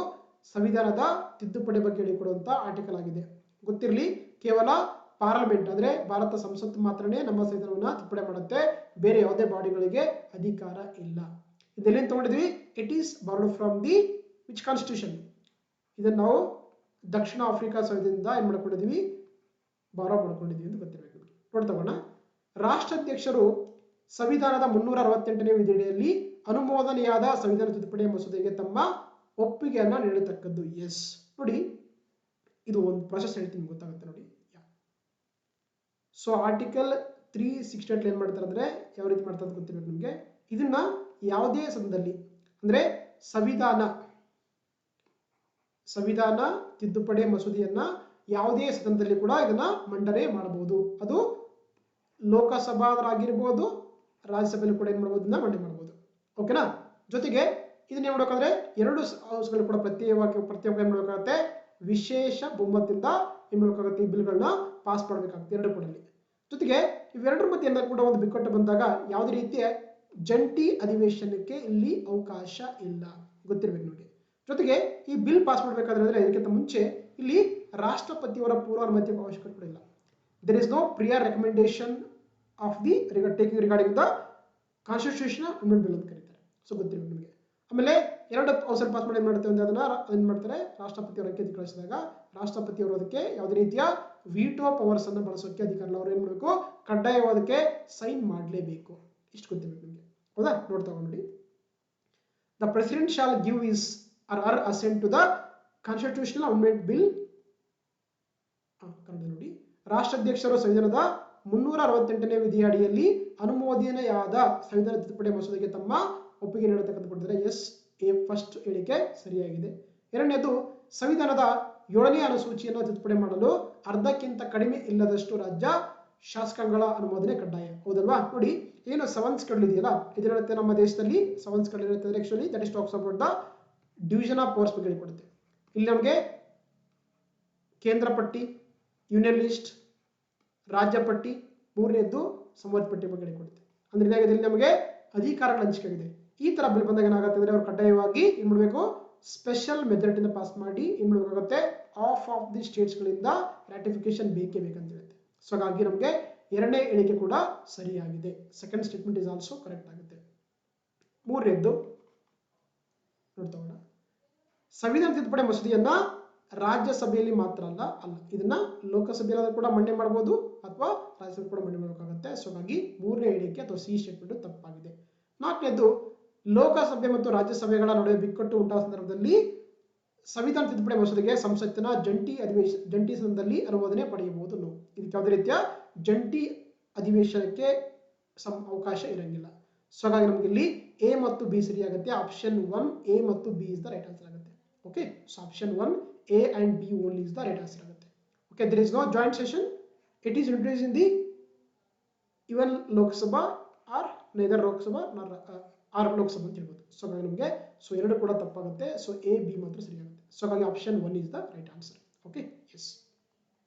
ಸಂವಿಧಾನದ ತಿದ್ದುಪಡಿ ಬಗ್ಗೆ ಹೇಳಿಕೊಡುವಂಥ ಆರ್ಟಿಕಲ್ ಆಗಿದೆ. ಗೊತ್ತಿರಲಿ, ಕೇವಲ ಪಾರ್ಲಿಮೆಂಟ್ ಅಂದರೆ ಭಾರತ ಸಂಸತ್ತು ಮಾತ್ರನೇ ನಮ್ಮ ಸಂವಿಧಾನವನ್ನು ತಿದ್ದುಪಡಿ ಮಾಡುತ್ತೆ, ಬೇರೆ ಯಾವುದೇ ಬಾಡಿಗಳಿಗೆ ಅಧಿಕಾರ ಇಲ್ಲ. ಇದೆಲ್ಲಿಂದ ತಗೊಂಡಿದ್ವಿ? It is barred from the which constitution? ಇದನ್ನು ನಾವು ದಕ್ಷಿಣ ಆಫ್ರಿಕಾ ಸಂವಿಧಾನದಿಂದ ಏನು ಮಾಡ್ಕೊಂಡಿದ್ವಿ? ಬಾರೋ ಮಾಡ್ಕೊಂಡಿದ್ವಿ ಅಂತ ಗೊತ್ತಿರಬೇಕು. ನೋಡ್ತಗೋಣ. ರಾಷ್ಟ್ರಾಧ್ಯಕ್ಷರು ಸಂವಿಧಾನದ 368ನೇ ವಿಧಿಯಡಿಯಲ್ಲಿ ಅನುಮೋದನೆಯಾದ ಸಂವಿಧಾನ ತಿದ್ದುಪಡಿ ಮಸೂದೆಗೆ ತಮ್ಮ ಒಪ್ಪಿಗೆಯನ್ನು ನೀಡತಕ್ಕದ್ದು. ಎಸ್ ನೋಡಿ, ಇದು ಒಂದು ಪ್ರೊಸೆಸ್ ಹೇಳ್ತೀನಿ, ಗೊತ್ತಾಗುತ್ತೆ ನೋಡಿ. ಸೊ ಆರ್ಟಿಕಲ್ 368 ಏನು ಮಾಡ್ತಾರೆ ಅಂದರೆ ಯಾವ ರೀತಿ ಮಾಡ್ತಾರೆ ಅಂತ ಗೊತ್ತಿರಬೇಕು ನಿಮಗೆ. ಇದನ್ನ ಯಾವುದೇ ಸದನದಲ್ಲಿ ಅಂದರೆ ಸಂವಿಧಾನ ತಿದ್ದುಪಡಿ ಮಸೂದೆಯನ್ನ ಯಾವುದೇ ಸದನದಲ್ಲಿ ಕೂಡ ಇದನ್ನ ಮಂಡನೆ ಮಾಡಬಹುದು. ಅದು ಲೋಕಸಭಾದರಾಗಿರ್ಬೋದು, ರಾಜ್ಯಸಭೆಯಲ್ಲಿ ಕೂಡ ಏನು ಮಾಡ್ಬೋದು, ಇದನ್ನ ಮಂಡನೆ ಮಾಡ್ಬೋದು, ಓಕೆನಾ. ಜೊತೆಗೆ ಇದನ್ನ ಏನು ಮಾಡಬೇಕಾದ್ರೆ ಎರಡು ಹೌಸ್ಗಳು ಕೂಡ ಪ್ರತ್ಯೇಕವಾಗಿ ಏನು ಮಾಡಬೇಕಾಗುತ್ತೆ? ವಿಶೇಷ ಬಹುಮತದಿಂದ ಏನು ಮಾಡಬೇಕಾಗುತ್ತೆ? ಈ ಬಿಲ್ಗಳನ್ನ ಪಾಸ್ ಮಾಡಬೇಕಾಗುತ್ತೆ ಎರಡು ಕೂಡ. ಜೊತೆಗೆ ಇವೆರಡರ ಮಧ್ಯೆ ಎಲ್ಲ ಕೂಡ ಒಂದು ಬಿಕ್ಕಟ್ಟು ಬಂದಾಗ ಯಾವುದೇ ರೀತಿಯ ಜಂಟಿ ಅಧಿವೇಶನಕ್ಕೆ ಇಲ್ಲಿ ಅವಕಾಶ ಇಲ್ಲ, ಗೊತ್ತಿರಬೇಕು ನಿಮಗೆ. ಜೊತೆಗೆ ಈ ಬಿಲ್ ಪಾಸ್ ಮಾಡಬೇಕಾದ್ರೆ ಇದಕ್ಕಿಂತ ಮುಂಚೆ ಇಲ್ಲಿ ರಾಷ್ಟ್ರಪತಿಯವರ ಪೂರ್ವ ಅನುಮತಿ ಅವಶ್ಯಕತೆ ಕೂಡ ಇಲ್ಲ. There is no prior recommendation of the taking regarding the constitutional amendment bill ಅಂತ ಕರೀತಾರೆ. ಸೊ ಗೊತ್ತಿರಬೇಕು ನಿಮಗೆ. ಆಮೇಲೆ ಎರಡು ಅವಸರ ಪಾಸ್ ಮಾಡಿ ಏನು ಮಾಡ್ತೇವೆ ಅಂದ್ರೆ ಅದನ್ನ ಏನು ಮಾಡ್ತಾರೆ? ರಾಷ್ಟ್ರಪತಿಯವರ ಅಂಕಿತ ಕಳಿಸಿದಾಗ ರಾಷ್ಟ್ರಪತಿಯವರು ಅದಕ್ಕೆ ಯಾವುದೇ ರೀತಿಯ ವಿಟೋ ಪವರ್ಸ್ ಅನ್ನು ಬಳಸೋಕೆ ಅಧಿಕಾರ ಇಲ್ಲ. ಅವ್ರು ಏನು ಮಾಡಬೇಕು? ಕಡ್ಡಾಯವಾದಕ್ಕೆ ಸೈನ್ ಮಾಡಲೇಬೇಕು. ಇಷ್ಟು ಗೊತ್ತಿರಬೇಕು ನಿಮಗೆ, ಹೌದಾ. ನೋಡ್ತಾ ನೋಡಿ. The president shall give his or her assent to the constitutional amendment bill. Kannada ನೋಡಿ. ರಾಷ್ಟ್ರಾಧ್ಯಕ್ಷರು ಸಂವಿಧಾನದ 368ನೇ ವಿಧಿಯ ಅಡಿಯಲ್ಲಿ ಅನುಮೋದನೆಯಾದ ಸಂವಿಧಾನ ತಿದ್ದುಪಡಿ ಮಸೂದೆಗೆ ತಮ್ಮ ಒಪ್ಪಿಗೆ ನೀಡತಕ್ಕಂಥ ಕೊಟ್ಟಿದ್ದಾರೆ. ಎಸ್ ಎ ಫಸ್ಟ್ ಹೇಳಿಕೆ ಸರಿಯಾಗಿದೆ. ಎರಡನೇದು, ಸಂವಿಧಾನದ 7ನೇ ಅನುಸೂಚಿಯನ್ನು ತಿದ್ದುಪಡಿ ಮಾಡಲು ಅರ್ಧಕ್ಕಿಂತ ಕಡಿಮೆ ಇಲ್ಲದಷ್ಟು ರಾಜ್ಯ ಶಾಸಕಾಂಗಗಳ ಅನುಮೋದನೆ ಕಡ್ಡಾಯ. ಹೌದಲ್ವಾ? ನೋಡಿ, ಏನು 7th ಶೆಡ್ಯೂಲ್ ಇದೆಯಲ್ಲ, ಇದಿರುತ್ತೆ ನಮ್ಮ ದೇಶದಲ್ಲಿ 7th ಶೆಡ್ಯೂಲ್ ಇರುತ್ತೆ. Actually that is talks about the division of powers ಬಗ್ಗೆ ಕೊಡುತ್ತೆ. ಇಲ್ಲಿ ನಮಗೆ ಕೇಂದ್ರ ಪಟ್ಟಿ, ಯೂನಿಯನ್ ಲಿಸ್ಟ್, ರಾಜ್ಯ ಪಟ್ಟಿ, ಮೂರನೇದ್ದು ಸಂವತ್ ಪಟ್ಟಿ ಬಗ್ಗೆ ಕೊಡುತ್ತೆ. ಅಂದ್ರೆ ಇದರಲ್ಲಿ ನಮಗೆ ಅಧಿಕಾರಗಳ ಹಂಚಿಕೆ ಆಗಿದೆ. ಈ ತರ ಬಿಲ್ ಬಂದಾಗ ಏನಾಗುತ್ತೆ ಅಂದ್ರೆ ಅವರು ಕಡ್ಡಾಯವಾಗಿ ಏನ್ ಮಾಡಬೇಕು? ಸ್ಪೆಷಲ್ ಮೆಜಾರಿಟಿನ ಪಾಸ್ ಮಾಡಿ ಏನ್ ಮಾಡಬೇಕಾಗುತ್ತೆ? ಆಫ್ ದಿ ಸ್ಟೇಟ್ಸ್ ಗಳಿಂದ ರಾಟಿಫಿಕೇಶನ್ ಬೇಕೇ ಬೇಕಂತ ಹೇಳುತ್ತೆ. ಸೊ ಹಾಗಾಗಿ ನಮಗೆ ಎರಡನೇ ಹೇಳಿಕೆ ಕೂಡ ಸರಿಯಾಗಿದೆ. Second statement is also correct ಆಗುತ್ತೆ. ಮೂರನೇದ್ದು ನೋಡ್ತೋಣ. ಸಂವಿಧಾನ ತಿದ್ದುಪಡಿ ಮಸೂದೆಯನ್ನ ರಾಜ್ಯಸಭೆಯಲ್ಲಿ ಮಾತ್ರ ಅಲ್ಲ ಇದನ್ನ ಲೋಕಸಭೆಯಲ್ಲಿ ಕೂಡ ಮಂಡನೆ ಮಾಡಬಹುದು ಅಥವಾ ರಾಜ್ಯಸಭೆ ಕೂಡ ಮಂಡನೆ ಮಾಡಬೇಕಾಗುತ್ತೆ. ಸೊ ಹಾಗಾಗಿ ಮೂರನೇ ಹೇಳಿಕೆ ಅಥವಾ ಸಿ ಸ್ಟೇಟ್ಮೆಂಟ್ ತಪ್ಪಾಗಿದೆ. ನಾಲ್ಕನೇದು, ಲೋಕಸಭೆ ಮತ್ತು ರಾಜ್ಯಸಭೆಗಳ ನಡುವೆ ಬಿಕ್ಕಟ್ಟು ಉಂಟಾದ ಸಂದರ್ಭದಲ್ಲಿ ಸಂವಿಧಾನ ತಿದ್ದುಪಡಿ ಮಸೂದೆಗೆ ಸಂಸತ್ತಿನ ಜಂಟಿ ಸದನದಲ್ಲಿ ಅನುಮೋದನೆ ಪಡೆಯಬಹುದು. ಇದಕ್ಕೆ ಯಾವುದೇ ರೀತಿಯ ಜಂಟಿ ಅಧಿವೇಶನಕ್ಕೆ ಅವಕಾಶ ಇರಂಗಿಲ್ಲ. ಸೊ ಹಾಗಾಗಿ ನಮಗೆ ಇಲ್ಲಿ ಎ ಮತ್ತು ಬಿ ಸರಿಯಾಗುತ್ತೆ. ಆಪ್ಷನ್ 1 ಎ ಮತ್ತು B is the right answer ಆಗುತ್ತೆ. Okay, so option 1 A and B only is the right answer ಆಗುತ್ತೆ. Okay, there is no joint session. It is introduced in the even Lok Sabha or neither Lok Sabha or Lok Sabha ಅಂತ ಹೇಳ್ಬೋದು. So ಹಾಗಾಗಿ ನಮಗೆ ಎರಡು ಕೂಡ ತಪ್ಪಾಗುತ್ತೆ. So A B ಮಾತ್ರ ಸರಿಯಾಗುತ್ತೆ. ಸೊ ಹಾಗಾಗಿ option 1 is the right answer. Okay, yes.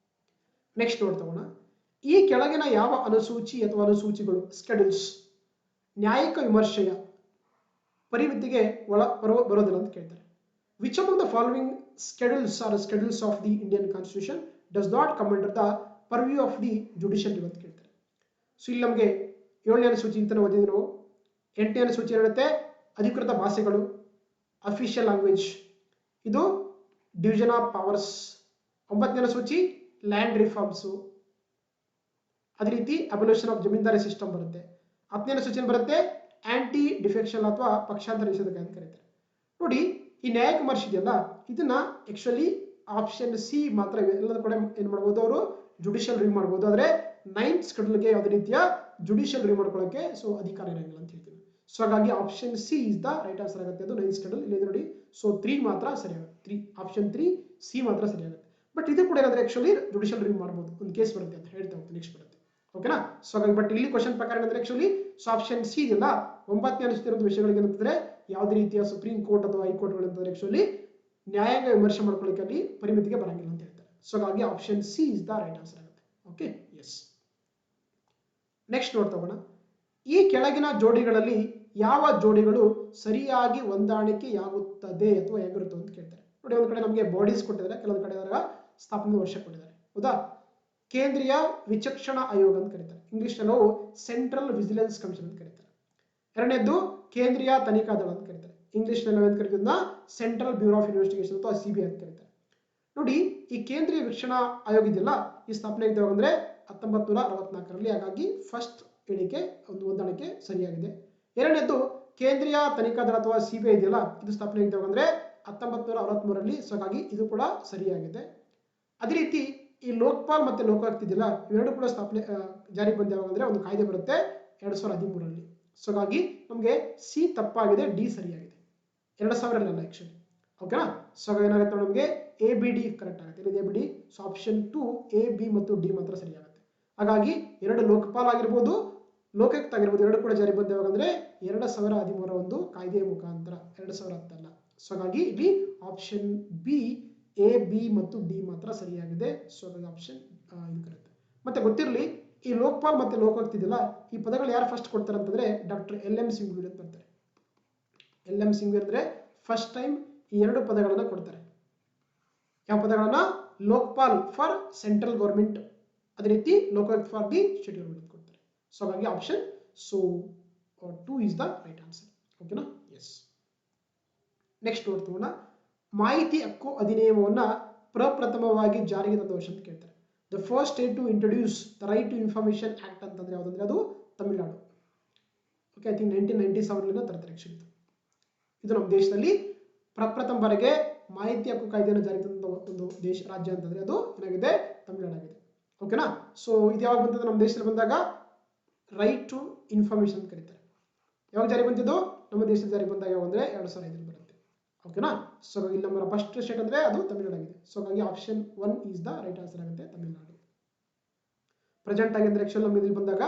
Next ನೋಡ್ತಗೋಣ. ಈ ಕೆಳಗಿನ ಯಾವ ಅನುಸೂಚಿ ಅಥವಾ ಅನುಸೂಚಿಗಳು ಸ್ಕೆಡ್ಯೂಲ್ಸ್ ನ್ಯಾಯಿಕ ವಿಮರ್ಶೆಯ ಪರಿಮಿತಿಗೆ ಬರೋದಿಲ್ಲ ಅಂತ ಕೇಳ್ತಾರೆ. Which of the following schedules or schedules of the Indian Constitution does not come under the purview of the judicial review ಅಂತ ಕೇಳ್ತಾರೆ. ಸೊ ಇಲ್ಲಿ ನಮಗೆ 7ನೇ ಅನುಸೂಚಿ ಅಂತ ಓದಿದ್ವಿ ನಾವು. 8ನೇ ಅನುಸೂಚಿ ಹೇಳುತ್ತೆ ಅಧಿಕೃತ ಭಾಷೆಗಳು, ಅಫಿಷಿಯಲ್ ಲ್ಯಾಂಗ್ವೇಜ್, ಇದು ಡಿವಿಷನ್ ಆಫ್ ಪವರ್ಸ್. 9ನೇ ಅನುಸೂಚಿ ಲ್ಯಾಂಡ್ ರಿಫಾರ್ಮ್ಸು, ಅದೇ ರೀತಿ ಅಬಲ್ಯೂಷನ್ ಆಫ್ ಜಮೀನ್ದಾರಿ ಸಿಸ್ಟಮ್ ಬರುತ್ತೆ. 10ನೇ ಅನುಸೂಚಿ ಬರುತ್ತೆ ಆಂಟಿ ಡಿಫೆಕ್ಷನ್ ಅಥವಾ ಪಕ್ಷಾಂತರ ನಿಷೇಧ ಕಾಯ್ದೆ ಅಂತ ಕರೀತಾರೆ. ನೋಡಿ ಈ ನ್ಯಾಯಿಕ ವಿಮರ್ಶೆ ಇದೆಯಲ್ಲ ಇದನ್ನ ಆಕ್ಚುಲಿ ಆಪ್ಷನ್ ಸಿ ಮಾತ್ರ ಎಲ್ಲದ ಕೂಡ ಏನ್ ಮಾಡಬಹುದು ಅವರು ಜುಡಿಷಿಯಲ್ ರಿವ್ಯೂ ಮಾಡಬಹುದು. ಆದ್ರೆ 9th ಶೆಡ್ಯೂಲ್ಗೆ ಯಾವುದೇ ರೀತಿಯ ಜುಡಿಷಿಯಲ್ ರಿವ್ಯೂ ಮಾಡ್ಕೊಳ್ಳೋಕೆ ಸೊ ಅಧಿಕಾರ ಇರಂಗಿಲ್ಲ ಅಂತ ಹೇಳ್ತೀನಿ. ಸೊ ಹಾಗಾಗಿ option C is the right answer ಆಗುತ್ತೆ. ಅದು 9th ಶೆಡ್ಯೂಲ್ ಇಲ್ಲಿ ನೋಡಿ. ಸೊ 3 ಮಾತ್ರ ಸರಿಯಾಗುತ್ತೆ. 3 ಆಪ್ಷನ್ 3 ಸಿ ಮಾತ್ರ ಸರಿಯಾಗುತ್ತೆ. ಬಟ್ ಇದು ಕೂಡ ಏನಾದ್ರೆ ಆಕ್ಚುಲಿ ಜುಡಿಷಿಯಲ್ ರಿವ್ಯೂ ಮಾಡಬಹುದು. ಒಂದು ಕೇಸ್ ಬರುತ್ತೆ ಅಂತ ಹೇಳ್ತಾ ಹೋಗ್ತೀನಿ ನೆಕ್ಸ್ಟ್ ಬರುತ್ತೆ. ಓಕೆನಾ. ಸೊ ಹಾಗಾಗಿ ಬಟ್ ಇಲ್ಲಿ ಕ್ವಶನ್ ಪ್ರಕಾರ ಏನಂದ್ರೆ ಆಕ್ಚುಲಿ ಸೊ ಆಪ್ಷನ್ ಸಿ ಇದೆಯಲ್ಲ 9ನೇ ಅನಿಸುತ್ತಿರುವ ವಿಷಯಗಳಿಗೆ ಏನಂತಂದ್ರೆ ಯಾವುದೇ ರೀತಿಯ ಸುಪ್ರೀಂ ಕೋರ್ಟ್ ಅಥವಾ ಹೈಕೋರ್ಟ್ ಅಂತಂದ್ರೆ ಆಕ್ಚುಲಿ ನ್ಯಾಯಾಂಗ ವಿಮರ್ಶೆ ಮಾಡ್ಕೊಳ್ಳಿಕ್ಕೆ ಅಲ್ಲಿ ಪರಿಮಿತಿಗೆ ಬರಂಗಿಲ್ಲ ಅಂತ ಹೇಳ್ತಾರೆ. ಸೊ ಹಾಗಾಗಿ option C is the right answer ಆಗುತ್ತೆ. Okay yes. ನೆಕ್ಸ್ಟ್ ನೋಡ್ತಾ ಹೋಗೋಣ. ಈ ಕೆಳಗಿನ ಜೋಡಿಗಳಲ್ಲಿ ಯಾವ ಜೋಡಿಗಳು ಸರಿಯಾಗಿ ಹೊಂದಾಣಿಕೆಯಾಗುತ್ತದೆ ಅಥವಾ ಹೇಗಿರುತ್ತೆ ಅಂತ ಕೇಳ್ತಾರೆ. ನೋಡಿ ಒಂದು ಕಡೆ ನಮಗೆ ಬಾಡೀಸ್ ಕೊಟ್ಟಿದ್ದಾರೆ, ಕೆಲವೊಂದು ಕಡೆ ಸ್ಥಾಪನೆ ವರ್ಷ ಕೊಟ್ಟಿದ್ದಾರೆ. ಹೌದಾ. ಕೇಂದ್ರೀಯ ವಿಚಕ್ಷಣಾ ಆಯೋಗ ಅಂತ ಕರೀತಾರೆ. ಇಂಗ್ಲಿಷ್ ನಾವು ಸೆಂಟ್ರಲ್ ವಿಜಿಲೆನ್ಸ್ ಕಮಿಷನ್ ಅಂತ ಕರೀತಾರೆ. ಎರಡನೇದು ಕೇಂದ್ರೀಯ ತನಿಖಾ ದಳ ಅಂತ ಕರೀತಾರೆ. ಇಂಗ್ಲಿಷ್ ನಲ್ಲಿ ಅಂತ ಕರೀತಿದ್ನ ಸೆಂಟ್ರಲ್ ಬ್ಯೂರೋ ಆಫ್ ಇನ್ವೆಸ್ಟಿಗೇಷನ್ ಅಥವಾ ಸಿಬಿಐ ಅಂತ ಕರೀತಾರೆ. ನೋಡಿ ಈ ಕೇಂದ್ರೀಯ ವೀಕ್ಷಣಾ ಆಯೋಗ ಇದೆಯಲ್ಲ ಈ ಸ್ಥಾಪನೆ ಆಗಿದ್ದಾಗ ಅಂದ್ರೆ 1964ರಲ್ಲಿ. ಹಾಗಾಗಿ ಫಸ್ಟ್ ಎಣಿಕೆ ಒಂದು ಹೊಂದಾಣಿಕೆ ಸರಿಯಾಗಿದೆ. ಎರಡನೇದು ಕೇಂದ್ರೀಯ ತನಿಖಾ ದಳ ಅಥವಾ ಸಿಬಿಐ ಇದೆಯಲ್ಲ ಇದು ಸ್ಥಾಪನೆ ಆಗಿದ್ದಾಗ ಅಂದ್ರೆ 1963ರಲ್ಲಿ. ಸೊ ಹಾಗಾಗಿ ಇದು ಕೂಡ ಸರಿಯಾಗಿದೆ. ಅದೇ ರೀತಿ ಈ ಲೋಕಪಾಲ್ ಮತ್ತೆ ಲೋಕಾಯುಕ್ತ ಇದೆಯಲ್ಲ ಇವೆರಡು ಕೂಡ ಸ್ಥಾಪನೆ ಜಾರಿಗೆ ಬಂದ ಯಾವಾಗ ಅಂದ್ರೆ ಒಂದು ಕಾಯ್ದೆ ಬರುತ್ತೆ 2013ರಲ್ಲಿ. ಸೊ ಹಾಗಾಗಿ ನಮಗೆ ಸಿ ತಪ್ಪಾಗಿದೆ, ಡಿ ಸರಿಯಾಗಿದೆ. 2000 ಅಲ್ಲ ಆಕ್ಚುಲಿ. ಓಕೆನಾ. ಸೊ ಹಾಗಾಗಿ ಏನಾಗುತ್ತೆ ನಮಗೆ ಎ ಬಿ ಡಿ ಕರೆಕ್ಟ್ ಆಗುತ್ತೆ. ಇಲ್ಲಿ A B D. So option 2 A B ಮತ್ತು ಡಿ ಮಾತ್ರ ಸರಿಯಾಗುತ್ತೆ. ಹಾಗಾಗಿ ಎರಡು ಲೋಕಪಾಲ್ ಆಗಿರ್ಬೋದು ಲೋಕಾಯುಕ್ತ ಆಗಿರ್ಬೋದು ಎರಡು ಕೂಡ ಜಾರಿ ಬಂದ ಯಾವಾಗ ಅಂದ್ರೆ 2013ರ ಒಂದು ಕಾಯ್ದೆಯ ಮುಖಾಂತರ, 2010 ಅಲ್ಲ. ಸೊ ಹಾಗಾಗಿ ಇಲ್ಲಿ ಆಪ್ಷನ್ ಬಿ ಎ ಬಿ ಮತ್ತು ಡಿ ಮಾತ್ರ ಸರಿಯಾಗಿದೆ. ಸೊ ಹಾಗಾಗಿ ಆಪ್ಷನ್ ಇದು ಕರೆಕ್ಟ್. ಮತ್ತೆ ಗೊತ್ತಿರಲಿ ಈ ಲೋಕಪಾಲ್ ಮತ್ತೆ ಲೋಕಾಯುಕ್ತ ಇದೆಯಲ್ಲ ಈ ಪದಗಳು ಯಾರು ಫಸ್ಟ್ ಕೊಡ್ತಾರೆ ಅಂತಂದ್ರೆ ಡಾಕ್ಟರ್ LM ಸಿಂಘವಿ ಅಂತ ಬರ್ತಾರೆ. LM ಸಿಂಘವಿ ಅಂದ್ರೆ ಫಸ್ಟ್ ಟೈಮ್ ಈ ಎರಡು ಪದಗಳನ್ನ ಕೊಡ್ತಾರೆ. ಯಾವ ಪದಗಳನ್ನ? ಲೋಕಪಾಲ್ ಫಾರ್ ಸೆಂಟ್ರಲ್ ಗವರ್ಮೆಂಟ್, ಅದೇ ರೀತಿ Lokayukta for the state government ಕೊಡ್ತಾರೆ. ಸೊ ಹಾಗಾಗಿ option 2 is the right answer. ಓಕೆನಾ. ಎಸ್. ನೆಕ್ಸ್ಟ್ ನೋಡ್ತೋಣ. ಮಾಹಿತಿ ಹಕ್ಕು ಅಧಿನಿಯಮವನ್ನ ಪ್ರಪ್ರಥಮವಾಗಿ ಜಾರಿಗೆ ತಂದ ವರ್ಷ ಅಂತ ಕೇಳ್ತಾರೆ. The first state to introduce the right to information act ಅಂತಂದ್ರೆ ಯಾವುದಂದ್ರೆ ಅದು ತಮಿಳುನಾಡು. ಓಕೆ, ಐ ಥಿಂಕ್ 1997 ತರ್ತಾರೆ ಆಕ್ಚುಲಿ. ಇದು ನಮ್ಮ ದೇಶದಲ್ಲಿ ಪ್ರಪ್ರಥಮ ಬಾರಿಗೆ ಮಾಹಿತಿ ಹಕ್ಕು ಕಾಯ್ದೆಯನ್ನು ಜಾರಿಗೆ ತಂದ ಒಂದು ರಾಜ್ಯ ಅಂತಂದ್ರೆ ಅದು ಏನಾಗಿದೆ? ತಮಿಳುನಾಡು ಆಗಿದೆ. ಓಕೆನಾ. ಸೊ ಇದು ಯಾವಾಗ ಬಂತಂದ್ರೆ ನಮ್ಮ ದೇಶದಲ್ಲಿ ಬಂದಾಗ ರೈಟ್ ಟು ಇನ್ಫಾರ್ಮೇಶನ್ ಅಂತ ಕರೀತಾರೆ. ಯಾವಾಗ ಜಾರಿ ಬಂದಿದ್ದು? ನಮ್ಮ ದೇಶದಲ್ಲಿ ಜಾರಿ ಬಂದಾಗ ಯಾವ ಅಂದ್ರೆ 2005 ಬರುತ್ತೆ. ಓಕೆನಾ. ಸೊ ಇಲ್ಲಿ ನಮ್ಮ ಫಸ್ಟ್ ಸ್ಟೇಟ್ ಅಂದ್ರೆ ಅದು ತಮಿಳುನಾಡು ಆಗಿದೆ. ಸೊ ಹಾಗಾಗಿ option 1 is the right answer ಆಗುತ್ತೆ, ತಮಿಳುನಾಡು. ಪ್ರೆಸೆಂಟ್ ಆಗಿ ಅಂದ್ರೆ ಆಕ್ಚುಲಿ ನಮಗೆ ಇಲ್ಲಿ ಬಂದಾಗ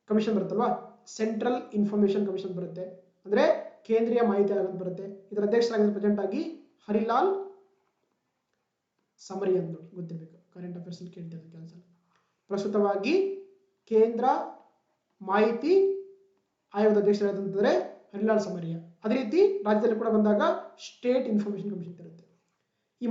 ಕಮಿಷನ್ ಬರುತ್ತಲ್ವಾ, ಸೆಂಟ್ರಲ್ ಇನ್ಫಾರ್ಮೇಶನ್ ಕಮಿಷನ್ ಬರುತ್ತೆ, ಅಂದ್ರೆ ಕೇಂದ್ರೀಯ ಮಾಹಿತಿ ಆಯೋಗ ಅಂತ ಬರುತ್ತೆ. ಇದರ ಅಧ್ಯಕ್ಷರಾಗಿದ್ದ ಪ್ರೆಸೆಂಟ್ ಆಗಿ ಹರಿಲಾಲ್ ಸಮರಿ ಅಂತ ನೋಡಿ, ಗೊತ್ತಿರಬೇಕು. ಕರೆಂಟ್ ಅಫೇರ್ಸ್ ಅಲ್ಲಿ ಕೇಳ್ತಿರೋದು ಕೆಲಸ. ಪ್ರಸ್ತುತವಾಗಿ ಕೇಂದ್ರ ಮಾಹಿತಿ ಆಯೋಗದ ಅಧ್ಯಕ್ಷರಾದಂತಂದ್ರೆ ಹರಿಲಾಲ್ ಸಮರಿಯಾ. ಅದೇ ರೀತಿ ರಾಜ್ಯದಲ್ಲಿ ಕೂಡ ಬಂದಾಗ ಸ್ಟೇಟ್ ಇನ್ಫಾರ್ಮೇಶನ್ ಕಮಿಷನ್ ಇರುತ್ತೆ. ಈ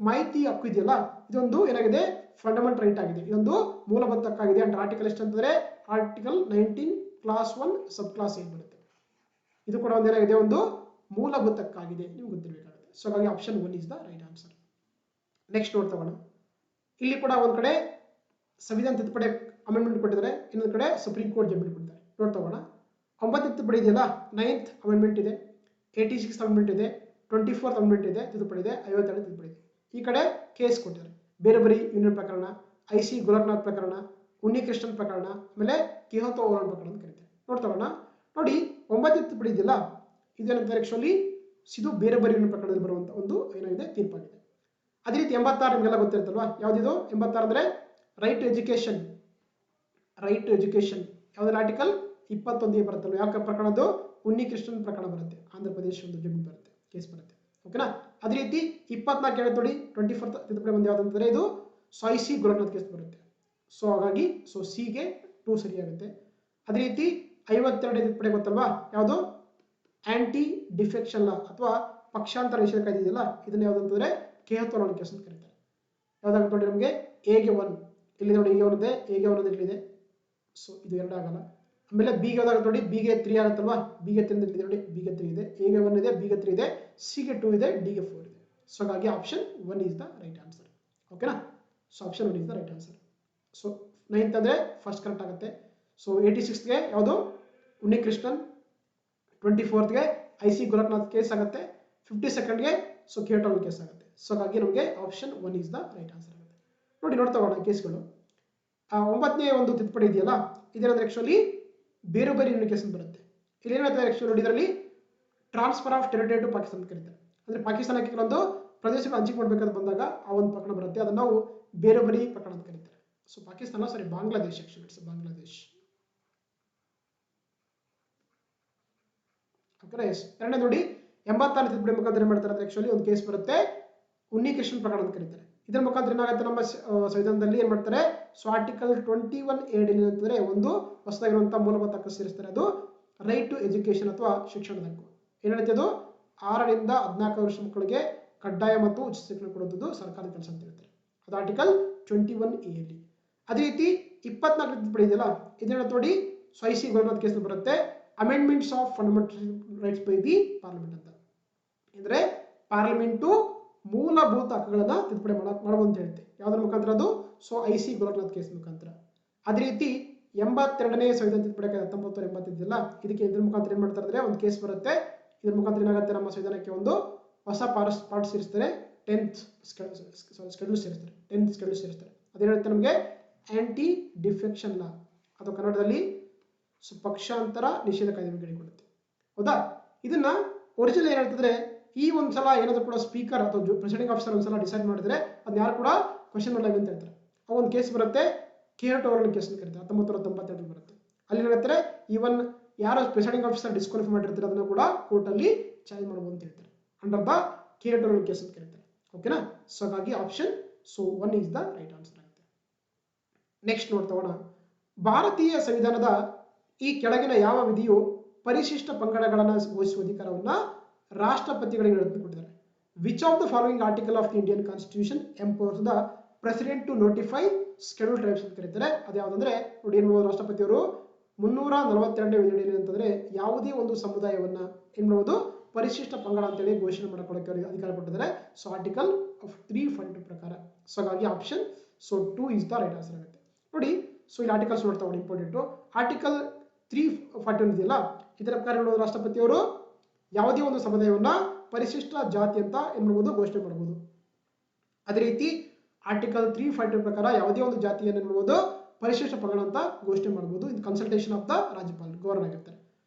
ಮಾಹಿತಿ ಹಕ್ಕು ಇದೆಯಲ್ಲ ಇದೊಂದು ಏನಾಗಿದೆ? ಫಂಡಮೆಂಟಲ್ ರೈಟ್ ಆಗಿದೆ. ಇದೊಂದು ಮೂಲಭೂತ ಹಕ್ಕಾಗಿದೆ. ಅಂಡ್ ಆರ್ಟಿಕಲ್ ಎಷ್ಟು ಅಂತಂದ್ರೆ ಆರ್ಟಿಕಲ್ 19 ಕ್ಲಾಸ್ 1 ಸಬ್ ಕ್ಲಾಸ್ 8 ಬರುತ್ತೆ. ಇದು ಕೂಡ ಒಂದು ಏನಾಗಿದೆ? ಒಂದು ಮೂಲಭೂತ ಹಕ್ಕಾಗಿದೆ, ನೀವು ಗೊತ್ತಿರಬೇಕಾಗುತ್ತೆ. ಸೊ ಹಾಗಾಗಿ option 1 is the right answer. Next ನೋಡ್ತಗೋಣ. ಇಲ್ಲಿ ಕೂಡ ಒಂದ್ ಕಡೆ ಸಂವಿಧಾನ ತಿದ್ದುಪಡಿ ಅಮೆಂಡ್ಮೆಂಟ್ ಕೊಟ್ಟಿದ್ದಾರೆ, ಇನ್ನೊಂದು ಕಡೆ ಸುಪ್ರೀಂ ಕೋರ್ಟ್ ಜಡ್ಜ್ಮೆಂಟ್ ಕೊಟ್ಟಿದ್ದಾರೆ. ನೋಡ್ತಗೋಣ. 9th ತಿದ್ದುಪಡಿ ಇದೆಯಲ್ಲ, 9th ಅಮೆಂಡ್ಮೆಂಟ್ ಇದೆ, 86th ಅಮೆಂಡ್ಮೆಂಟ್ ಇದೆ, 24th ಅಮೆಂಡ್ಮೆಂಟ್ ಇದೆ, ತಿದ್ದುಪಡಿ ಇದೆ, 52 ತಿದ್ದುಪಡಿ ಇದೆ. ಈ ಕಡೆ ಕೇಸ್ ಕೊಟ್ಟಿದ್ದಾರೆ. ಬೇರೆ ಬರಿ ಯೂನಿಯನ್ ಪ್ರಕರಣ, IC ಗೋಲಕ್ನಾಥ್ ಪ್ರಕರಣ, ಉನ್ನಿಕೃಷ್ಣನ್ ಪ್ರಕರಣ, ಆಮೇಲೆ ಕಿಹೋತೋ ಓರಾನ್ ಪ್ರಕರಣ ಅಂತ ಕರೀತಾರೆ. ನೋಡ್ತಗೋಣ. ನೋಡಿ 9th ತಿದ್ದುಪಡಿ ಇದೆಯಲ್ಲ ಇದೇನಂತಾರೆ? ಆಕ್ಚುಲಿ ಇದು ಬೇರೆ ಬರಿ ಯೂನಿಯನ್ ಪ್ರಕರಣದಲ್ಲಿ ಬರುವಂತ ಒಂದು ಏನಾಗಿದೆ? ತೀರ್ಪಾಗಿದೆ. ಅದೇ ರೀತಿ 86 ನಿಮಗೆಲ್ಲ ಗೊತ್ತಿರುತ್ತಲ್ವಾ, ಯಾವ್ದಿದು? 86 ಅಂದ್ರೆ right to education. Right to education ಯಾವ್ದು? ಆರ್ಟಿಕಲ್ 21 ಬರುತ್ತಲ್ಲ. ಯಾವ ಪ್ರಕರಣದ್ದು? ಉನ್ನಿಕೃಷ್ಣನ್ ಪ್ರಕರಣ ಬರುತ್ತೆ. ಆಂಧ್ರ ಪ್ರದೇಶ ಒಂದು ಜಡ್ಜ್ಮೆಂಟ್ ಬರುತ್ತೆ, ಕೇಸ್ ಬರುತ್ತೆ. ಓಕೆನಾ. ಅದೇ ರೀತಿ 24 ಹೇಳಿ ನೋಡಿ, 24th ತಿದ್ದುಪಡಿ ಬಂದು ಯಾವ್ದಂತಂದ್ರೆ ಇದು IC ಗೋಲಕ್ನಾಥ್ ಕೇಸ್ ಬರುತ್ತೆ. ಸೊ ಹಾಗಾಗಿ ಸಿಗೆ 2 ಸರಿಯಾಗುತ್ತೆ. ಅದೇ ರೀತಿ 52 ತಿದ್ದುಪಡಿ ಗೊತ್ತಲ್ವಾ, ಯಾವುದು? ಆಂಟಿ ಡಿಫೆಕ್ಷನ್ ಲಾ ಅಥವಾ ಪಕ್ಷಾಂತರ ನಿಷೇಧ ಕಾಯ್ದೆ ಇದೆಯಲ್ಲ ಇದನ್ನ ಯಾವ್ದಂತಂದ್ರೆ ಕಿಹೋತೋ ಓರಾನ್ ಕೇಸ್ ಅಂತ ಕರೀತಾರೆ. ಯಾವ್ದಾಗುತ್ತೆ ನೋಡಿ ನಮಗೆ? ಎಗೆ 1 ಇಲ್ಲಿ ನೋಡಿ, ಎಗೆ 1 ಇದೆ, ಎಗೆ 1 ಇಲ್ಲಿದೆ. ಸೊ ಇದು 2 ಆಗಲ್ಲ. ಆಮೇಲೆ ಬಿಗೆ ಯಾವ್ದಾಗುತ್ತೆ ನೋಡಿ? ಬಿಗೆ 3 ಆಗುತ್ತಲ್ವಾ, ಬಿಗೆ 3 ಇದೆ ನೋಡಿ, ಬಿಗೆ 3 ಇದೆ, ಎಗೆ 1 ಇದೆ, ಬಿಗೆ 3 ಇದೆ, ಸಿಗೆ 2 ಇದೆ, ಡಿಗೆ 4 ಇದೆ. ಸೊ ಹಾಗಾಗಿ option 1 is the right answer. ಓಕೆನಾ. So option 1 is the right answer. So 9th ಅಂದ್ರೆ ಫಸ್ಟ್ ಕರೆಕ್ಟ್ ಆಗುತ್ತೆ. ಸೊ 86ಗೆ ಯಾವುದು? ಉನ್ನಿಕೃಷ್ಣನ್, 24ಗೆ IC ಗೋಲಕ್ನಾಥ್ ಕೇಸ್ ಆಗುತ್ತೆ, 52ಗೆ ಸೊ ಕೇಟೋಲ್ ಕೇಸ್ ಆಗುತ್ತೆ. ಸೊ ಹಾಗಾಗಿ ನಮಗೆ option 1 is the right answer ಆಗುತ್ತೆ. ನೋಡ್ತಾ ಹೋಗೋಣ ಕೇಸ್ಗಳು. 9ನೇ ಒಂದು ತಿದ್ದುಪಡಿ ಇದೆಯಲ್ಲ, ಇದೇನಂದ್ರೆ ಆಕ್ಚುಲಿ ಬೇರೆ ಕೇಸ್ ಬರುತ್ತೆ. ಇಲ್ಲಿ ಏನಾಗುತ್ತೆ ಆಕ್ಚುಲಿ ನೋಡಿ, ಇದರಲ್ಲಿ transfer of territory to Pakistan ಅಂತ ಕರೀತಾರೆ. ಅಂದ್ರೆ ಪಾಕಿಸ್ತಾನಕ್ಕೆ ಕೆಲವೊಂದು ಪ್ರದೇಶಗಳು ಹಂಚಿಕೆ ಮಾಡಬೇಕಾದ ಬಂದಾಗ ಆ ಒಂದು ಪ್ರಕರಣ ಬರುತ್ತೆ, ಅದನ್ನು ನಾವು ಬೇರೆ ಪ್ರಕರಣ ಅಂತ ಕರೀತಾರೆ. So Pakistan sorry Bangladesh, actually it's Bangladesh. ಎರಡನೇ ನೋಡಿ 86ನೇ ತಿದ್ದುಪಡಿ ಮುಖಾಂತರ ಏನ್ ಮಾಡ್ತಾರೆ ಅಂದ್ರೆ ಆಕ್ಚುಲಿ ಒಂದು ಕೇಸ್ ಬರುತ್ತೆ, ಉನ್ನಿಕೃಷ್ಣನ್ ಪ್ರಕರಣ ಅಂತ ಕರೀತಾರೆ. ಇದರ ಮುಖಾಂತರ ಏನಾಗುತ್ತೆ ನಮ್ಮ ಸಂವಿಧಾನದಲ್ಲಿ ಏನ್ ಮಾಡ್ತಾರೆ, ಸೊ ಆರ್ಟಿಕಲ್ 21A ಅಂತಂದ್ರೆ ಒಂದು ಹೊಸದಾಗಿರುವಂತಹ ಮೂಲಭೂತ ಹಕ್ಕು ಸೇರಿಸ್ತಾರೆ, ಅದು ರೈಟ್ ಟು ಎಜುಕೇಶನ್ ಅಥವಾ ಶಿಕ್ಷಣದ ಹಕ್ಕು. ಏನ್ ಹೇಳ್ತದೆ, ಅದು 6ರಿಂದ 14 ವರ್ಷ ಮಕ್ಕಳಿಗೆ ಕಡ್ಡಾಯ ಮತ್ತು ಉಚಿತ ಶಿಕ್ಷಣ ಕೊಡುವುದು ಸರ್ಕಾರದ ಕೆಲಸ ಅಂತ ಹೇಳ್ತಾರೆ. ಅದು ಆರ್ಟಿಕಲ್ 21A ಅಲ್ಲಿ. ಅದೇ ರೀತಿ 24ನೇ ತಿದ್ದುಪಡಿ ಇದೆಯಲ್ಲ, ಇದನ್ನ ನೋಡಿ IC ಗೋಲಕ್ನಾಥ್ ಕೇಸ್ ಬರುತ್ತೆ, amendments of fundamental rights by the parliament ಅಂತ. ಅಂದ್ರೆ ಪಾರ್ಲಿಮೆಂಟು ಮೂಲಭೂತ ಹಕ್ಕುಗಳನ್ನ ತಿದ್ದುಪಡಿ ಮಾಡಬಹುದು ಅಂತ ಹೇಳುತ್ತೆ. ಯಾವುದರ ಮುಖಾಂತರ, ಅದು ಸೊ IC ಗೋಲಕ್ನಾಥ್ ಕೇಸ್ ಮುಖಾಂತರ. ಅದೇ ರೀತಿ 82ನೇ ಸಂವಿಧಾನ ತಿದ್ದುಪಡಿ 1980 ಇದೆಯಲ್ಲ, ಇದಕ್ಕೆ ಇದ್ರ ಮುಖಾಂತರ ಏನ್ ಮಾಡ್ತಾರೆ ಅಂದ್ರೆ ಒಂದು ಕೇಸ್ ಬರುತ್ತೆ, ಇದ್ರ ಮುಖಾಂತರ ಏನಾಗುತ್ತೆ ನಮ್ಮ ಸಂವಿಧಾನಕ್ಕೆ ಒಂದು ಹೊಸ ಪಾರ್ಟ್ ಸೇರಿಸ್ತಾರೆ, 10th ಶೆಡ್ಯೂಲ್ ಸೇರಿಸ್ತಾರೆ, 10th ಶೆಡ್ಯೂಲ್ ಸೇರಿಸ್ತಾರೆ. ಅದೇನ್ ಹೇಳುತ್ತೆ ನಮಗೆ ಆಂಟಿ ಡಿಫೆಕ್ಷನ್ ಲಾ, ಅಥವಾ ಕನ್ನಡದಲ್ಲಿ ಪಕ್ಷಾಂತರ ನಿಷೇಧ ಕಾಯ್ದೆ ಬಗ್ಗೆ ಹೇಳಿಕೊಡುತ್ತೆ. ಹೌದಾ, ಇದನ್ನ ಒರಿಜಿನಲ್ ಏನ್ ಹೇಳ್ತಿದ್ರೆ, ಈ ಒಂದ್ಸಲ ಏನಾದ್ರು ಕೂಡ ಸ್ಪೀಕರ್ ಅಥವಾ ಪ್ರೆಸಿಡೆಂಟ್ ಆಫೀಸರ್ ಒಂದ್ಸಲ ಡಿಸೈಡ್ ಮಾಡಿದ್ರೆ ಅದನ್ನ ಯಾರು ಕೂಡ ಕ್ವಶನ್ ಮಾಡಲಾಗಿ ಅಂತ ಹೇಳ್ತಾರೆ. ಆ ಒಂದು ಕೇಸ್ ಬರುತ್ತೆ, ಕೇರಟೋರಲ್ ಕೇಸ್ ಅಂತ ಕರೀತಾರೆ, 1992 ಬರುತ್ತೆ. ಅಲ್ಲಿ ಹೇಳ್ತಾರೆ ಈವನ್ ಯಾರು ಪ್ರೆಸಿಡೆಂಟ್ ಆಫೀಸರ್ ಡಿಸ್ಕ್ವಾಲಿಫೈ ಮಾಡಿರ್ತಾರೆ ಅದನ್ನು ಕೂಡ ಕೋರ್ಟ್ ಅಲ್ಲಿ ಚಾಲೆಂಜ್ ಮಾಡಬಹುದು ಅಂತ ಹೇಳ್ತಾರೆ, ಅಂಡರ್ ದ ಕೇರಟೋರಲ್ ಕೇಸ್ ಅಂತ ಕರೀತಾರೆ. ಓಕೆನಾ, ಸೊ ಹಾಗಾಗಿ option 1 is the right answer ಆಗುತ್ತೆ. ನೆಕ್ಸ್ಟ್ ನೋಡ್ತಾ ಹೋಗೋಣ. ಭಾರತೀಯ ಸಂವಿಧಾನದ ಈ ಕೆಳಗಿನ ಯಾವ ವಿಧಿಯು ಪರಿಶಿಷ್ಟ ಪಂಗಡಗಳನ್ನು ಘೋಷಿಸುವ ಅಧಿಕಾರವನ್ನ ರಾಷ್ಟ್ರಪತಿಗಳಿಗೆ ನೀಡುತ್ತಿದ್ದಾರೆ? Which of the following article of the Indian constitution empowers the president to notify schedule tribes ಅಂತ ಕರೀತಾರೆ. ಅದು ಯಾವುದಂದ್ರೆ ನೋಡಿ, ಏನು ರಾಷ್ಟ್ರಪತಿಯವರು 342ನೇ ವಿಧಿ ಅಂತಂದ್ರೆ ಯಾವುದೇ ಒಂದು ಸಮುದಾಯವನ್ನ ಏನ್ ಮಾಡುವುದು, ಪರಿಶಿಷ್ಟ ಪಂಗಡ ಅಂತೇಳಿ ಘೋಷಣೆ ಮಾಡಿಕೊಳ್ಳಕ್ಕೆ ಅಧಿಕಾರ ಕೊಟ್ಟಿದ್ದಾರೆ. ಸೊ ಆರ್ಟಿಕಲ್ ಆಫ್ 342 ಪ್ರಕಾರ. ಸೊ ಹಾಗಾಗಿ option 2 is the right answer ಆಗುತ್ತೆ. ನೋಡಿ, ಸೊ ಇಲ್ಲಿ ಆರ್ಟಿಕಲ್ಸ್ ನೋಡ್ತಾ ಹೋಗಿ ಇಂಪಾರ್ಟೆಂಟ್. ಆರ್ಟಿಕಲ್ 341 ಇದೆಯಲ್ಲ, ಇದರ ಪ್ರಕಾರ ರಾಷ್ಟ್ರಪತಿಯವರು ಯಾವುದೇ ಒಂದು ಸಮುದಾಯವನ್ನ ಪರಿಶಿಷ್ಟ ಜಾತಿ ಅಂತ ಏನ್ ಮಾಡಬಹುದು, ಘೋಷಣೆ ಮಾಡಬಹುದು. ಅದೇ ರೀತಿ ಆರ್ಟಿಕಲ್ 342 ಪ್ರಕಾರ ಯಾವುದೇ ಒಂದು ಜಾತಿಯನ್ನು ಏನ್ ಮಾಡಬಹುದು, ಪರಿಶಿಷ್ಟ ಪಂಗಡ ಅಂತ ಘೋಷಣೆ ಮಾಡಬಹುದು. ಇದು ಕನ್ಸಲ್ಟೇಷನ್ ಆಫ್ ದ ರಾಜ್ಯಪಾಲ, ಗವರ್ನರ್ ಆಗಿರ್ತಾರೆ.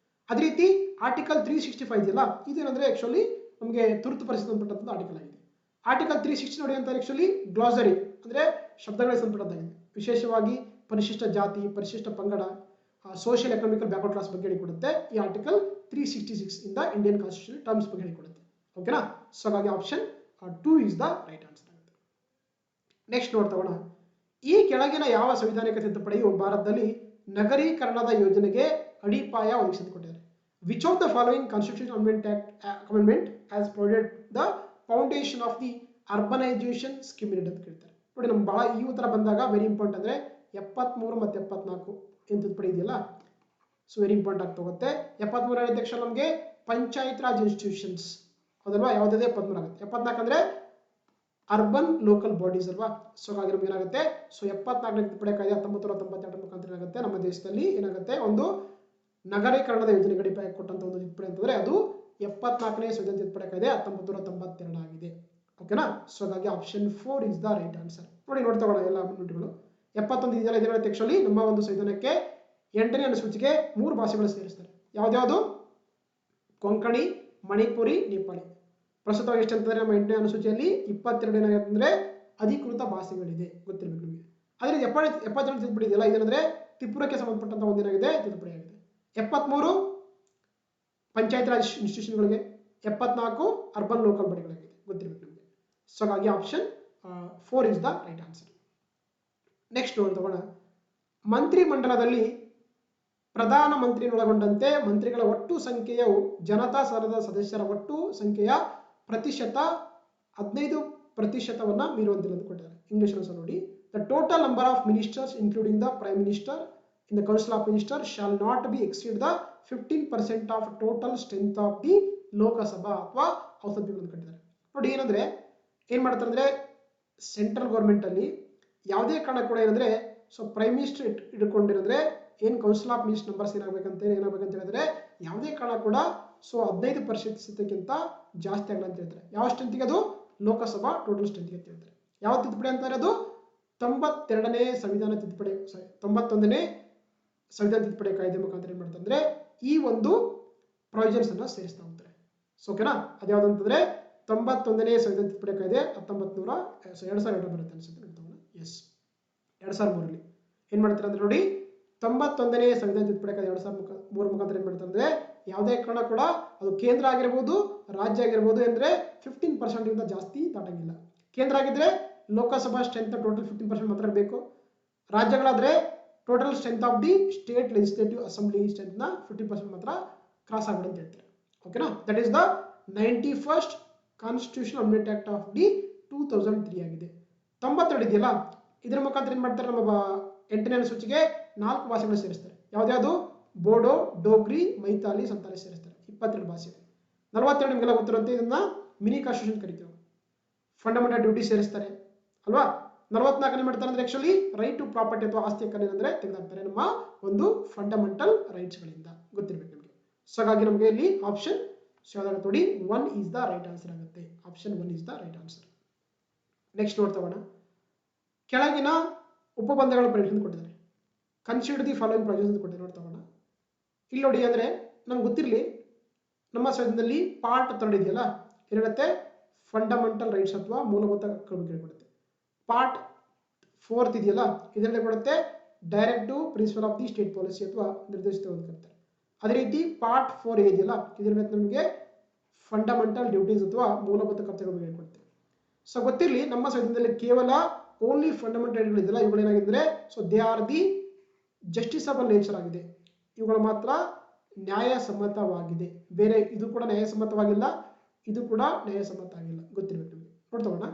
ಅದೇ ರೀತಿ ಆರ್ಟಿಕಲ್ 365 ಇದೆಯಲ್ಲ, ಇದೇನಂದ್ರೆ ಆಕ್ಚುಲಿ ನಮಗೆ ತುರ್ತು ಪರಿಸ್ಥಿತಿ ಸಂಬಂಧಪಟ್ಟಂತ ಆರ್ಟಿಕಲ್ ಆಗಿದೆ. ಆರ್ಟಿಕಲ್ 360 ನೋಡಿ ಅಂತ ಆಕ್ಚುಲಿ ಗ್ಲಾಸರಿ ಅಂದ್ರೆ ಶಬ್ದಗಳಿಗೆ ಸಂಬಂಧಪಟ್ಟಂತಾಗಿದೆ. ವಿಶೇಷವಾಗಿ ಪರಿಶಿಷ್ಟ ಜಾತಿ, ಪರಿಶಿಷ್ಟ ಪಂಗಡ, ಸೋಷಿಯಲ್ ಎಕನಾಮಿಕಲ್ ಬ್ಯಾಕ್ವರ್ಡ್ ಕ್ಲಾಸ್ ಬಗ್ಗೆ ಹೇಳಿಕೊಡುತ್ತೆ. ಈ ಆರ್ಟಿಕಲ್ 366 ಇಂದ ಇಂಡಿಯನ್ ಕಾನ್ಸ್ಟಿಟ್ಯೂಷನ್ ಟರ್ಮ್ಸ್ ಬಗ್ಗೆ ಹೇಳಿಕೊಡುತ್ತೆ. ಓಕೆನಾ, ಸೊ ಹಾಗಾಗಿ option 2 is the right answer ಆಗುತ್ತೆ. ನೆಕ್ಸ್ಟ್ ನೋಡ್ತಾ ಹೋಗೋಣ. ಈ ಕೆಳಗಿನ ಯಾವ ಸಂವಿಧಾನಿಕ ತಿದ್ದುಪಡಿಯು ಭಾರತದಲ್ಲಿ ನಗರೀಕರಣದ ಯೋಜನೆಗೆ ಅಡಿಪಾಯ ಒದಗಿಸಿಕೊಟ್ಟಿದ್ದಾರೆ? Which of the following constitution amendment has provided the foundation of the urbanisation scheme ಅಂತ ಕೇಳ್ತಾರೆ. ನೋಡಿ, ನಮ್ಗೆ ಬಹಳ ಈ ಉತ್ತರ ಬಂದಾಗ ವೆರಿ ಇಂಪಾರ್ಟೆಂಟ್ ಅಂದ್ರೆ 73 ಮತ್ತು 74 ಏನು ತಿದ್ದುಪಡಿ ಇದೆಯಲ್ಲ, ಸೊ ವೆರಿ ಇಂಪಾರ್ಟೆಂಟ್ ಆಗಿ ತಗೋತ್ತೆ. 73 ಅಧ್ಯಕ್ಷ ನಮಗೆ ಪಂಚಾಯತ್ ರಾಜ್ ಇನ್ಸ್ಟಿಟ್ಯೂಷನ್ಸ್ ಅದಲ್ವಾ, ಯಾವುದೇ 73 ಆಗುತ್ತೆ. 74 ಅಂದ್ರೆ ಅರ್ಬನ್ ಲೋಕಲ್ ಬಾಡೀಸ್ ಅಲ್ವಾ. ಸೊ ಹಾಗಾಗಿ ನಮ್ಗೆ ಏನಾಗುತ್ತೆ, ಸೊ 74ನೇ ತಿದ್ದುಪಡಿ ಕಾಯ್ದೆ 1992 ಮುಖಾಂತರ ಏನಾಗುತ್ತೆ, ನಮ್ಮ ದೇಶದಲ್ಲಿ ಏನಾಗುತ್ತೆ, ಒಂದು ನಗರೀಕರಣದ ಯೋಜನೆಗೆ ಅಡಿಪಾಯ ಕೊಟ್ಟಂತ ಒಂದು ತಿದ್ದುಪಡಿ ಅಂತಂದ್ರೆ ಅದು 74ನೇ ಸಂವಿಧಾನ ತಿದ್ದುಪಡಿ ಕಾಯ್ದೆ 1992 ಆಗಿದೆ. ಓಕೆನಾ, ಸೊ ಹಾಗಾಗಿ option 4 is the right answer. ನೋಡ್ತಾ ಹೋಗೋಣ ಎಲ್ಲ ಅಮೆಂಡ್ಮೆಂಟ್ಗಳು. 71 ಇದೆಯಲ್ಲ, ಇದರ ಆಕ್ಚುಲಿ ನಮ್ಮ ಒಂದು ಸಂವಿಧಾನಕ್ಕೆ 8ನೇ ಅನುಸೂಚಿಗೆ 3 ಭಾಷೆಗಳು ಸೇರಿಸ್ತಾರೆ. ಯಾವ್ದ್ಯಾವುದು? ಕೊಂಕಣಿ, ಮಣಿಪುರಿ, ನೇಪಾಳಿ. ಪ್ರಸ್ತುತವಾಗಿ ಎಷ್ಟು ಅಂತಂದ್ರೆ ನಮ್ಮ 8ನೇ ಅನುಸೂಚಿಯಲ್ಲಿ 22 ಏನಾಗುತ್ತೆ ಅಧಿಕೃತ ಭಾಷೆಗಳಿದೆ, ಗೊತ್ತಿರಬೇಕು ನಿಮಗೆ. ಅದೇ 72 ತಿದ್ದುಪಡಿ ಇದೆಯಲ್ಲ, ಇದೇನಂದ್ರೆ ತ್ರಿಪುರಕ್ಕೆ ಸಂಬಂಧಪಟ್ಟಂತ ಒಂದೇನಾಗಿದೆ ತಿದ್ದುಪಡಿ ಆಗಿದೆ. 73 ಪಂಚಾಯತ್ ರಾಜ್ ಇನ್ಸ್ಟಿಟ್ಯೂಷನ್ಗಳಿಗೆ, 74 ಅರ್ಬನ್ ಲೋಕಲ್ ಬಾಡಿಗಳಾಗಿದೆ, ಗೊತ್ತಿರಬೇಕು ನಿಮಗೆ. ಸೊ ಹಾಗಾಗಿ option 4 is the right answer. Next ತಗೋಣ. ಮಂತ್ರಿ ಮಂಡಲದಲ್ಲಿ ಪ್ರಧಾನ ಮಂತ್ರಿಯನ್ನೊಳಗೊಂಡಂತೆ ಮಂತ್ರಿಗಳ ಒಟ್ಟು ಸಂಖ್ಯೆಯು ಜನತಾ ಸದನದ ಸದಸ್ಯರ ಒಟ್ಟು ಸಂಖ್ಯೆಯ ಪ್ರತಿಶತ 15% ಮೀರುವಂತಿಲ್ಲ ಅಂತ ಕೊಟ್ಟಿದ್ದಾರೆ. ಇಂಗ್ಲಿಷ್ ನೋಡಿ, the total number of ministers including the prime minister in the council of minister shall not be exceed the 15% of total strength of the Lok Sabha ಅಥವಾ ಹೌಸ್ ಆಫ್ ಪೀಪಲ್ ಅಂತ ಕೊಟ್ಟಿದ್ದಾರೆ. ನೋಡಿ, ಏನಂದ್ರೆ ಏನ್ ಮಾಡ್ತಾರೆ ಅಂದ್ರೆ ಸೆಂಟ್ರಲ್ ಗೌರ್ಮೆಂಟ್ ಅಲ್ಲಿ ಯಾವುದೇ ಕಾರಣ ಕೂಡ ಏನಂದ್ರೆ, ಸೊ ಪ್ರೈಮ್ ಮಿನಿಸ್ಟರ್ ಇಟ್ಕೊಂಡಿರಂದ್ರೆ ಏನ್ ಕೌನ್ಸಿಲ್ ಆಫ್ ಮಿನಿಸ್ಟರ್ ನಂಬರ್ಸ್ ಏನಾಗಬೇಕಂತ ಹೇಳಿದ್ರೆ ಯಾವುದೇ ಕಾರಣ ಕೂಡ ಸೊ 15% ಜಾಸ್ತಿ ಆಗಲ್ಲ ಅಂತ ಹೇಳ್ತಾರೆ. ಯಾವ ಸ್ಟ್ರೆಂತ್ಗೆ? ಅದು ಲೋಕಸಭಾ ಟೋಟಲ್ ಸ್ಟ್ರೆಂತ್ಗೆ ಅಂತ ಹೇಳ್ತಾರೆ. ಯಾವ ತಿದ್ದುಪಡಿ ಅಂತಾರೆ? ಅದು 92ನೇ ಸಂವಿಧಾನ ತಿದ್ದುಪಡಿ 91ನೇ ಸಂವಿಧಾನ ತಿದ್ದುಪಡಿ ಕಾಯ್ದೆ ಮುಖಾಂತರ ಏನ್ ಮಾಡ್ತಾರೆ ಅಂದ್ರೆ ಈ ಒಂದು ಪ್ರಾವಿಷನ್ಸ್ ಅನ್ನ ಸೇರಿಸ್ತಾ ಹೋಗ್ತಾರೆ. ಸೊ ಓಕೆನಾ, ಅದ್ಯಾವ್ದಂತಂದ್ರೆ 91ನೇ ಸಂವಿಧಾನ ತಿದ್ದುಪಡಿ ಕಾಯ್ದೆ 2002 ಬರುತ್ತೆ ಅನ್ಸುತ್ತೆ. ಎಸ್ 2003 ಏನ್ ಮಾಡ್ತಾರೆ ಅಂದ್ರೆ ನೋಡಿ 91ನೇ ಸಂವಿಧಾನ ತಿದ್ದುಪಡಿ ಕಾಯ್ದೆ 2003 ಮುಖಾಂತರ ಏನ್ ಮಾಡ್ತಾರೆ ಅಂದ್ರೆ ಯಾವುದೇ ಕಾರಣ ಕೂಡ ಅದು ಕೇಂದ್ರ ಆಗಿರ್ಬೋದು ರಾಜ್ಯ ಆಗಿರ್ಬೋದು ಅಂದ್ರೆ 15% ಗಿಂತ ಜಾಸ್ತಿ ದಾಟಂಗಿಲ್ಲ. ಕೇಂದ್ರ ಆಗಿದ್ರೆ ಲೋಕಸಭಾ ಸ್ಟ್ರೆಂತ್ ಟೋಟಲ್ 15% ಮಾತ್ರ ಇರಬೇಕು. ರಾಜ್ಯಗಳಾದ್ರೆ total strength of the state legislative assembly strength ನ 15% ಮಾತ್ರ ಕ್ರಾಸ್ ಆಗ್ಬಿಡು ಅಂತ ಹೇಳ್ತಾರೆ. ಓಕೆನಾ, that is the 91st constitution amendment act of the 2003 ಆಗಿದೆ. 92 ಇದೆಯಲ್ಲ, ಇದರ ಮುಖಾಂತರ ಏನ್ ಮಾಡ್ತಾರೆ, ನಮ್ಮ 8ನೇ ಅನುಸೂಚಿಗೆ 4 ಭಾಷೆಗಳು ಸೇರಿಸ್ತಾರೆ. ಯಾವ್ದ್ಯಾವುದು? ಬೋಡೋ, ಡೋಗ್ರಿ, ಮೈತಾಲಿ, ಸಂತಾಲಿ ಸೇರಿಸ್ತಾರೆ. 22 ಭಾಷೆ. 42 ನಿಮಗೆಲ್ಲ ಗೊತ್ತಿರುವಂತೆ ಇದನ್ನ ಮಿನಿ ಕಾನ್ಸ್ಟಿಟ್ಯೂಷನ್ ಕರಿತೀವಿ. ಫಂಡಮೆಂಟಲ್ ಡ್ಯೂಟಿ ಸೇರಿಸ್ತಾರೆ ಅಲ್ವಾ. 44 ಮಾಡ್ತಾರೆ ಅಂದ್ರೆ ಆಕ್ಚುಲಿ ರೈಟ್ ಟು ಪ್ರಾಪರ್ಟಿ ಅಥವಾ ಆಸ್ತಿ ಹಕ್ಕನ್ನು ಅಂದ್ರೆ ತೆಗೆದಾಕ್ತಾರೆ ನಮ್ಮ ಒಂದು ಫಂಡಮೆಂಟಲ್ ರೈಟ್ಸ್ ಗಳಿಂದ. ಗೊತ್ತಿರಬೇಕು ನಿಮಗೆ. ಸೊ ಹಾಗಾಗಿ ನಮಗೆ ಇಲ್ಲಿ ಆಪ್ಷನ್ ಯಾವ್ದಾಗುತ್ತೆ ನೋಡಿ 1 ಈಸ್ ದ ರೈಟ್ ಆನ್ಸರ್ ಆಗುತ್ತೆ. Option 1 is the right answer. Next ನೋಡ್ತಗೋಣ. ಕೆಳಗಿನ ಉಪಬಂಧಗಳ ಪರಿಶೀಲನೆ ಕೊಟ್ಟಿದ್ದಾರೆ. ಕನ್ಸಿಡರ್ ದಿ ಫಾಲೋಯಿಂಗ್ ಪ್ರಾವಿಷನ್ಸ್ ಕೊಟ್ಟಿದ್ದಾರೆ. ನೋಡ್ತಗೋಣ. ಇಲ್ಲಿ ನೋಡಿ ಅಂದ್ರೆ ನಮ್ಗೆ ಗೊತ್ತಿರಲಿ ನಮ್ಮ ಸಂವಿಧಾನದಲ್ಲಿ ಪಾರ್ಟ್ 3 ಇದೆಯಲ್ಲ, ಏನಿರುತ್ತೆ ಫಂಡಮೆಂಟಲ್ ರೈಟ್ಸ್ ಅಥವಾ ಮೂಲಭೂತ ಹಕ್ಕುಗಳ ಬಗ್ಗೆ ಕೊಡುತ್ತೆ. ಪಾರ್ಟ್ 4 ಇದೆಯಲ್ಲ, ಇದರಲ್ಲಿ ಕೊಡುತ್ತೆ directive principle of the state policy ಅಥವಾ ನಿರ್ದೇಶಿತ ಕರೀತಾರೆ. ಅದೇ ರೀತಿ ಪಾರ್ಟ್ 4 ಇದೆಯಲ್ಲ, ಇದರಲ್ಲಿ ನಮಗೆ ಫಂಡಮೆಂಟಲ್ ಡ್ಯೂಟೀಸ್ ಅಥವಾ ಮೂಲಭೂತ ಕರ್ತವ್ಯಗಳ ಬಗ್ಗೆ ಕೊಡುತ್ತೆ. ಸೊ ಗೊತ್ತಿರಲಿ ನಮ್ಮ ಸಂವಿಧಾನದಲ್ಲಿ ಕೇವಲ ಓನ್ಲಿ ಫಂಡಮೆಂಟಲ್ ರೈಟ್ಗಳು ಇದೆಯಲ್ಲ, ಇವುಗಳು ಏನಾಗಿದ್ರೆ so they are the justiciable nature ಆಗಿದೆ. ಇವುಗಳು ಮಾತ್ರ ನ್ಯಾಯಸಮ್ಮತವಾಗಿದೆ. ಬೇರೆ ಇದು ಕೂಡ ನ್ಯಾಯಸಮ್ಮತವಾಗಿಲ್ಲ, ಇದು ಕೂಡ ನ್ಯಾಯಸಮ್ಮತ ಆಗಿಲ್ಲ. ಗೊತ್ತಿರಬೇಕು ನಿಮಗೆ. ನೋಡ್ತಗೋಣ.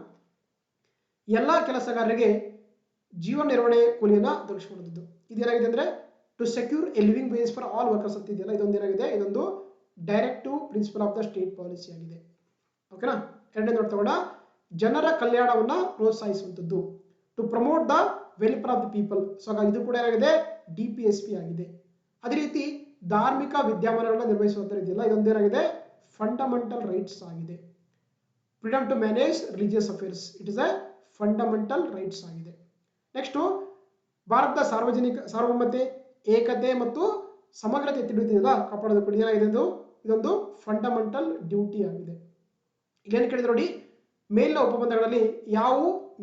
ಎಲ್ಲಾ ಕೆಲಸಗಾರರಿಗೆ ಜೀವನ ನಿರ್ವಹಣೆ ಕೂಲಿಯನ್ನ ದೊರಕಿಸಿಕೊಡುವುದು. ಇದೇನಾಗಿದೆ ಅಂದ್ರೆ to secure a living wage for all workers ಅಂತ ಇದೆಯಲ್ಲ, ಇದೊಂದು ಏನಾಗಿದೆ, ಇದೊಂದು directive principle of the state policy ಆಗಿದೆ. ಓಕೆನಾ. ಎರಡನೇ ನೋಡ್ತಗೋಣ. ಜನರ ಕಲ್ಯಾಣವನ್ನ ಪ್ರೋತ್ಸಾಹಿಸುವಂಥದ್ದು to promote the welfare of the people. So ಹಾಗಾಗಿ ಇದು ಕೂಡ ಏನಾಗಿದೆ DPSP ಆಗಿದೆ. ಅದೇ ರೀತಿ ಧಾರ್ಮಿಕ ವಿದ್ಯಮಾನಗಳನ್ನ ನಿರ್ವಹಿಸುವಂತ ಇದೆಯಲ್ಲ, ಇದೊಂದೇನಾಗಿದೆ ಫಂಡಮೆಂಟಲ್ ರೈಟ್ಸ್ ಆಗಿದೆ. Freedom to manage religious affairs it is a fundamental rights ಆಗಿದೆ. ನೆಕ್ಸ್ಟ್ ಭಾರತದ ಸಾರ್ವಭೌಮತೆ, ಏಕತೆ ಮತ್ತು ಸಮಗ್ರತೆ ಎತ್ತಿಡಿಯುವುದಿಲ್ಲ ಕಾಪಾಡೋದು ಕೂಡ ಏನಾಗಿದೆ, ಇದೊಂದು ಫಂಡಮೆಂಟಲ್ ಡ್ಯೂಟಿ ಆಗಿದೆ. ಇಲ್ಲೇನು ಕೇಳಿದ್ರೆ ನೋಡಿ, ಮೇಲಿನ ಉಪಬಂಧಗಳಲ್ಲಿ ಯಾವ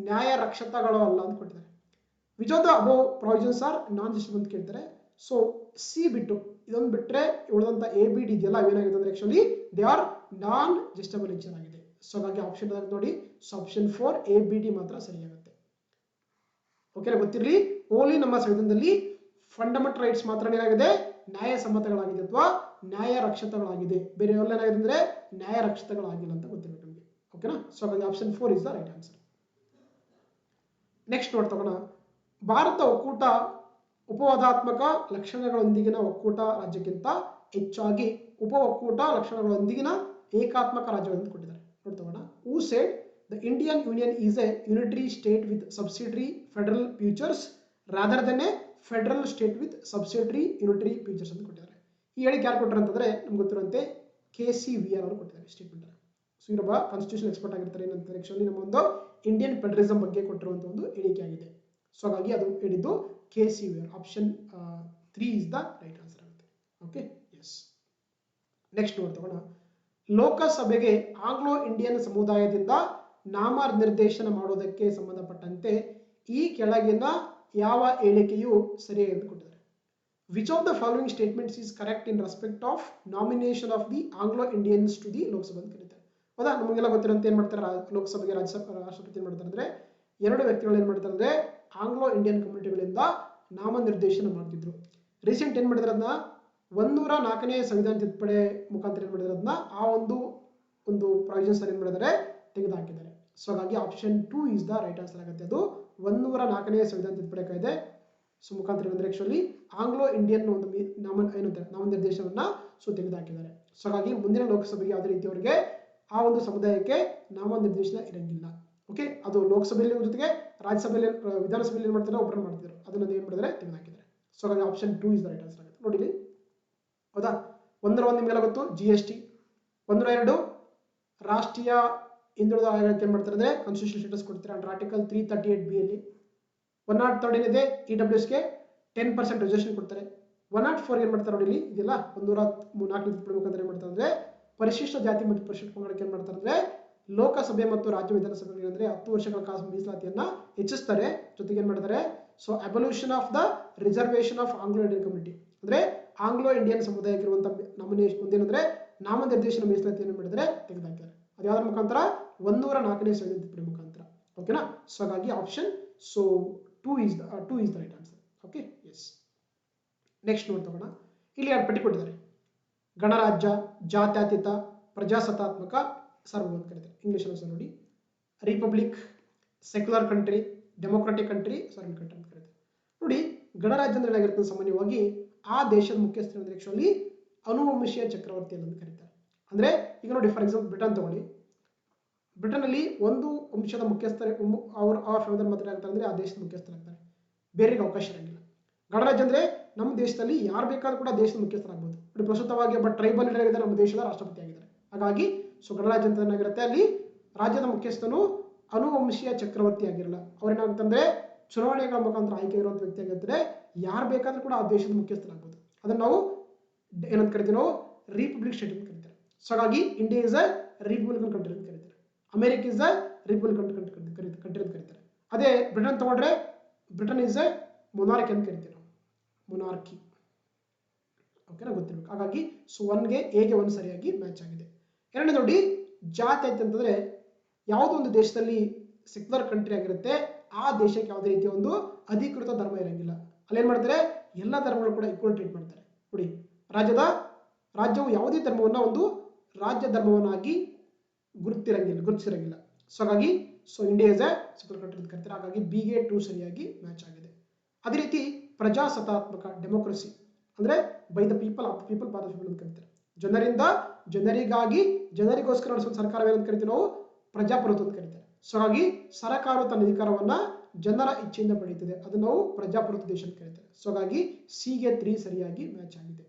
ನ್ಯಾಯ ರಕ್ಷಕಗಳು ಅಲ್ಲ ಅಂತ ಕೊಟ್ಟಿದ್ದಾರೆ. Which of the above provisions are non justiciable ಅಂತ ಕೇಳ್ತಾರೆ. ಸೊ ಸಿ ಬಿಟ್ಟು ಇದೊಂದು ಬಿಟ್ರೆ ಉಳಿದಂತ ABD ಇದೆಯಲ್ಲ, ಅವೇನಾಗಿದೆ ಅಂದ್ರೆ actually they are non justiciable nature ಆಗಿದೆ. ಸೊ ಹಾಗಾಗಿ ಆಪ್ಷನ್ ನೋಡಿ, ಸೊ ಆಪ್ಷನ್ 4 ABD ಮಾತ್ರ ಸರಿಯಾಗುತ್ತೆ. ಓಕೆ, ಗೊತ್ತಿರಲಿ ಓನ್ಲಿ ನಮ್ಮ ಸಂವಿಧಾನದಲ್ಲಿ ಫಂಡಮೆಂಟಲ್ ರೈಟ್ಸ್ ಮಾತ್ರ ಏನಾಗಿದೆ ನ್ಯಾಯಸಮ್ಮತಗಳಾಗಿದೆ ಅಥವಾ ನ್ಯಾಯ ರಕ್ಷಿತಗಳಾಗಿದೆ. ಬೇರೆ ಎಲ್ಲ ಏನಾಗಿದೆ ಅಂದ್ರೆ ನ್ಯಾಯ ರಕ್ಷಿತಗಳಾಗಿಲ್ಲ ಅಂತ ಗೊತ್ತಿರಬೇಕು ನಿಮಗೆ. ಓಕೆನಾ. ಸೊ ಹಾಗಾಗಿ option 4 is the right answer. Next ನೋಡ್ತಗೋಣ. ಭಾರತ ಒಕ್ಕೂಟ ಉಪವಾದಾತ್ಮಕ ಲಕ್ಷಣಗಳೊಂದಿಗಿನ ಒಕ್ಕೂಟ ರಾಜ್ಯಕ್ಕಿಂತ ಹೆಚ್ಚಾಗಿ ಉಪ ಒಕ್ಕೂಟ ಲಕ್ಷಣಗಳೊಂದಿಗಿನ ಏಕಾತ್ಮಕ ರಾಜ್ಯಗಳನ್ನು ಕೊಟ್ಟಿದ್ದಾರೆ. ನೋಡ್ತಗೋಣ. Who said the Indian union is a unitary state with subsidiary federal features rather than a federal state with subsidiary unitary features ಅಂತ ಕೊಟ್ಟಿದ್ದಾರೆ. ಈ ಹೇಳಿಕೆ ಯಾರು ಕೊಟ್ಟರು ಅಂತಂದ್ರೆ ನಮ್ಗೆ ಗೊತ್ತಿರುವಂತೆ KCVR ಅವರು ಕೊಟ್ಟಿದ್ದಾರೆ ಸ್ಟೇಟ್ಮೆಂಟ್. ಸೊ ಇವರೊಬ್ಬ ಕಾನ್ಸ್ಟಿಟ್ಯೂಷನ್ ಎಕ್ಸ್ಪರ್ಟ್ ಆಗಿರ್ತಾರೆ. ಏನಂತಾರೆ ಆಕ್ಚುಲಿ ನಮ್ಮ ಒಂದು ಇಂಡಿಯನ್ ಫೆಡರಲಿಸಂ ಬಗ್ಗೆ ಕೊಟ್ಟಿರುವಂತಹ ಒಂದು ಹೇಳಿಕೆ ಆಗಿದೆ. ಸೊ ಹಾಗಾಗಿ ಅದು ಹೇಳಿದ್ದು KCVR. Option 3 is the right answer ಆಗುತ್ತೆ. Okay, yes. ನೆಕ್ಸ್ಟ್ ನೋಡ್ತಗೋಣ. ಲೋಕಸಭೆಗೆ ಆಂಗ್ಲೋ ಇಂಡಿಯನ್ ಸಮುದಾಯದಿಂದ ನಾಮನಿರ್ದೇಶನ ಮಾಡೋದಕ್ಕೆ ಸಂಬಂಧಪಟ್ಟಂತೆ ಈ ಕೆಳಗಿನ ಯಾವ ಹೇಳಿಕೆಯು ಸರಿಯಾಗಿ ಕೊಟ್ಟಿದ್ದಾರೆ. Which of the following statements is correct in respect of nomination of the Anglo Indians to the Lok Sabha ಅಂತ ಕರೀತಾರೆ. ಹೌದಾ, ನಮಗೆಲ್ಲ ಗೊತ್ತಿರೋಂತ ಏನ್ ಮಾಡ್ತಾರೆ ಲೋಕಸಭೆಗೆ ರಾಷ್ಟ್ರಪತಿ ಏನ್ ಮಾಡ್ತಾರೆ ಅಂದ್ರೆ 2 ವ್ಯಕ್ತಿಗಳು ಏನ್ ಮಾಡ್ತಾರೆ ಅಂದ್ರೆ ಆಂಗ್ಲೋ ಇಂಡಿಯನ್ ಕಮ್ಯುನಿಟಿಗಳಿಂದ ನಾಮನಿರ್ದೇಶನ ಮಾಡ್ತಿದ್ರು. ರೀಸೆಂಟ್ ಏನ್ ಮಾಡಿದ್ರೆ ಅದನ್ನ 104ನೇ ಸಂವಿಧಾನ ತಿದ್ದುಪಡಿ ಮುಖಾಂತರ ಏನ್ ಮಾಡಿದ್ರೆ ಅದನ್ನ ಆ ಒಂದು ಪ್ರಾವಿಷನ್ಸ್ ಏನ್ ಮಾಡಿದ್ದಾರೆ ತೆಗೆದುಹಾಕಿದ್ದಾರೆ. ಸೊ ಹಾಗಾಗಿ option 2 is the right answer ಆಗುತ್ತೆ. ಅದು 104ನೇ ಸಂವಿಧಾನ ತಿದ್ದುಪಡಿ ಕಾಯ್ದೆ ಸೊ ಮುಖಾಂತರ ಅಂದ್ರೆ ಆಕ್ಚುಲಿ ಆಂಗ್ಲೋ ಇಂಡಿಯನ್ ಒಂದು ನಾಮನಿರ್ದೇಶನವನ್ನ ಸೊ ತೆಗೆದುಹಾಕಿದ್ದಾರೆ. ಸೊ ಹಾಗಾಗಿ ಮುಂದಿನ ಲೋಕಸಭೆಗೆ ಯಾವುದೇ ರೀತಿಯವರಿಗೆ ಆ ಒಂದು ಸಮುದಾಯಕ್ಕೆ ನಾಮನಿರ್ದೇಶನ ಇರಂಗಿಲ್ಲ. ಓಕೆ, ಅದು ಲೋಕಸಭೆಯಲ್ಲಿ ಜೊತೆಗೆ ರಾಜ್ಯಸಭೆಯಲ್ಲಿ ವಿಧಾನಸಭೆಯಲ್ಲಿ ಏನ್ ಮಾಡ್ತಾರೆ ಒಬ್ಬರನ್ನು ಮಾಡ್ತಿದ್ರು, ಅದನ್ನ ಏನ್ ಮಾಡಿದ್ರೆ ತೆಗೆದುಹಾಕಿದ್ದಾರೆ. ಸೊ ಹಾಗಾಗಿ option 2 is the right answer ಆಗುತ್ತೆ. ನೋಡಿ, ಹೌದಾ, ಒಂದರ ಒಂದು ನಿಮಗೆಲ್ಲ ಗೊತ್ತು GST. 102 ರಾಷ್ಟ್ರೀಯ ಹಿಂದುಳಿದ ಆಯೋಗಕ್ಕೆ ಏನು ಮಾಡ್ತಾರೆ ಅಂದರೆ ಕಾನ್ಸ್ಟಿಟ್ಯೂಷನ್ ಸ್ಟೇಟಸ್ ಕೊಡ್ತಾರೆ ಅಂಡರ್ ಆರ್ಟಿಕಲ್ 338B ಅಲ್ಲಿ. 103 ಏನಿದೆ EWSಗೆ 10% ರಿಸರ್ವೇಷನ್ ಕೊಡ್ತಾರೆ. 104 ಏನು ಮಾಡ್ತಾರೆ ನೋಡಿ ಇಲ್ಲಿ ಇದೆಲ್ಲ 104 ಮುಖಾಂತರ ಏನು ಮಾಡ್ತಾರೆ ಅಂದರೆ ಪರಿಶಿಷ್ಟ ಜಾತಿ ಮತ್ತು ಪರಿಶಿಷ್ಟ ಪಂಗಡಕ್ಕೆ ಏನು ಮಾಡ್ತಾರೆ ಅಂದರೆ ಲೋಕಸಭೆ ಮತ್ತು ರಾಜ್ಯ ವಿಧಾನಸಭೆಗಳಿಗೆ ಅಂದರೆ 10 ವರ್ಷಗಳ ಕಾಲ ಮೀಸಲಾತಿಯನ್ನು ಹೆಚ್ಚಿಸ್ತಾರೆ. ಜೊತೆಗೆ ಏನು ಮಾಡ್ತಾರೆ so abolition of the reservation of Anglo Indian community ಅಂದರೆ ಆಂಗ್ಲೋ ಇಂಡಿಯನ್ ಸಮುದಾಯಕ್ಕೆ ಇರುವಂಥ ಒಂದೇನಂದ್ರೆ ನಾಮನಿರ್ದೇಶನ ಮೀಸಲಾತಿಯನ್ನು ಮಾಡಿದರೆ ತೆಗೆದುಹಾಕ್ತಾರೆ. ಅದು ಯಾವುದರ ಮುಖಾಂತರ 104ನೇ ಸಂವಿಧಾನ ತಿದ್ದುಪಡಿ ಮುಖಾಂತರ. ಓಕೆನಾ. ಸೊ ಹಾಗಾಗಿ option so 2 is the right answer. Okay yes. Next ನೋಡ್ತೋಣ. ಇಲ್ಲಿ ಎರಡು ಪಟ್ಟಿ ಕೊಟ್ಟಿದ್ದಾರೆ. ಗಣರಾಜ್ಯ, ಜಾತ್ಯತೀತ, ಪ್ರಜಾಸತ್ತಾತ್ಮಕ, ಸಾರ್ವಭೌಮ ಕರೀತಾರೆ. ಇಂಗ್ಲಿಷ್ ಸಹ ನೋಡಿ. Republic, secular country, democratic country, sovereign country ಅಂತ ಕರೀತಾರೆ. ನೋಡಿ ಗಣರಾಜ್ಯ ಅಂದ್ರೆ ಏನಾಗಿರುತ್ತೆ ಸಾಮಾನ್ಯವಾಗಿ ಆ ದೇಶದ ಮುಖ್ಯಸ್ಥರು ಅಂದ್ರೆ ಆಕ್ಚುಲಿ ಅನುವಂಶೀಯ ಚಕ್ರವರ್ತಿ ಅಂತ ಕರೀತಾರೆ. ಅಂದ್ರೆ ಈಗ ನೋಡಿ ಫಾರ್ ಎಕ್ಸಾಂಪಲ್ ಬ್ರಿಟನ್ ತಗೊಳ್ಳಿ. ಬ್ರಿಟನ್ ಅಲ್ಲಿ ಒಂದು ವಂಶದ ಮುಖ್ಯಸ್ಥರು ಅವ್ರ ಫೆದರ್ ಮಾತ್ರ ಆಗ್ತಾರೆ ಅಂದ್ರೆ ಆ ದೇಶದ ಮುಖ್ಯಸ್ಥರಾಗ್ತಾರೆ, ಬೇರೆಗೆ ಅವಕಾಶ ಇರಂಗಿಲ್ಲ. ಗಣರಾಜ್ಯ ಅಂದ್ರೆ ನಮ್ಮ ದೇಶದಲ್ಲಿ ಯಾರು ಬೇಕಾದ್ರೂ ಕೂಡ ದೇಶದ ಮುಖ್ಯಸ್ಥರಾಗಬಹುದು. ನೋಡಿ ಪ್ರಸ್ತುತವಾಗಿ ಒಬ್ಬ ಟ್ರೈಬಲ್ ಲೀಡರ್ ಆಗಿದ್ದಾರೆ, ನಮ್ಮ ದೇಶದ ರಾಷ್ಟ್ರಪತಿ ಆಗಿದ್ದಾರೆ. ಹಾಗಾಗಿ ಸೊ ಗಣರಾಜ್ಯ ಅಂತ ಏನಾಗಿರುತ್ತೆ ಅಲ್ಲಿ ರಾಜ್ಯದ ಮುಖ್ಯಸ್ಥನು ಅನುವಂಶೀಯ ಚಕ್ರವರ್ತಿ ಆಗಿರಲ್ಲ. ಅವ್ರೇನಾಗುತ್ತಂದ್ರೆ ಚುನಾವಣೆಗಳ ಮುಖಾಂತರ ಆಯ್ಕೆ ಇರುವಂತ ವ್ಯಕ್ತಿ ಆಗಿರ್ತಾರೆ. ಯಾರು ಬೇಕಾದ್ರೂ ಕೂಡ ಆ ದೇಶದ ಮುಖ್ಯಸ್ಥರಾಗಬಹುದು. ಅದನ್ನು ನಾವು ಏನಂತ ಕರಿತೀವಿ, ನಾವು ರಿಪಬ್ಲಿಕ್ ಸ್ಟೇಟ್ ಅಂತ ಕರೀತಾರೆ. ಸೊ ಹಾಗಾಗಿ India is a Republican country ಅಂತ ಕರೀತಾರೆ. America is a Republican country ಅಂತ ಕರೀತಾರೆ. ಅದೇ ಬ್ರಿಟನ್ ತಗೊಂಡ್ರೆ ಬ್ರಿಟನ್ ಇಸ್ ಅ ಮೊನಾರ್ಕಿ ಅಂತ ಕರಿತೀವಿ ನಾವು, ಮೊನಾರ್ಕಿ. ಓಕೆನಾ, ಗೊತ್ತಿರಬೇಕು. ಹಾಗಾಗಿ ಸೊ 1ಗೆ ಎಗೆ 1 ಸರಿಯಾಗಿ ಮ್ಯಾಚ್ ಆಗಿದೆ. ಎರಡನೇ ನೋಡಿ ಜಾತಿ ಅಂತಂದ್ರೆ ಯಾವುದೋ ಒಂದು ದೇಶದಲ್ಲಿ ಸೆಕ್ಯುಲರ್ ಕಂಟ್ರಿ ಆಗಿರುತ್ತೆ, ಆ ದೇಶಕ್ಕೆ ಯಾವುದೇ ರೀತಿಯ ಒಂದು ಅಧಿಕೃತ ಧರ್ಮ ಇರಂಗಿಲ್ಲ. ಅಲ್ಲೇನ್ ಮಾಡ್ತಾರೆ, ಎಲ್ಲ ಧರ್ಮಗಳು ಕೂಡ ಈಕ್ವಲ್ ಟ್ರೀಟ್ ಮಾಡ್ತಾರೆ. ನೋಡಿ ರಾಜ್ಯವು ಯಾವುದೇ ಧರ್ಮವನ್ನ ಒಂದು ರಾಜ್ಯ ಧರ್ಮವನ್ನಾಗಿ ಗುರುತಿಸಿರಂಗಿಲ್ಲ. ಸೊ ಹಾಗಾಗಿ so India is a secular country ಅಂತ ಕರೀತಾರೆ. ಹಾಗಾಗಿ ಬಿಗೆ 2 ಸರಿಯಾಗಿ ಮ್ಯಾಚ್ ಆಗಿದೆ. ಅದೇ ರೀತಿ ಪ್ರಜಾಸತ್ತಾತ್ಮಕ, ಡೆಮೋಕ್ರಸಿ ಅಂದ್ರೆ by the people, of the people, for the people ಅಂತ ಕರೀತಾರೆ. ಜನರಿಂದ ಜನರಿಗಾಗಿ ಜನರಿಗೋಸ್ಕರ ನಡೆಸುವ ಸರ್ಕಾರವೇನಂತ ಕರಿತೀವಿ ನಾವು, ಪ್ರಜಾಪ್ರಭುತ್ವ ಅಂತ ಕರೀತಾರೆ. ಸೊ ಹಾಗಾಗಿ ಸರ್ಕಾರವು ತನ್ನ ಅಧಿಕಾರವನ್ನ ಜನರ ಇಚ್ಛೆಯಿಂದ ಪಡೆಯುತ್ತದೆ, ಅದನ್ನು ನಾವು ಪ್ರಜಾಪ್ರಭುತ್ವ ದೇಶ ಅಂತ ಕರೀತಾರೆ. ಸೊ ಹಾಗಾಗಿ ಸಿಗೆ 3 ಸರಿಯಾಗಿ ಮ್ಯಾಚ್ ಆಗಿದೆ.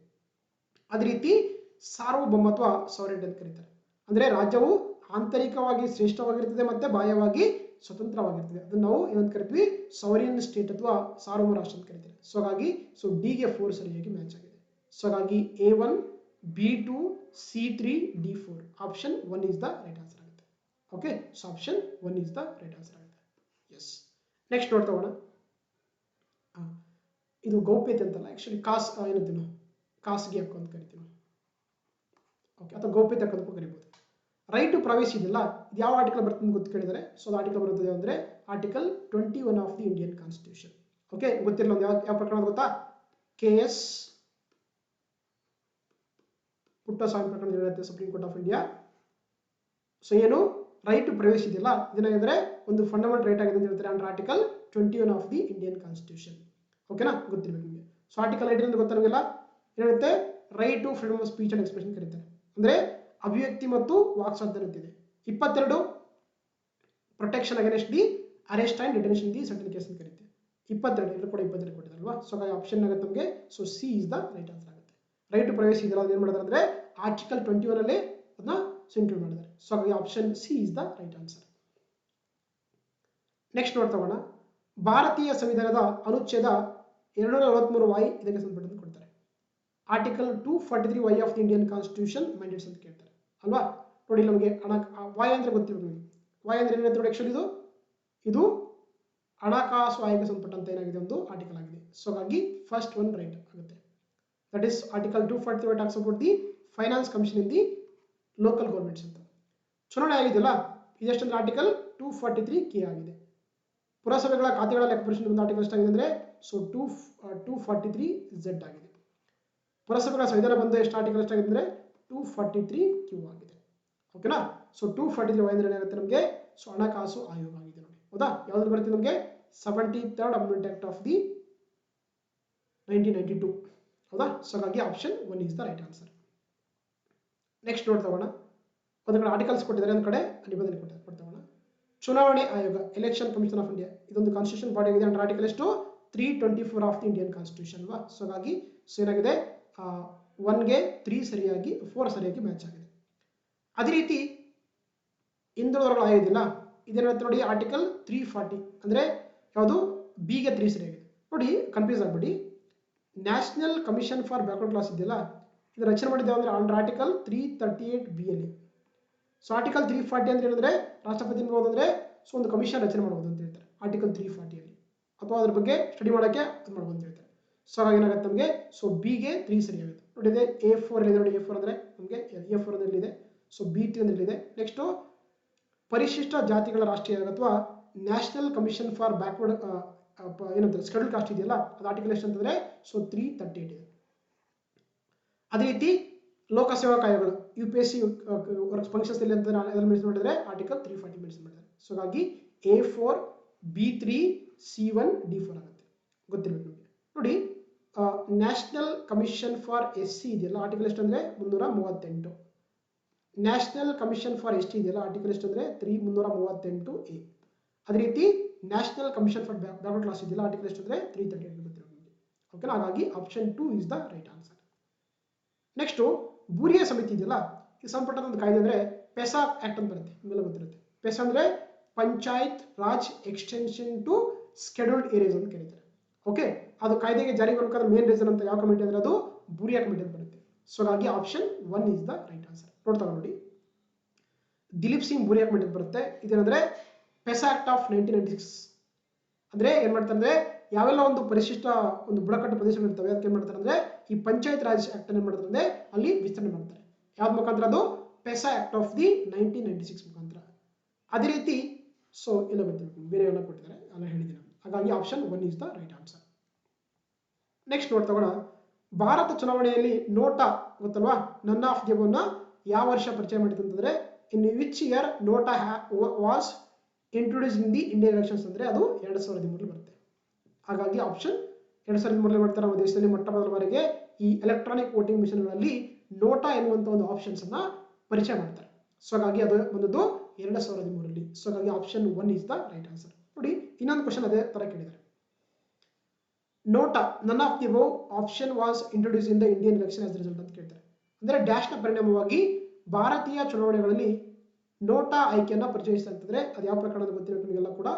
ಅದೇ ರೀತಿ ಸಾರ್ವಭೌಮತ್ವ, ಸಾವರಿಟಿ ಅಂತ ಕರೀತಾರೆ. ಅಂದ್ರೆ ರಾಜ್ಯವು ಆಂತರಿಕವಾಗಿ ಶ್ರೇಷ್ಠವಾಗಿರ್ತದೆ ಮತ್ತೆ ಬಾಹ್ಯವಾಗಿ ಸ್ವತಂತ್ರವಾಗಿರ್ತದೆ. ಅದನ್ನು ನಾವು ಏನಂತ ಕರಿತೀವಿ, ಸಾವರಿನ್ ಸ್ಟೇಟ್ ಅಥವಾ ಸಾರ್ವಭೌಮ ರಾಷ್ಟ್ರ ಅಂತ ಕರಿತೀವಿ. ಸೊ ಹಾಗಾಗಿ ಸೊ ಡಿಗೆ 4 ಸರಿಯಾಗಿ ಮ್ಯಾಚ್ ಆಗಿದೆ. ಸೊ ಹಾಗಾಗಿ A1, B2, C3, D4 option 1 is the right answer ಆಗುತ್ತೆ. Okay, so option 1 is the right answer ಆಗುತ್ತೆ. ಎಸ್. ನೆಕ್ಸ್ಟ್ ನೋಡ್ತೋಣ. ಇದು ಗೌಪ್ಯತೆ ಅಂತಲ್ಲ, ಆಕ್ಚುಲಿ ಏನಂತೀವಿ ನಾವು, ಖಾಸಗಿ ಹಕ್ಕು ಅಂತ ಕರಿತೀವಿ ನಾವು. ಓಕೆ, ಅಥವಾ ಗೌಪ್ಯತೆ ಹಕ್ಕು ಅಂತ ಕರಿಬಹುದು. ರೈಟ್ ಟು ಪ್ರೈವಸಿ ಇದೆಯಲ್ಲ, ಇದು ಯಾವ ಆರ್ಟಿಕಲ್ ಬರ್ತದೆ ಗೊತ್ತು ಕೇಳಿದರೆ, ಸೊ ಅದು ಆರ್ಟಿಕಲ್ ಬರ್ತದೆ ಅಂದ್ರೆ article 21 of the Indian constitution. Okay, ಗೊತ್ತಿರಲ್ಲ ಒಂದು ಯಾವ ಪ್ರಕರಣ ಗೊತ್ತಾ, KS ಪುಟ್ಟಸ್ವಾಮಿ ಪ್ರಕರಣ ಹೇಳುತ್ತೆ supreme court of India. So ಏನು ರೈಟ್ ಟು ಪ್ರೈವಸಿ ಇದೆಯಲ್ಲ, ಇದನ್ನೇನಂದ್ರೆ ಒಂದು ಫಂಡಮೆಂಟಲ್ ರೈಟ್ ಆಗಿದೆ ಅಂತ ಹೇಳ್ತಾರೆ under article 21 of the Indian constitution. ಓಕೆನಾ, ಗೊತ್ತಿರಬೇಕು ನಿಮಗೆ. ಸೊ ಆರ್ಟಿಕಲ್ 8 ಅಂತ ಗೊತ್ತಾ ನಮಗೆಲ್ಲ, ಏನಿರುತ್ತೆ right to freedom of speech and expression ಕರೀತಾರೆ. ಅಂದ್ರೆ ಅಭಿವ್ಯಕ್ತಿ ಮತ್ತು ವಾಕ್ ಸ್ವಾತಂತ್ರ್ಯ ಅಂತಿದೆ. 22 protection against the arrest and detention the certain case ಅಂತ ಕರೀತೀವಿ. 22 ಕೂಡ 22 ಕೊಟ್ಟಿದ್ದಾರಲ್ವಾ. ಸೊ ಹಾಗಾಗಿ ಆಪ್ಷನ್ ಆಗುತ್ತೆ ನಮಗೆ. So C is the right answer ಆಗುತ್ತೆ. ರೈಟ್ ಟು ಪ್ರೈವಸಿ ಇದೆಲ್ಲ ಏನು ಮಾಡಿದ್ದಾರೆ ಅಂದ್ರೆ ಆರ್ಟಿಕಲ್ 21 ಅಲ್ಲಿ ಅದನ್ನ ಇನ್ಕ್ಲೂಡ್ ಮಾಡಿದ್ದಾರೆ. ಸೊ ಹಾಗಾಗಿ option C is the right answer. Next ನೋಡ್ತೋಣ. ಭಾರತೀಯ ಸಂವಿಧಾನದ ಅನುಚ್ಛೇದ 243Y ಇದಕ್ಕೆ ಸಂಬಂಧಪಟ್ಟಂತೆ ಕೊಡ್ತಾರೆ. Article 243Y of the Indian constitution mandates ಅಂತ ಕೇಳ್ತಾರೆ ಅಲ್ವಾ. ನೋಡಿ ನಮಗೆ ವೈ ಅಂದ್ರೆ ಗೊತ್ತಿರಬೇಕು ನಿಮಗೆ. ವೈ ಅಂದ್ರೆ ಏನಾಯ್ತು ನೋಡಿ, ಆಕ್ಚುಲಿ ಇದು ಹಣಕಾಸು ಆಯೋಗಕ್ಕೆ ಸಂಬಂಧಪಟ್ಟಂತೆ ಏನಾಗಿದೆ ಒಂದು ಆರ್ಟಿಕಲ್ ಆಗಿದೆ. ಸೊ ಹಾಗಾಗಿ ಫಸ್ಟ್ ಒನ್ ರೈಟ್ ಆಗುತ್ತೆ. That is article 243 talks about the finance commission in the local governments ಅಂತ. ಚುನಾವಣೆ ಆಗಿದೆಯಲ್ಲ, ಇದೆಷ್ಟಂದ್ರೆ ಆರ್ಟಿಕಲ್ 243K ಆಗಿದೆ. ಪುರಸಭೆಗಳ ಖಾತೆಗಳ ಲೆಕ್ಕ ಪರಿಶೀಲನೆ ಒಂದು ಆರ್ಟಿಕಲ್ ಎಷ್ಟಾಗಿದೆ ಅಂದ್ರೆ ಸೊ 243Z ಆಗಿದೆ. ಪುರಸಭೆಗಳ ಸಂವಿಧಾನ ಬಂದು ಎಷ್ಟು ಆರ್ಟಿಕಲ್ ಎಷ್ಟಾಗಿದೆ ಅಂದ್ರೆ 243Q ಆಗಿದೆ. ಓಕೆನಾ. ಸೊ 243Y ಅಂದ್ರೆ ಏನಾಗುತ್ತೆ ನಮಗೆ, ಸೊ ಹಣಕಾಸು ಆಯೋಗ ಆಗಿದೆ ನೋಡಿ. ಹೌದಾ, ಯಾವ್ದು ಬರುತ್ತೆ ನಮಗೆ, 73rd amendment act of the 1992. ಹೌದಾ. ಸೊ ಹಾಗಾಗಿ option 1 is the right answer. Next ನೋಡ್ತೋಣ. ಒಂದು ಕಡೆ ಆರ್ಟಿಕಲ್ಸ್ ಕೊಟ್ಟಿದ್ದಾರೆ, ಒಂದು ಕಡೆ ನಿಬಂಧನೆ ಕೊಡ್ತೋಣ. ಚುನಾವಣೆ ಆಯೋಗ, ಎಲೆಕ್ಷನ್ ಕಮಿಷನ್ ಆಫ್ ಇಂಡಿಯಾ, ಇದೊಂದು ಕಾನ್ಸ್ಟಿಟ್ಯೂಷನ್ ಬಾಡಿ ಆಗಿದೆ ಅಂಡರ್ ಆರ್ಟಿಕಲ್ ಎಷ್ಟು 324 ಆಫ್ ದಿ ಇಂಡಿಯನ್ ಕಾನ್ಸ್ಟಿಟ್ಯೂಷನ್ ಅಲ್ವಾ. ಸೊ ಹಾಗಾಗಿ ಸೊ ಏನಾಗಿದೆ 1ಗೆ 3 ಸರಿಯಾಗಿ 4 ಸರಿಯಾಗಿ ಮ್ಯಾಚ್ ಆಗಿದೆ. ಅದೇ ರೀತಿ ಹಿಂದುಳಿದ ವರ್ಗಗಳ ಆಯೋಗ ಇದೆಯಲ್ಲ, ಇದೇನಿರುತ್ತೆ ನೋಡಿ ಆರ್ಟಿಕಲ್ 340 ಅಂದರೆ ಯಾವುದು ಬಿಗೆ 3 ಸರಿಯಾಗಿದೆ. ನೋಡಿ ಕನ್ಫ್ಯೂಸ್ ಆಗಬೇಡಿ, national commission for backward class ಇದೆಯಲ್ಲ, ಇದು ರಚನೆ ಮಾಡಿದ್ದೇವೆ ಅಂದರೆ ಅಂಡರ್ ಆರ್ಟಿಕಲ್ 338 ಬಿ ಅಲ್ಲಿ. ಸೊ ಆರ್ಟಿಕಲ್ 340 ಅಂದ್ರೆ ಏನಂದ್ರೆ ರಾಷ್ಟ್ರಪತಿ ಅಂದರೆ ಸೊ ಒಂದು ಕಮಿಷನ್ ರಚನೆ ಮಾಡಬಹುದು ಅಂತ ಹೇಳ್ತಾರೆ ಆರ್ಟಿಕಲ್ 340 ಅಲ್ಲಿ, ಅಥವಾ ಅದ್ರ ಬಗ್ಗೆ ಸ್ಟಡಿ ಮಾಡೋಕ್ಕೆ ಅದು ಮಾಡ್ಬೋದು ಅಂತ ಹೇಳ್ತಾರೆ. ಸೊ ಹಾಗಾಗಿ ಏನಾಗುತ್ತೆ ನಮಗೆ, ಸೊ ಬಿಗೆ 3 ಸರಿಯಾಗುತ್ತೆ. ನೋಡಿದೆ A4 ಇದೆ ನೋಡಿ, A4 ಅಂದರೆ ನಮಗೆ A4 ಅಂದ್ರೆ ಇದೆ, ಸೊ B3 ಅಂದ್ರೆ ಇದೆ. ನೆಕ್ಸ್ಟು ಪರಿಶಿಷ್ಟ ಜಾತಿಗಳ ರಾಷ್ಟ್ರೀಯ ಆಯೋಗ ಅಥವಾ ನ್ಯಾಷನಲ್ ಕಮಿಷನ್ ಫಾರ್ ಬ್ಯಾಕ್ವರ್ಡ್ ಏನಂತಾರೆ ಶೆಡ್ಯೂಲ್ ಕಾಸ್ಟ್ ಇದೆಯಲ್ಲ, ಅದು ಆರ್ಟಿಕಲ್ ಎಷ್ಟು ಅಂತಂದ್ರೆ ಸೊ 338 ಇದೆ. ಅದೇ ರೀತಿ ಲೋಕಸೇವಾ ಆಯೋಗಗಳು UPSC ಫಂಕ್ಷನ್ಸ್ ಇಲ್ಲಿ ಅಂತ ಮೆನ್ಷನ್ ಮಾಡಿದರೆ ಆರ್ಟಿಕಲ್ 340 ಮೆನ್ಷನ್ ಮಾಡಿದ್ದಾರೆ. ಸೊ ಹಾಗಾಗಿ A4 B3 C1 D4 ಆಗುತ್ತೆ, ಗೊತ್ತಿರಬೇಕು ನಿಮಗೆ. ನೋಡಿ ನ್ಯಾಷನಲ್ ಕಮಿಷನ್ ಫಾರ್ SC ಇದೆಯಲ್ಲ, ಆರ್ಟಿಕಲ್ ಎಷ್ಟು ಅಂದರೆ 338. ನ್ಯಾಷನಲ್ ಕಮಿಷನ್ ಫಾರ್ ST ಇದೆಯಲ್ಲ, ಆರ್ಟಿಕಲ್ ಎಷ್ಟು ಅಂದರೆ 338A. ಅದೇ ರೀತಿ national commission for backward class ಇದೆಯಲ್ಲ, ಆರ್ಟಿಕಲ್ ಎಷ್ಟು ಅಂದರೆ 338 ಗೊತ್ತಿರಬೇಕು ನಿಮಗೆ. ಓಕೆನಾ, ಹಾಗಾಗಿ option 2 is the right answer. Next ಬೂರಿಯಾ ಸಮಿತಿ ಇದೆಯಲ್ಲ, ಇದು ಸಂಪುಟದ ಒಂದು ಕಾಯ್ದೆ ಅಂದರೆ ಪೆಸಾ ಆಕ್ಟ್ ಅಂತ ಬರುತ್ತೆ, ನಿಮ್ಮೆಲ್ಲ ಗೊತ್ತಿರುತ್ತೆ. ಪೆಸಾ ಅಂದರೆ panchayat raj extension to scheduled areas ಅಂತ ಕರೀತಾರೆ. ಓಕೆ, ಅದು ಕಾಯ್ದೆಗೆ ಜಾರಿಗೆ ಬರಬೇಕಾದ್ರೆ ಮೇನ್ ರೀಸನ್ ಅಂತ ಯಾವ ಕಮಿಟಿ ಅಂದರೆ ಅದು ಬೂರಿಯಾ ಕಮಿಟಿ ಅಂತ ಬರುತ್ತೆ. ಸೊ ಹಾಗಾಗಿ option 1 is the right answer. ನೋಡ್ತಾ ನೋಡಿ, ದಿಲೀಪ್ ಸಿಂಗ್ ಬೂರಿಯಾ ಕಮಿಟಿ ಅಂತ ಬರುತ್ತೆ. ಇದೇನಂದ್ರೆ ಪೆಸಾ ಆಕ್ಟ್ ಆಫ್ 1996 ಅಂದ್ರೆ ಏನ್ ಮಾಡ್ತಾರೆ ಅಂದ್ರೆ ಯಾವೆಲ್ಲ ಒಂದು ಪರಿಶಿಷ್ಟ ಒಂದು ಬುಡಕಟ್ಟು ಪ್ರದೇಶಗಳು ಇರ್ತವೆ ಅದಕ್ಕೆ ಏನ್ ಮಾಡ್ತಾರೆ ಅಂದ್ರೆ ಈ ಪಂಚಾಯತ್ ರಾಜ್ ಆಕ್ಟ್ ಅನ್ನು ಏನ್ ಮಾಡ್ತಾರೆ ಅಂದ್ರೆ ಅಲ್ಲಿ ವಿಸ್ತರಣೆ ಮಾಡ್ತಾರೆ. ಯಾವ್ದು ಮುಖಾಂತರ? ಅದು ಪೆಸಾ ಆಕ್ಟ್ ಆಫ್ ದಿ 1996 ಮುಖಾಂತರ. ಅದೇ ರೀತಿ ಸೊ ಎಲ್ಲ ಗೊತ್ತಿರಬೇಕು, ಬೇರೆ ಎಲ್ಲ ಕೊಟ್ಟಿದ್ದಾರೆ ಎಲ್ಲ ಹೇಳಿದ್ದೀನಿ. ಹಾಗಾಗಿ option 1 is the right answer. Next ನೋಟ್ ತಗೋಣ. ಭಾರತ ಚುನಾವಣೆಯಲ್ಲಿ ನೋಟಾ ಗೊತ್ತಲ್ವಾ, ನನ್ ಆಫ್ ದಿ ಅಬವ್ನ ಯಾವ ವರ್ಷ ಪರಿಚಯ ಮಾಡಿತು ಅಂತಂದ್ರೆ in which year NOTA was introduce in the Indian elections ಅಂದ್ರೆ ಅದು 2003 ಬರುತ್ತೆ. ಹಾಗಾಗಿ ಆಪ್ಷನ್ 2003 ಮಾಡ್ತಾರೆ. ನಮ್ಮ ದೇಶದಲ್ಲಿ ಮೊಟ್ಟ ಮೊದಲ ಬಾರಿಗೆ ಈ ಎಲೆಕ್ಟ್ರಾನಿಕ್ ವೋಟಿಂಗ್ ಮಿಷನ್ಗಳಲ್ಲಿ ನೋಟಾ ಎನ್ನುವಂತ ಒಂದು ಆಪ್ಷನ್ಸ್ ಅನ್ನ ಪರಿಚಯ ಮಾಡ್ತಾರೆ. ಸೊ ಹಾಗಾಗಿ ಅದು ಬಂದದ್ದು 2003. ಸೊ ಹಾಗಾಗಿ option 1 is the right answer. ನೋಡಿ ಇನ್ನೊಂದು ಕ್ವಶನ್ ಅದೇ ತರ ಕೇಳಿದ್ದಾರೆ. NOTA none of the above option was introduce in the Indian election as result ಅಂತ ಕೇಳ್ತಾರೆ. ಅಂದ್ರೆ ಡ್ಯಾಶ್ ನ ಪರಿಣಾಮವಾಗಿ ಭಾರತೀಯ ಚುನಾವಣೆಗಳಲ್ಲಿ ನೋಟಾ ಆಯ್ಕೆಯನ್ನ ಪರಿಚಯಿಸಿದೆ ಅಂತಂದ್ರೆ ಅದು ಯಾವ ಪ್ರಕರಣ ಗೊತ್ತಿರಬೇಕು ನಿಮಗೆಲ್ಲ ಕೂಡ.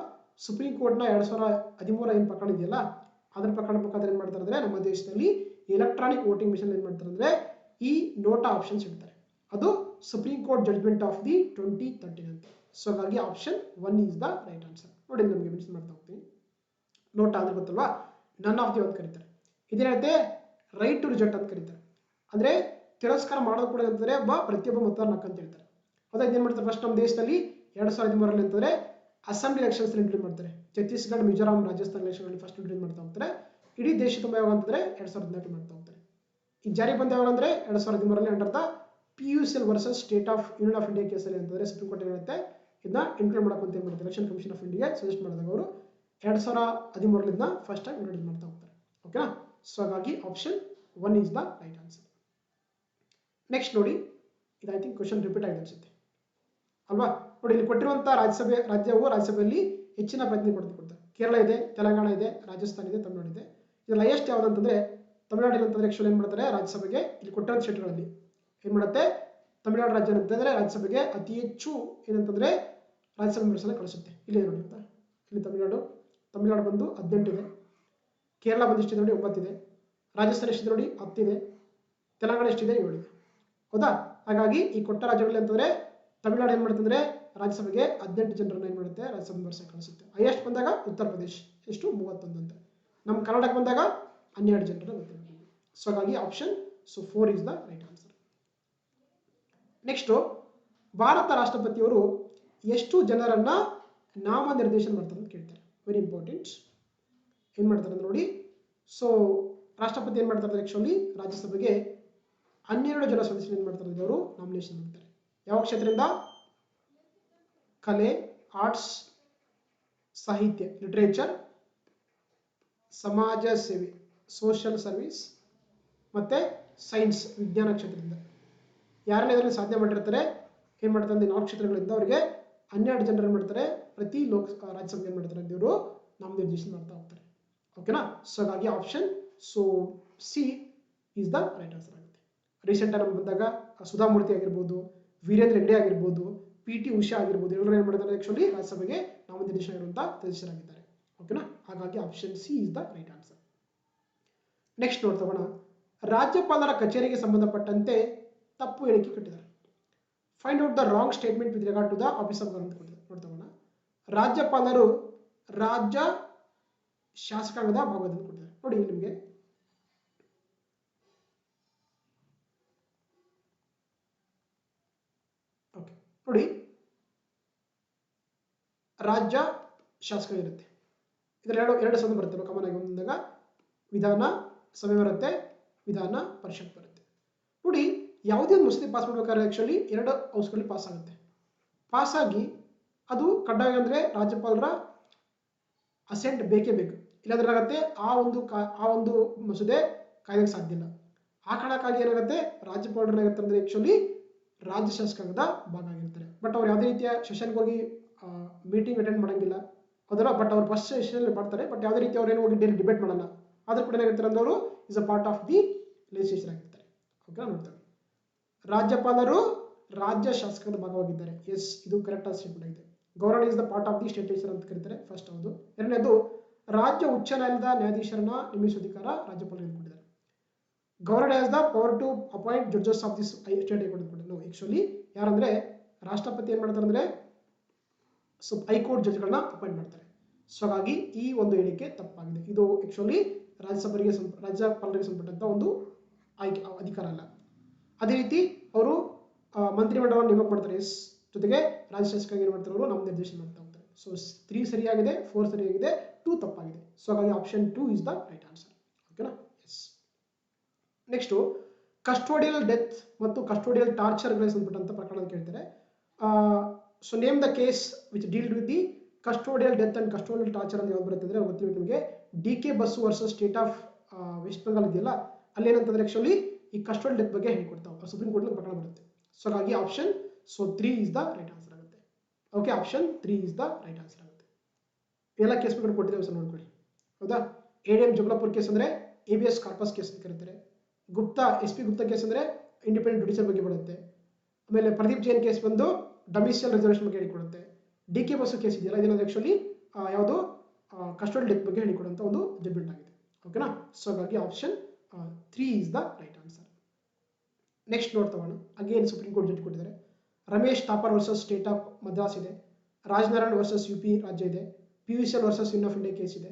ಸುಪ್ರೀಂ ಕೋರ್ಟ್ನ 2013 ಏನು ಪ್ರಕರಣ ಇದೆಯಲ್ಲ ಅದರ ಪ್ರಕರಣ ಮುಖಾಂತರ ಏನ್ ಮಾಡ್ತಾರೆ ಅಂದ್ರೆ ನಮ್ಮ ದೇಶದಲ್ಲಿ ಎಲೆಕ್ಟ್ರಾನಿಕ್ ವೋಟಿಂಗ್ ಮಿಷನ್ ಏನ್ ಮಾಡ್ತಾರೆ ಅಂದ್ರೆ ಈ ನೋಟಾ ಆಪ್ಷನ್ಸ್ ಇಡ್ತಾರೆ. ಅದು Supreme court judgment of the 2013 ಅಂತ. ಸೊ ಹಾಗಾಗಿ option 1 is the right answer. ನೋಡಿ ನಮಗೆ ಮೆನ್ಷನ್ ಮಾಡ್ತಾ ಹೋಗ್ತೀನಿ. ನೋಟಾ ಅಂದ್ರೆ ಗೊತ್ತಲ್ವಾ, ನನ್ ಆಫ್ ದಿ ಅಂತ ಕರೀತಾರೆ. ಇದೇನಂತೆ ರೈಟ್ ಟು ರಿಜೆಕ್ಟ್ ಅಂತ ಕರೀತಾರೆ. ಅಂದ್ರೆ ತಿರಸ್ಕಾರ ಮಾಡೋದು ಕೂಡ ಅಂತಂದ್ರೆ ಪ್ರತಿಯೊಬ್ಬ ಮತದಾರನ ಹಕ್ಕು ಅಂತ ಹೇಳ್ತಾರೆ. ಅದಾಗ ಏನ್ ಮಾಡ್ತಾರೆ ಫಸ್ಟ್ ನಮ್ಮ ದೇಶದಲ್ಲಿ 2013 ಅಂತಂದ್ರೆ ಅಸೆಂಬ್ಲಿ ಎಲೆಕ್ಷನ್ಸ್ ಇಂಟ್ರೊಡ್ಯೂಸ್ ಮಾಡ್ತಾರೆ. Chhattisgarh, Mizoram, Rajasthan election first introduce ಮಾಡ್ತಾ ಹೋಗ್ತಾರೆ. ಇಡೀ ದೇಶ ತುಂಬ ಯಾವಾಗ ಅಂತಂದ್ರೆ 2014 ಮಾಡ್ತಾ ಹೋಗ್ತಾರೆ. ಈ ಜಾರಿಗೆ ಬಂದ ಯಾವಾಗ ಅಂದ್ರೆ 2013 under the PUCL versus state of union of India ಕೇಸಲ್ಲಿ ಅಂತಂದ್ರೆ ಸುಪ್ರೀಂ ಕೋರ್ಟ್ ಏನಿರುತ್ತೆ ಇದನ್ನ ಇನ್ಕ್ಲೂಡ್ ಮಾಡಕ್ಕೆ ಅಂತ ಏನ್ ಮಾಡುತ್ತೆ election commission of India suggest ಮಾಡಿದಾಗ ಅವರು 2013 ಫಸ್ಟ್ ಟೈಮ್ ಇಂಟ್ರೊಡ್ಯೂಸ್ ಮಾಡ್ತಾ ಹೋಗ್ತಾರೆ. ಓಕೆನಾ, ಸೊ ಹಾಗಾಗಿ option 1 is the right answer. Next ನೋಡಿ, ಇದು ಐ ಥಿಂಕ್ ಕ್ವಶನ್ ರಿಪೀಟ್ ಆಗಿದೆ ಅನ್ಸುತ್ತೆ ಅಲ್ವಾ. ನೋಡಿ ಇಲ್ಲಿ ಕೊಟ್ಟಿರುವಂತಹ ರಾಜ್ಯಸಭೆಯಲ್ಲಿ ಹೆಚ್ಚಿನ ಪ್ರತಿನಿಧಿ ಕೊಡ್ತಾರೆ. ಕೇರಳ ಇದೆ, ತೆಲಂಗಾಣ ಇದೆ, ರಾಜಸ್ಥಾನ ಇದೆ, ತಮಿಳುನಾಡು ಇದೆ. ಇದ್ರಲ್ಲಿ ಹೈಯೆಸ್ಟ್ ಯಾವ್ದು ಅಂತಂದ್ರೆ ತಮಿಳುನಾಡು ಅಂತಂದ್ರೆ ಆಕ್ಚುಲಿ ಏನ್ ಮಾಡ್ತಾರೆ ರಾಜ್ಯಸಭೆಗೆ ಇಲ್ಲಿ ಕೊಟ್ಟಿರೋ ಸ್ಟೇಟ್ಗಳಲ್ಲಿ ಏನ್ ಮಾಡುತ್ತೆ ತಮಿಳುನಾಡು ರಾಜ್ಯ ಅಂತಂದ್ರೆ ರಾಜ್ಯಸಭೆಗೆ ಅತಿ ಹೆಚ್ಚು ಏನಂತಂದ್ರೆ ರಾಜ್ಯಸಭೆ ಮೆಂಬರ್ಸ್ ಕಳಿಸುತ್ತೆ. ಇಲ್ಲಿ ನೋಡಿ ಅಂತ ಇಲ್ಲಿ ತಮಿಳುನಾಡು ಬಂದು 18 ಇದೆ, ಕೇರಳ ಬಂದು ಎಷ್ಟಿದೆ ನೋಡಿ 9 ಇದೆ, ರಾಜಸ್ಥಾನ ಎಷ್ಟಿದೆ ನೋಡಿ 10 ಇದೆ, ತೆಲಂಗಾಣ ಎಷ್ಟಿದೆ 7 ಇದೆ. ಹೌದಾ, ಹಾಗಾಗಿ ಈ ಕೊಟ್ಟ ರಾಜ್ಯಗಳಲ್ಲಿ ಅಂತಂದ್ರೆ ತಮಿಳುನಾಡು ಏನ್ ಮಾಡುತ್ತಂದ್ರೆ ರಾಜ್ಯಸಭೆಗೆ 18 ಜನರನ್ನ ಏನ್ ಮಾಡುತ್ತೆ ರಾಜ್ಯಸಭೆ ಮೆಂಬರ್ಸ್ ಕಳಿಸುತ್ತೆ. ಹೈಯೆಸ್ಟ್ ಬಂದಾಗ ಉತ್ತರ ಪ್ರದೇಶ್ ಎಷ್ಟು 31 ಅಂತ. ನಮ್ಮ ಕರ್ನಾಟಕ ಬಂದಾಗ 12 ಜನರನ್ನ ಗೊತ್ತಿರಬೇಕು. ಸೊ ಹಾಗಾಗಿ option 4 is the right answer. Next, ಭಾರತ ರಾಷ್ಟ್ರಪತಿಯವರು ಎಷ್ಟು ಜನರನ್ನ ನಾಮನಿರ್ದೇಶನ ಮಾಡ್ತಾರೆ ಅಂತ ಕೇಳ್ತಾರೆ. Very important. ಏನ್ ಮಾಡ್ತಾರೆ ಅಂತ ನೋಡಿ. ಸೊ ರಾಷ್ಟ್ರಪತಿ ಏನ್ ಮಾಡ್ತಾರೆ ಆಕ್ಚುಲಿ ರಾಜ್ಯಸಭೆಗೆ 12 ಜನ ಸದಸ್ಯರು ಏನ್ ಮಾಡ್ತಾರೆ ಅವರು ನಾಮಿನೇಷನ್ ಮಾಡ್ತಾರೆ. ಯಾವ ಕ್ಷೇತ್ರದಿಂದ? ಕಲೆ, ಆರ್ಟ್ಸ್, ಸಾಹಿತ್ಯ, ಲಿಟರೇಚರ್, ಸಮಾಜ ಸೇವೆ, ಸೋಷಿಯಲ್ ಸರ್ವಿಸ್ ಮತ್ತೆ ಸೈನ್ಸ್, ವಿಜ್ಞಾನ ಕ್ಷೇತ್ರದಿಂದ ಯಾರನ್ನ ಇದರಲ್ಲಿ ಸಾಧನೆ ಮಾಡಿರ್ತಾರೆ ಏನ್ ಮಾಡ್ತಾರೆ 4 ಕ್ಷೇತ್ರಗಳಿಂದ ಅವರಿಗೆ 12 ಜನರು ಮಾಡ್ತಾರೆ. ಪ್ರತಿ ರಾಜ್ಯಸಭೆಗೆ ಏನ್ ಮಾಡ್ತಾರೆ ಇವರು ನಾಮನಿರ್ದೇಶನ ಮಾಡ್ತಾ ಹೋಗ್ತಾರೆ. ಓಕೆನಾ, ಸೊ ಹಾಗಾಗಿ option C is the right answer ಆಗುತ್ತೆ. ರೀಸೆಂಟ್ ಆಗಿ ನಮ್ಗೆ ಬಂದಾಗ ಸುಧಾಮೂರ್ತಿ ಆಗಿರ್ಬೋದು, ವೀರೇಂದ್ರ ಹೆಗ್ಡೆ ಆಗಿರ್ಬೋದು, PT ಉಷಾ ಆಗಿರ್ಬೋದು, ಎಲ್ಲರೂ ಏನು ಮಾಡಿದ್ದಾರೆ ಆಕ್ಚುಲಿ ರಾಜ್ಯಸಭೆಗೆ ನಾಮನಿರ್ದೇಶನವಾಗಿರುವಂತಹ ಸದಸ್ಯರಾಗಿದ್ದಾರೆ. ಓಕೆನಾ, ಹಾಗಾಗಿ option C is the right answer. Next ನೋಡ್ತಗೋಣ, ರಾಜ್ಯಪಾಲರ ಕಚೇರಿಗೆ ಸಂಬಂಧಪಟ್ಟಂತೆ ತಪ್ಪು ಹೇಳಿಕೆ ಕೊಟ್ಟಿದ್ದಾರೆ. Find out the wrong statement with regard to the office of government ನೋಡ್ತಗೋಣ. ರಾಜ್ಯಪಾಲರು ರಾಜ್ಯ ಶಾಸಕಾಂಗದ ಭಾಗವನ್ನು ಕೊಟ್ಟಿದ್ದಾರೆ. ನೋಡಿ ನಿಮಗೆ ಓಕೆ ನೋಡಿ, ರಾಜ್ಯ ಶಾಸಕ ಇರುತ್ತೆ, ಇದರಲ್ಲಿ ಎರಡು ಸಭೆ ಬರುತ್ತೆ ಕಾಮನ್ ಆಗಿ. ಒಂದಾಗ ವಿಧಾನ ಸಭೆ ಬರುತ್ತೆ, ವಿಧಾನ ಪರಿಷತ್ ಬರುತ್ತೆ. ನೋಡಿ, ಯಾವುದೇ ಒಂದು ಮಸೂದೆ ಪಾಸ್ ಮಾಡಬೇಕಾದ್ರೆ ಆಕ್ಚುಲಿ ಎರಡು ಹೌಸ್ಗಳಲ್ಲಿ ಪಾಸ್ ಆಗುತ್ತೆ. ಪಾಸ್ ಆಗಿ ಅದು ಕಡ್ಡಾಯ ಅಂದರೆ ರಾಜ್ಯಪಾಲರ ಅಸೆಂಟ್ ಬೇಕೇ ಬೇಕು, ಇಲ್ಲಾಂದ್ರೆ ಏನಾಗುತ್ತೆ ಆ ಒಂದು ಮಸೂದೆ ಕಾಯ್ದೆಗೆ ಸಾಧ್ಯ ಇಲ್ಲ. ಆ ಕಾರಣಕ್ಕಾಗಿ ಏನಾಗುತ್ತೆ, ರಾಜ್ಯಪಾಲರು ಏನಾಗುತ್ತೆ ಅಂದರೆ ಆಕ್ಚುಲಿ ರಾಜ್ಯ ಶಾಸಕಾಂಗದ ಭಾಗ ಆಗಿರ್ತಾರೆ. ಬಟ್ ಅವ್ರು ಯಾವುದೇ ರೀತಿಯ ಸೆಷನ್ಗೆ ಹೋಗಿ ಮೀಟಿಂಗ್ ಅಟೆಂಡ್ ಮಾಡಂಗಿಲ್ಲ ಅದರ, ಬಟ್ ಅವ್ರು ಫಸ್ಟ್ ಸೆಷನ್ ಮಾಡ್ತಾರೆ, ಬಟ್ ಯಾವುದೇ ರೀತಿ ಅವ್ರು ಏನು ಹೋಗಿ ಡೈಲಿ ಡಿಬೇಟ್ ಮಾಡಲ್ಲ. ಆದ್ರೂ ಕೂಡ ಏನಾಗಿರ್ತಾರೆ ಅಂದ್ರೆ ಅವರು is a part of the legislature ಆಗಿರ್ತಾರೆ. ಓಕೆ, ನೋಡ್ತಾರೆ ರಾಜ್ಯಪಾಲರು ರಾಜ್ಯ ಶಾಸಕರ ಭಾಗವಾಗಿದ್ದಾರೆ. ಎಸ್, ಇದು ಕರೆಕ್ಟ್ ಸ್ಟೇಟ್ಮೆಂಟ್ ಆಗಿದೆ. Governor is the part of the state legislature ಅಂತ ಕರೀತಾರೆ. ಫಸ್ಟ್ ಹೌದು. ಎರಡನೇದು, ರಾಜ್ಯ ಉಚ್ಚ ನ್ಯಾಯಾಲಯದ ನ್ಯಾಯಾಧೀಶರನ್ನ ನೇಮಿಸುವ ಅಧಿಕಾರ ರಾಜ್ಯಪಾಲರಿಗೆ ಕೊಟ್ಟಿದ್ದಾರೆ. Governor has the power to appoint judges of this state high court. ನಾವು ಆಕ್ಚುಲಿ ಯಾರಂದ್ರೆ ರಾಷ್ಟ್ರಪತಿ ಏನ್ ಮಾಡ್ತಾರೆ ಅಂದ್ರೆ ಹೈಕೋರ್ಟ್ ಜಡ್ಜ್ಗಳನ್ನ ಅಪಾಯಿಂಟ್ ಮಾಡ್ತಾರೆ. ಸೊ ಹಾಗಾಗಿ ಈ ಒಂದು ಹೇಳಿಕೆ ತಪ್ಪಾಗಿದೆ. ಇದು ಆಕ್ಚುಲಿ ರಾಜ್ಯಪಾಲರಿಗೆ ಸಂಬಂಧಪಟ್ಟಂತ ಒಂದು ಆಯ್ಕೆ ಅಧಿಕಾರ ಅಲ್ಲ. ಅದೇ ರೀತಿ ಅವರು ಮಂತ್ರಿಮಂಡಲವನ್ನು ನೇಮಕ ಮಾಡ್ತಾರೆ. ಎಸ್, ಜೊತೆಗೆ ರಾಜ್ಯ ಶಾಸಕರಿಗೆ ಏನು ಮಾಡ್ತಾರೆ, ಅವರು ನಾಮನಿರ್ದೇಶನ ಮಾಡ್ತಾ ಹೋಗ್ತಾರೆ. ಸೊ 3 ಸರಿಯಾಗಿದೆ, 4 ಸರಿಯಾಗಿದೆ, 2 ತಪ್ಪಾಗಿದೆ. ಸೊ ಹಾಗಾಗಿ option 2 is the right answer. ಓಕೆನಾ. ಎಸ್. ನೆಕ್ಸ್ಟ್, ಕಸ್ಟೋಡಿಯಲ್ ಡೆತ್ ಮತ್ತು ಕಸ್ಟೋಡಿಯಲ್ ಟಾರ್ಚರ್ಗಳಿಗೆ ಸಂಬಂಧಪಟ್ಟಂತ ಪ್ರಕರಣ ಕೇಳ್ತಾರೆ. So name the case which dealt with the custodial death and custodial torture ಅಂತ ಯಾವ್ದು ಬರುತ್ತೆ ಅಂದ್ರೆ ಗೊತ್ತಿರಬೇಕು ನಿಮಗೆ, DK Basu versus state of West Bengal ಇದೆಯಲ್ಲ, ಅಲ್ಲಿ ಏನಂತಂದ್ರೆ ಆಕ್ಚುಲಿ ಈ ಕಸ್ಟೋಡಿಯಲ್ ಡೆತ್ ಬಗ್ಗೆ ಹೇಳಿಕೊಡ್ತಾವೆ. ಸುಪ್ರೀಂ ಕೋರ್ಟ್ ಪ್ರಕರಣ ಬರುತ್ತೆ. ಸೊ ಹಾಗಾಗಿ option 3 is the right answer ಆಗುತ್ತೆ. Okay, option 3 is the right answer ಆಗುತ್ತೆ. ಎಲ್ಲ ಕೇಸ್ ಬಗ್ಗೆ ಕೊಟ್ಟಿದ್ದೇವೆ ಸರ್, ನೋಡ್ಕೊಳ್ಳಿ. ಹೌದಾ, ADM ಜಗಳಪುರ್ ಕೇಸ್ ಅಂದ್ರೆ ABS ಕಾರ್ಪಸ್ ಕೇಸ್ ಅಂತ ಕರೀತಾರೆ. ಗುಪ್ತಾ SP ಗುಪ್ತಾ ಕೇಸ್ ಅಂದ್ರೆ ಇಂಡಿಪೆಂಡೆಂಟ್ ಜುಡಿಷಿಯಲ್ ಬಗ್ಗೆ ಬರುತ್ತೆ. ಆಮೇಲೆ ಪ್ರದೀಪ್ ಜೈನ್ ಕೇಸ್ ಬಂದು ಡೊಮಿಸಿಯಲ್ ರಿಸರ್ವೇಷನ್ ಬಗ್ಗೆ ಹೇಳಿಕೊಡುತ್ತೆ. DK ಬಸು ಕೇಸ್ ಇದೆಯಲ್ಲ, ಇದೇನಾದ್ರು ಆಕ್ಚುಲಿ ಯಾವುದು ಕಸ್ಟೋಡಿಯಲ್ ಡೆತ್ ಬಗ್ಗೆ ಹೇಳಿಕೊಡುವಂತ ಒಂದು ಜಡ್ಜ್ಮೆಂಟ್ ಆಗಿದೆ. ಓಕೆನಾ. ಸೊ ಹಾಗಾಗಿ option 3 is the right answer. Next ನೋಡ್ತಗೋಣ. ಅಗೇನ್ ಸುಪ್ರೀಂ ಕೋರ್ಟ್ ಜಡ್ಜ್ ಕೊಟ್ಟಿದ್ದಾರೆ. Ramesh Thapar versus state of Madras ಇದೆ. ರಾಜನಾರಾಯಣ್ ವರ್ಸಸ್ UP ರಾಜ್ಯ ಇದೆ. PUCL versus union of India case ಇದೆ.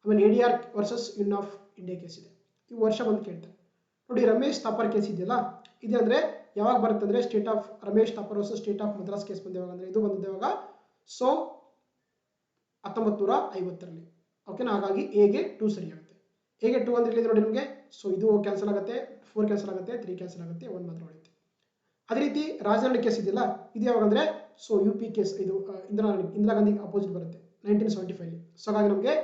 ಆಮೇಲೆ ADR versus union of India case ಇದೆ. ಈ ವರ್ಷ ಬಂದು ಕೇಳ್ತಾರೆ. ನೋಡಿ, ರಮೇಶ್ ಥಾಪರ್ ಕೇಸ್ ಇದೆಯಲ್ಲ, ಇದೆ ಅಂದ್ರೆ ಯಾವಾಗ ಬರುತ್ತೆ ಅಂದ್ರೆ state of Ramesh Thapar versus state of Madras case ಬಂದಿವಾಗ ಅಂದ್ರೆ ಇದು ಬಂದಿದೆ ಯಾವಾಗ, ಸೊ 1950ರಲ್ಲಿ. ಓಕೆನಾ. ಹಾಗಾಗಿ ಎಗೆ 2 ಸರಿ ಆಗುತ್ತೆ. ಎಗೆ 2 ಅಂದ್ರೆ ಇಲ್ಲಿ ನೋಡಿ ನಿಮಗೆ, ಸೊ ಇದು ಕ್ಯಾನ್ಸಲ್ ಆಗುತ್ತೆ, 4 ಕ್ಯಾನ್ಸಲ್ ಆಗುತ್ತೆ, 3 ಕ್ಯಾನ್ಸಲ್ ಆಗುತ್ತೆ, 1 ಮಾತ್ರ ಉಳಿಯುತ್ತೆ. ಅದೇ ರೀತಿ ರಾಜನಾರಾಯಣ್ ಕೇಸ್ ಇದೆಯಲ್ಲ, ಇದು ಯಾವಾಗ ಅಂದ್ರೆ ಸೊ UP ಕೇಸ್, ಇದು ಇಂದಿರಾ ಗಾಂಧಿ ಅಪೋಸಿಟ್ ಬರುತ್ತೆ 1975. ಸೊ ಹಾಗಾಗಿ ನಮಗೆ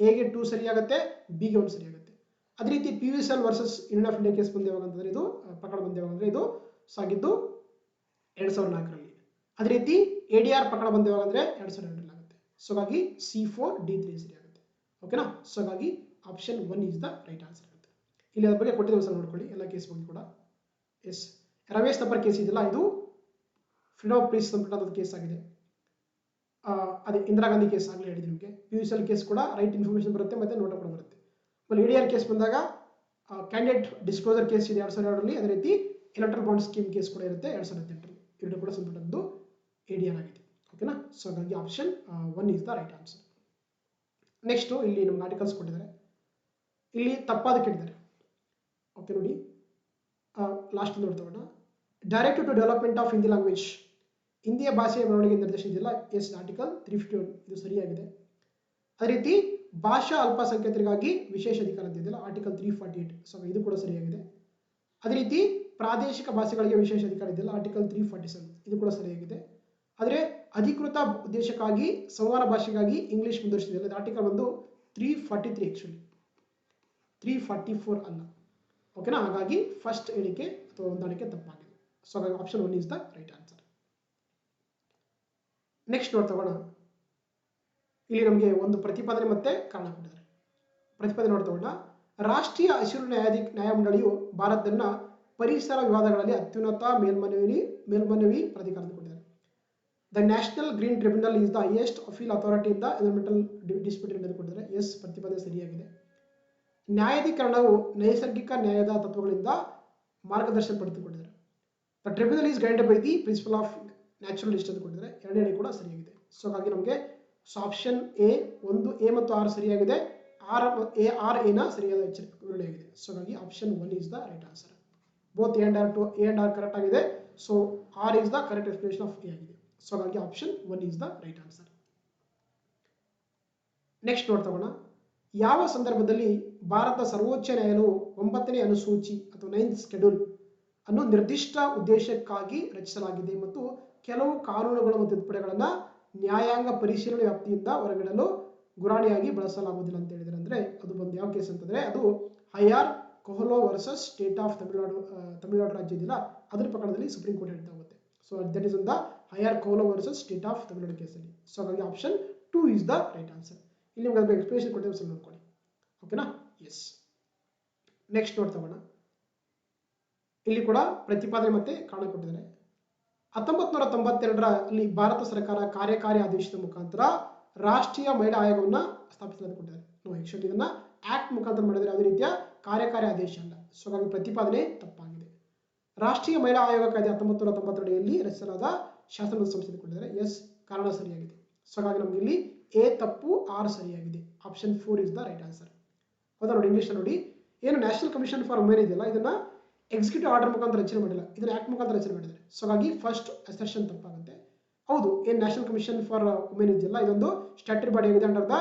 ಎಗೆ 2 ಸರಿ ಆಗುತ್ತೆ, ಬಿಗೆ 1 ಸರಿ ಆಗುತ್ತೆ. ಅದೇ ರೀತಿ PUCL versus union of India case ಬಂದೇವಾಗ ಅಂತಂದ್ರೆ ಇದು ಪ್ರಕರಣ ಬಂದೇವಾಗ ಅಂದ್ರೆ ಇದು ಸಾಗಿದ್ದು 2004ರಲ್ಲಿ. ಅದೇ ರೀತಿ ADR ಪ್ರಕರಣ ಬಂದೇವಾಗ ಅಂದ್ರೆ 2002ರಲ್ಲಿ ಆಗುತ್ತೆ. ಸೊ ಹಾಗಾಗಿ C4 D3 ಸರಿ ಆಗುತ್ತೆ. ಓಕೆನಾ. ಸೊ ಹಾಗಾಗಿ option 1 is the right answer ಆಗುತ್ತೆ. ಇಲ್ಲಿ ಅದ್ರ ಬಗ್ಗೆ ಕೊಟ್ಟಿದ್ದೇವೆ ಸರ್, ನೋಡ್ಕೊಳ್ಳಿ ಎಲ್ಲ ಕೇಸ್ ಬಗ್ಗೆ ಕೂಡ. ಎಸ್, ರಮೇಶ್ ಥಾಪರ್ ಕೇಸ್ ಇದೆಯಲ್ಲ, ಇದು ಫ್ರೀಡಮ್ ಆಫ್ ಪ್ರೆಸ್ ಸಂಬಂಧಪಟ್ಟ ಕೇಸ್ ಆಗಿದೆ. ಅದೇ ಇಂದಿರಾ ಗಾಂಧಿ ಕೇಸ್ ಆಗಲೇ ಹೇಳಿದೆ ನಿಮಗೆ. PUCL ಕೇಸ್ ಕೂಡ ರೈಟ್ ಇನ್ಫಾರ್ಮೇಶನ್ ಬರುತ್ತೆ, ಮತ್ತೆ ನೋಟ ಕೂಡ ಬರುತ್ತೆ. ಆಮೇಲೆ ADR ಕೇಸ್ ಬಂದಾಗ ಕ್ಯಾಂಡಿಡೇಟ್ ಡಿಸ್ಕ್ಲೋಸರ್ ಕೇಸ್ ಇದೆ 2002ರಲ್ಲಿ. ಅದೇ ರೀತಿ ಎಲೆಕ್ಟ್ರಲ್ ಬಾಂಡ್ ಸ್ಕೀಮ್ ಕೇಸ್ ಕೂಡ ಇರುತ್ತೆ 2018ರಲ್ಲಿ. ಎರಡು ಕೂಡ ಸಂಬಂಧಪಟ್ಟದ್ದು ADR ಆಗಿದೆ. ಓಕೆನಾ. ಸೊ ಹಾಗಾಗಿ option 1 is the right answer. Next, ಇಲ್ಲಿ ನಮ್ಗೆ ಆರ್ಟಿಕಲ್ಸ್ ಕೊಟ್ಟಿದ್ದಾರೆ. ಇಲ್ಲಿ ತಪ್ಪಾದ ಕೇಳಿದ್ದಾರೆ. ಓಕೆ ನೋಡಿ, ಲಾಸ್ಟ್ ನೋಡ್ತೋಣ. Directive to development of Hindi language, ಹಿಂದಿಯ ಭಾಷೆಯ ಬೆಳವಣಿಗೆ ನಿರ್ದೇಶನ ಇದೆಯಲ್ಲ, ಎಸ್ ಆರ್ಟಿಕಲ್ 351 ಇದು ಸರಿಯಾಗಿದೆ. ಅದೇ ರೀತಿ ಭಾಷಾ ಅಲ್ಪಸಂಖ್ಯಾತರಿಗಾಗಿ ವಿಶೇಷ ಅಧಿಕಾರ ಅಂತ ಇದೆಯಲ್ಲ, ಆರ್ಟಿಕಲ್ 348. ಸೊ ಇದು ಕೂಡ ಸರಿಯಾಗಿದೆ. ಅದೇ ರೀತಿ ಪ್ರಾದೇಶಿಕ ಭಾಷೆಗಳಿಗೆ ವಿಶೇಷ ಅಧಿಕಾರ ಇದೆಯಲ್ಲ, ಆರ್ಟಿಕಲ್ 347 ಇದು ಕೂಡ ಸರಿಯಾಗಿದೆ. ಆದರೆ ಅಧಿಕೃತ ಉದ್ದೇಶಕ್ಕಾಗಿ ಸಂವಹನ ಭಾಷೆಗಾಗಿ ಇಂಗ್ಲಿಷ್ ಮುಂದುವರಿಸಿದೆಯಲ್ಲ, ಇದು ಆರ್ಟಿಕಲ್ ಬಂದು 343 ಆಕ್ಚುಲಿ 344 ಅಲ್ಲ. ಓಕೆನಾ. ಹಾಗಾಗಿ ಫಸ್ಟ್ ಹೇಳಿಕೆ ಅಥವಾ ಹೊಂದಾಣಿಕೆ ತಪ್ಪಾಗಿದೆ. ಸೊ ಹಾಗಾಗಿ option 1 is the right answer. Next ನೋಡ್ತಗೋಣ. ಇಲ್ಲಿ ನಮಗೆ ಒಂದು ಪ್ರತಿಪಾದನೆ ಮತ್ತೆ ಕಾರಣ ಕೊಟ್ಟಿದ್ದಾರೆ. ಪ್ರತಿಪಾದನೆ ನೋಡ್ತಗೋಣ. ರಾಷ್ಟ್ರೀಯ ಹಸಿರು ನ್ಯಾಯಮಂಡಳಿಯು ಭಾರತದನ್ನ ಪರಿಸರ ವಿವಾದಗಳಲ್ಲಿ ಅತ್ಯುನ್ನತ ಮೇಲ್ಮನವಿ ಪ್ರಾಧಿಕಾರದಿಂದ ಕೊಟ್ಟಿದ್ದಾರೆ. The national green tribunal is the highest appeal authority in the environmental dispute ಎಂದು ಕೊಟ್ಟಿದ್ದಾರೆ. ಎಸ್, ಪ್ರತಿಪಾದನೆ ಸರಿಯಾಗಿದೆ. ನ್ಯಾಯಾಧೀಕರಣವು ನೈಸರ್ಗಿಕ ನ್ಯಾಯದ ತತ್ವಗಳಿಂದ ಮಾರ್ಗದರ್ಶನ ಪಡೆದುಕೊಂಡಿದ್ದಾರೆ. The tribunal is guided by the principle of naturalist ಅಂತ ಕೊಟ್ಟಿದ್ದಾರೆ. ಎರಡನೇ ಕೂಡ ಸರಿಯಾಗಿದೆ. ಸೊ ಹಾಗಾಗಿ ನಮಗೆ ಆಪ್ಷನ್ ಎ 1A ಮತ್ತು 6 ಸರಿಯಾಗಿದೆ. ಆರ್ ಎನ ಸರಿಯಾದ ವಿವರಣೆಯಾಗಿದೆ. ಸೊ ಹಾಗಾಗಿ option 1 is the right answer. Both A and R correct ಆಗಿದೆ. So R is the correct explanation of A ಆಗಿದೆ. ಸೊ ಹಾಗಾಗಿ option 1 is the right answer. Next ನೋಡ್ತಗೋಣ. ಯಾವ ಸಂದರ್ಭದಲ್ಲಿ ಭಾರತ ಸರ್ವೋಚ್ಚ ನ್ಯಾಯಾಲಯವು 9ನೇ ಅನುಸೂಚಿ ಅಥವಾ 9th ಶೆಡ್ಯೂಲ್ ಅನ್ನು ನಿರ್ದಿಷ್ಟ ಉದ್ದೇಶಕ್ಕಾಗಿ ರಚಿಸಲಾಗಿದೆ ಮತ್ತು ಕೆಲವು ಕಾನೂನುಗಳು ಮತ್ತು ತಿದ್ದುಪಡಿಗಳನ್ನು ನ್ಯಾಯಾಂಗ ಪರಿಶೀಲನೆ ವ್ಯಾಪ್ತಿಯಿಂದ ಹೊರಗಿಡಲು ಗುರಾಣಿಯಾಗಿ ಬಳಸಲಾಗುವುದಿಲ್ಲ ಅಂತ ಹೇಳಿದರೆ ಅಂದರೆ ಅದು ಬಂದು ಯಾವ ಕೇಸ್ ಅಂತಂದರೆ ಅದು IR ಕೊಹ್ಲೋ versus state of Tamil Nadu ರಾಜ್ಯ ಇದೆಯಲ್ಲ ಅದರ ಪ್ರಕರಣದಲ್ಲಿ ಸುಪ್ರೀಂ ಕೋರ್ಟ್ ಹೇಳ್ತಾ ಹೋಗುತ್ತೆ. So that is in the IR ಕೊಹ್ಲೋ versus state of Tamil Nadu ಕೇಸಲ್ಲಿ. ಸೊ ಹಾಗಾಗಿ option 2 is the right answer. ಇಲ್ಲಿ ನಿಮ್ಗೆ ಅದಕ್ಕೆ ಎಕ್ಸ್ಪ್ಲೇಷನ್ ಕೊಟ್ಟಿದ್ದು ಸ್ವಲ್ಪ ನೋಡ್ಕೊಳ್ಳಿ. ಓಕೆನಾ? ಎಸ್. ನೆಕ್ಸ್ಟ್ ನೋಡ್ತಗೋಣ. ಇಲ್ಲಿ ಕೂಡ ಪ್ರತಿಪಾದನೆ ಮತ್ತೆ ಕಾರಣ ಕೊಟ್ಟಿದ್ದಾರೆ. 1992ರಲ್ಲಿ ಭಾರತ ಸರ್ಕಾರ ಕಾರ್ಯಕಾರಿ ಆದೇಶದ ಮುಖಾಂತರ ರಾಷ್ಟ್ರೀಯ ಮಹಿಳಾ ಆಯೋಗವನ್ನು ಸ್ಥಾಪಿಸಲು ಕೊಟ್ಟಿದ್ದಾರೆ. ಆಕ್ಚುಲಿ ಇದನ್ನ ಆಕ್ಟ್ ಮುಖಾಂತರ ಮಾಡಿದರೆ ಯಾವುದೇ ರೀತಿಯ ಕಾರ್ಯಕಾರಿ ಆದೇಶ ಅಲ್ಲ. ಸೊ ಹಾಗಾಗಿ ಪ್ರತಿಪಾದನೆ ತಪ್ಪಾಗಿದೆ. ರಾಷ್ಟ್ರೀಯ ಮಹಿಳಾ ಆಯೋಗ ಕಾಯ್ದೆ 1992ರಲ್ಲಿ ರಚಿಸಲಾದ ಶಾಸನದ ಸಂಸ್ಥೆ ಕೊಟ್ಟಿದ್ದಾರೆ. ಎಸ್, ಕಾರಣ ಸರಿಯಾಗಿದೆ. ಸೊ ಹಾಗಾಗಿ ನಮಗೆ ಇಲ್ಲಿ ಎ ತಪ್ಪು, ಆರ್ ಸರಿಯಾಗಿದೆ. Option 4 is the right answer. ಹೌದಾ? ನೋಡಿ ಇಂಗ್ಲಿಷ್ ನೋಡಿ, ಏನು ನ್ಯಾಷನಲ್ ಕಮಿಷನ್ ಫಾರ್ ವುಮೆನ್ ಇದೆಯಲ್ಲ ಇದನ್ನ ಎಕ್ಸಿಕ್ಯೂಟಿವ್ ಆರ್ಡರ್ ಮುಖಾಂತರ ರಚನೆ ಮಾಡಿಲ್ಲ, ಇದನ್ನ ಆಕ್ಟ್ ಮುಖಾಂತರ ರಚನೆ ಮಾಡಿದ್ದಾರೆ. ಸೊ ಹಾಗಾಗಿ ಫಸ್ಟ್ ಅಸರ್ಷನ್ ತಪ್ಪಾಗುತ್ತೆ. ಹೌದು, ಏನು ನ್ಯಾಷನಲ್ ಕಮಿಷನ್ ಫಾರ್ ವುಮೆನ್ ಇದೆಯಲ್ಲ ಇದೊಂದು ಸ್ಟ್ಯಾಟ್ಯೂಟರಿ ಬಾಡಿ ಆಗಿದೆ under the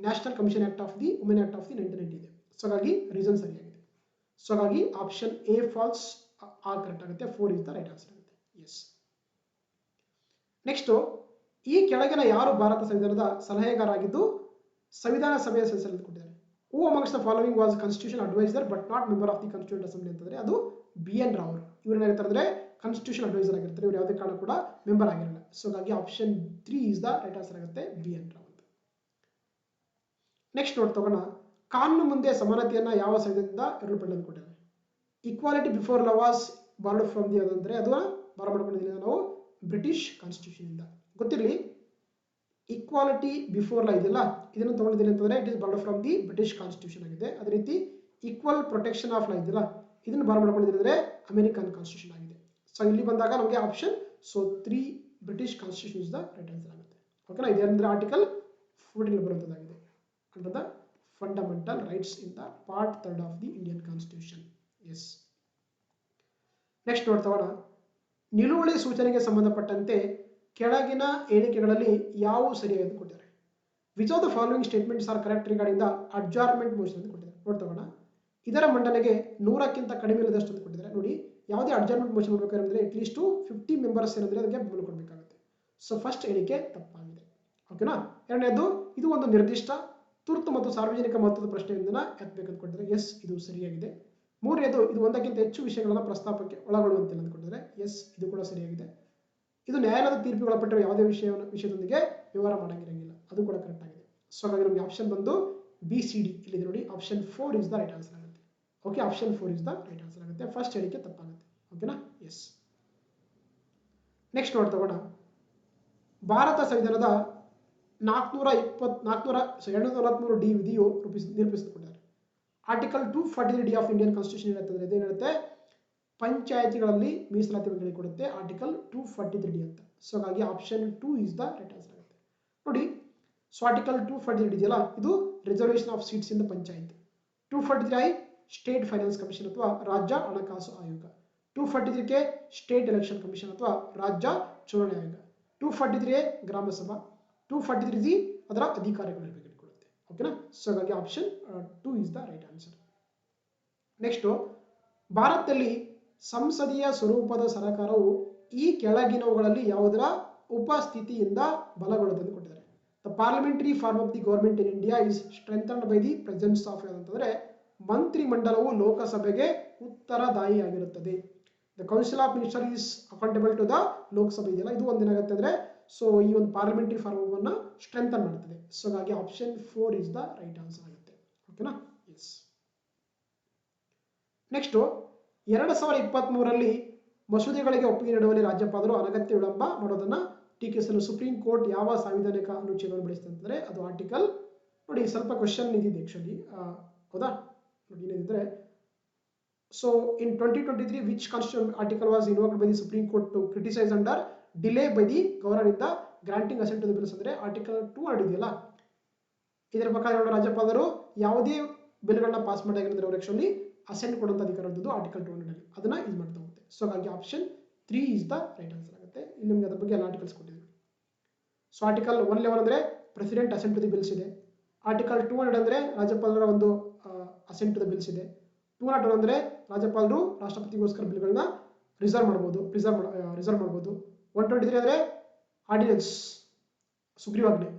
national commission act of the women act of the 1990 ಇದೆ. ಸೊ ಹಾಗಾಗಿ ರೀಸನ್ ಸರಿಯಾಗಿದೆ. ಸೊ ಹಾಗಾಗಿ option A falls, are correct ಆಗುತ್ತೆ. 4 ಇಸ್ ದ ರೈಟ್ ಆನ್ಸರ್ ಆಗುತ್ತೆ. ಎಸ್. ನೆಕ್ಸ್ಟ್, ಈ ಕೆಳಗಿನ ಯಾರು ಭಾರತ ಸಂವಿಧಾನದ ಸಲಹೆಗಾರಾಗಿದ್ದು ಸಂವಿಧಾನ ಸಭೆಯ ಸದಸ್ಯರು ಕೊಟ್ಟಿದ್ದಾರೆ. Who amongst the following was constitution adviser but not member of the constituent assembly ಅಂತಂದ್ರೆ ಅದು BN ರಾವ್ ಅವರು. ಇವ್ರು ಏನಾಗಿರ್ತಾರೆ ಅಂದ್ರೆ ಕಾನ್ಸ್ಟಿಟ್ಯೂಷನ್ ಅಡ್ವೈಸರ್ ಆಗಿರ್ತಾರೆ. ಇವ್ರು ಯಾವುದೇ ಕಾರಣ ಕೂಡ ಮೆಂಬರ್ ಆಗಿರಲ್ಲ. ಸೊ ಹಾಗಾಗಿ option 3 is the right answer ಆಗುತ್ತೆ, BN ರಾವ್ ಅಂತ. ನೆಕ್ಸ್ಟ್ ನೋಡ್ತಗೋಣ. ಕಾನೂನು ಮುಂದೆ ಸಮಾನತೆಯನ್ನ ಯಾವ ಸಂವಿಧಾನದಿಂದ ಎರಡು ಪಡೆದು ಕೊಟ್ಟಿದ್ದಾರೆ. Equality before law was border from the ಅಂದ್ರೆ ಅದು ಬಾರ ಮಾಡ್ಕೊಂಡಿದ್ದೀವಿ ನಾವು ಬ್ರಿಟಿಷ್ ಕಾನ್ಸ್ಟಿಟ್ಯೂಷನ್ ಇಂದ. ಗೊತ್ತಿರಲಿ, ಈಕ್ವಾಲಿಟಿ ಬಿಫೋರ್ ಲಾ ಇದೆಯಲ್ಲ ಇದನ್ನು ತಗೊಂಡಿದ್ದೀನಿ ಅಂತಂದ್ರೆ it is border from the British constitution ಆಗಿದೆ. ಅದೇ ರೀತಿ ಈಕ್ವಲ್ ಪ್ರೊಟೆಕ್ಷನ್ ಆಫ್ ಲಾ ಇದೆಯಲ್ಲ ಇದನ್ನು ಬಾರ ಮಾಡ್ಕೊಂಡಿದ್ದೀನಿ ಅಂದ್ರೆ ಅಮೆರಿಕನ್ ಕಾನ್ಸ್ಟಿಟ್ಯೂಷನ್ ಆಗಿದೆ. ಸೊ ಇಲ್ಲಿ ಬಂದಾಗ ನಮಗೆ option 3 British constitution is the right answer ಆಗುತ್ತೆ. ಓಕೆನಾ? ಇದೆ ಅಂದ್ರೆ ಆರ್ಟಿಕಲ್ 14 ಬರುತ್ತದಾಗಿದೆ under the fundamental rights in the part 3 of the Indian constitution. Yes. Next ನೋಡ್ತಗೋಣ. ನಿಲುವಳಿ ಸೂಚನೆಗೆ ಸಂಬಂಧಪಟ್ಟಂತೆ ಕೆಳಗಿನ ಹೇಳಿಕೆಗಳಲ್ಲಿ ಯಾವ ಸರಿಯಾಗಿ ಕೊಟ್ಟಿದ್ದಾರೆ. Which of the following statements are correct regarding the adjournment motion ಅಂತ ಕೊಟ್ಟಿದ್ದಾರೆ. ನೋಡ್ತಗೋಣ. ಇದರ ಮಂಡನೆಗೆ 100ಕ್ಕಿಂತ ಕಡಿಮೆ ಇಲ್ಲದಷ್ಟು ಅಂತ ಕೊಟ್ಟಿದ್ದಾರೆ. ನೋಡಿ, ಯಾವುದೇ ಅಡ್ಜಾರ್ಮೆಂಟ್ ಮೋಷನ್ ಮಾಡಬೇಕಾದ್ರೆ ಅಟ್ಲೀಸ್ಟ್ 50 ಮೆಂಬರ್ಸ್ ಏನಂದ್ರೆ ಅದಕ್ಕೆ ಬೆಂಬಲ ಕೊಡಬೇಕಾಗುತ್ತೆ. ಸೊ ಫಸ್ಟ್ ಹೇಳಿಕೆ ತಪ್ಪಾಗಿದೆ. ಓಕೆನಾ? ಎರಡನೇದು, ಇದು ಒಂದು ನಿರ್ದಿಷ್ಟ ತುರ್ತು ಮತ್ತು ಸಾರ್ವಜನಿಕ ಮಹತ್ವದ ಪ್ರಶ್ನೆಯಿಂದ ಎತ್ತಬೇಕಂತ ಕೊಟ್ಟಿದ್ದಾರೆ. ಎಸ್, ಇದು ಸರಿಯಾಗಿದೆ. ಮೂರನೇದು, ಇದು ಒಂದಕ್ಕಿಂತ ಹೆಚ್ಚು ವಿಷಯಗಳನ್ನ ಪ್ರಸ್ತಾಪಕ್ಕೆ ಒಳಗೊಳ್ಳುವಂತಿಲ್ಲ ಅಂತ ಕೊಟ್ಟಿದ್ದಾರೆ. ಎಸ್, ಇದು ಕೂಡ ಸರಿಯಾಗಿದೆ. ಇದು ನ್ಯಾಯಾಲಯದ ತೀರ್ಪಿಗೆ ಒಳಪಟ್ಟಿರುವ ಯಾವುದೇ ವಿಷಯದೊಂದಿಗೆ ವ್ಯವಹಾರ ಮಾಡಂಗಿರಂಗಿಲ್ಲ, ಅದು ಕೂಡ ಕರೆಕ್ಟ್ ಆಗಿದೆ. ಸೊ ಹಾಗಾಗಿ ನಮಗೆ ಆಪ್ಷನ್ ಬಂದು BCD ಇಲ್ಲಿದೆ ನೋಡಿ. Option 4 is the right answer ಆಗುತ್ತೆ. Okay, option 4 is the right answer ಆಗುತ್ತೆ. ಫಸ್ಟ್ ಹೇಳಿಕೆ ತಪ್ಪಾಗುತ್ತೆ. ಓಕೆನಾ? ಎಸ್. ನೆಕ್ಸ್ಟ್ ನೋಡ್ತಗೋಣ. ಭಾರತ ಸಂವಿಧಾನದ 243D ವಿಧಿಯು ನಿರೂಪಿಸಿಕೊಂಡಿದ್ದಾರೆ. Article 243D of Indian constitution ಏನಂತಂದ್ರೆ ಇದೇನಿರುತ್ತೆ, ಪಂಚಾಯತಿಗಳಲ್ಲಿ ಮೀಸಲಾತಿ ಬಗ್ಗೆ ಕೊಡುತ್ತೆ. ಆರ್ಟಿಕಲ್ 243D ಅಂತ. ಸೊ ಹಾಗಾಗಿ option 2 is the right answer ಆಗುತ್ತೆ. ನೋಡಿ, ಸೊ ಆರ್ಟಿಕಲ್ 243 ಇದೆಯಲ್ಲ ಇದು reservation of seats in the panchayat. 243I state finance commission ಅಥವಾ ರಾಜ್ಯ ಹಣಕಾಸು ಆಯೋಗ. 243K ಸ್ಟೇಟ್ ಎಲೆಕ್ಷನ್ ಕಮಿಷನ್ ಅಥವಾ ರಾಜ್ಯ ಚುನಾವಣೆ ಆಯೋಗ. 243A ಗ್ರಾಮ ಸಭಾ. 243G ಅದರ ಅಧಿಕಾರಿಗಳು ಕೊಡುತ್ತೆ. ಓಕೆನಾ? ಸೊ ಹಾಗಾಗಿ option 2 is the right answer. Next, ಭಾರತದಲ್ಲಿ ಸಂಸದೀಯ ಸ್ವರೂಪದ ಸರ್ಕಾರವು ಈ ಕೆಳಗಿನವುಗಳಲ್ಲಿ ಯಾವುದರ ಉಪಸ್ಥಿತಿಯಿಂದ ಬಲಗೊಳ್ಳುತ್ತದೆ ಅಂತ ಕೊಟ್ಟಿದ್ದಾರೆ. The parliamentary form of the government in India is strengthened by the presence of ಅಂತಂದ್ರೆ ಮಂತ್ರಿಮಂಡಲವು ಲೋಕಸಭೆಗೆ ಉತ್ತರದಾಯಿಯಾಗಿರುತ್ತದೆ. The council of minister is accountable to the Lok Sabha ಇದೆಯಲ್ಲ ಇದು ಒಂದೇನಾಗುತ್ತೆ ಅಂದ್ರೆ ಸೊ ಈ ಒಂದು ಪಾರ್ಲಿಮೆಂಟರಿ ಫಾರ್ಮ್ ಅನ್ನು ಸ್ಟ್ರೆಂಥನ್ ಮಾಡುತ್ತದೆ. ಸೊ ಹಾಗಾಗಿ option 4 is the right answer ಆಗುತ್ತೆ. ಓಕೆನಾ? ಎಸ್. ನೆಕ್ಸ್ಟ್, 2023ರಲ್ಲಿ ಮಸೂದೆಗಳಿಗೆ ಒಪ್ಪಿಗೆ ನೀಡುವಲ್ಲಿ ರಾಜ್ಯಪಾಲರು ಅನಗತ್ಯ ವಿಳಂಬ ಮಾಡೋದನ್ನ ಟೀಕಿಸಲು ಸುಪ್ರೀಂ ಕೋರ್ಟ್ ಯಾವ ಸಾಂವಿಧಾನಿಕ ಅನುಚ್ಛೇದವನ್ನು ಬಳಸಿದೆ ಅಂತಂದ್ರೆ ಅದು ಆರ್ಟಿಕಲ್ ನೋಡಿ ಸ್ವಲ್ಪ ಕ್ವಶನ್ ಇದಿದೆ ಆಕ್ಚುಲಿ ಹೌದಾ ನೋಡಿ ಏನಿದ್ರೆ so in 2023 which constitutional article was invoked by the Supreme Court to criticize under delay by the governor in the granting assent to the bills ಅಂದ್ರೆ ಆರ್ಟಿಕಲ್ 200 ಇದೆಯಲ್ಲ ಇದರ ಪ್ರಕಾರ ರಾಜ್ಯಪಾಲರು ಯಾವುದೇ ಬಿಲ್ಗಳನ್ನ ಪಾಸ್ ಮಾಡಿದ್ರೆ ಅವರು ಆಕ್ಚುಲಿ ಅಸೆಂಟ್ ಕೊಡುವಂತ ಅಧಿಕಾರ ಇರೋದು ಆರ್ಟಿಕಲ್ 200 ಅಲ್ಲಿ ಅದನ್ನ ಯೂಸ್ ಮಾಡ್ತಾ ಹೋಗುತ್ತೆ ಸೊ ಹಾಗಾಗಿ option 3 is the right answer ಆಗುತ್ತೆ ಇಲ್ಲಿ ನಿಮಗೆ ಅದರ ಬಗ್ಗೆ ಎಲ್ಲ ಆರ್ಟಿಕಲ್ಸ್ ಕೊಟ್ಟಿದ್ದೀವಿ ಸೊ ಆರ್ಟಿಕಲ್ 111 ಅಂದ್ರೆ president assent to the bills ಇದೆ ಆರ್ಟಿಕಲ್ 200 ಅಂದ್ರೆ ರಾಜ್ಯಪಾಲರ ಒಂದು ಅಸೆಂಟ್ ಟು ದಿ ಬಿಲ್ಸ್ ಇದೆ 201 ಅಂದ್ರೆ ರಾಜ್ಯಪಾಲರು ರಾಷ್ಟ್ರಪತಿಗೋಸ್ಕರ ಬಿಲ್ಗಳನ್ನ ರಿಸರ್ವ್ ಮಾಡಬಹುದು 123 ಅಂದ್ರೆ ಆರ್ಡಿನೆನ್ಸ್ ಸುಗ್ರೀವಾಜ್ಞೆ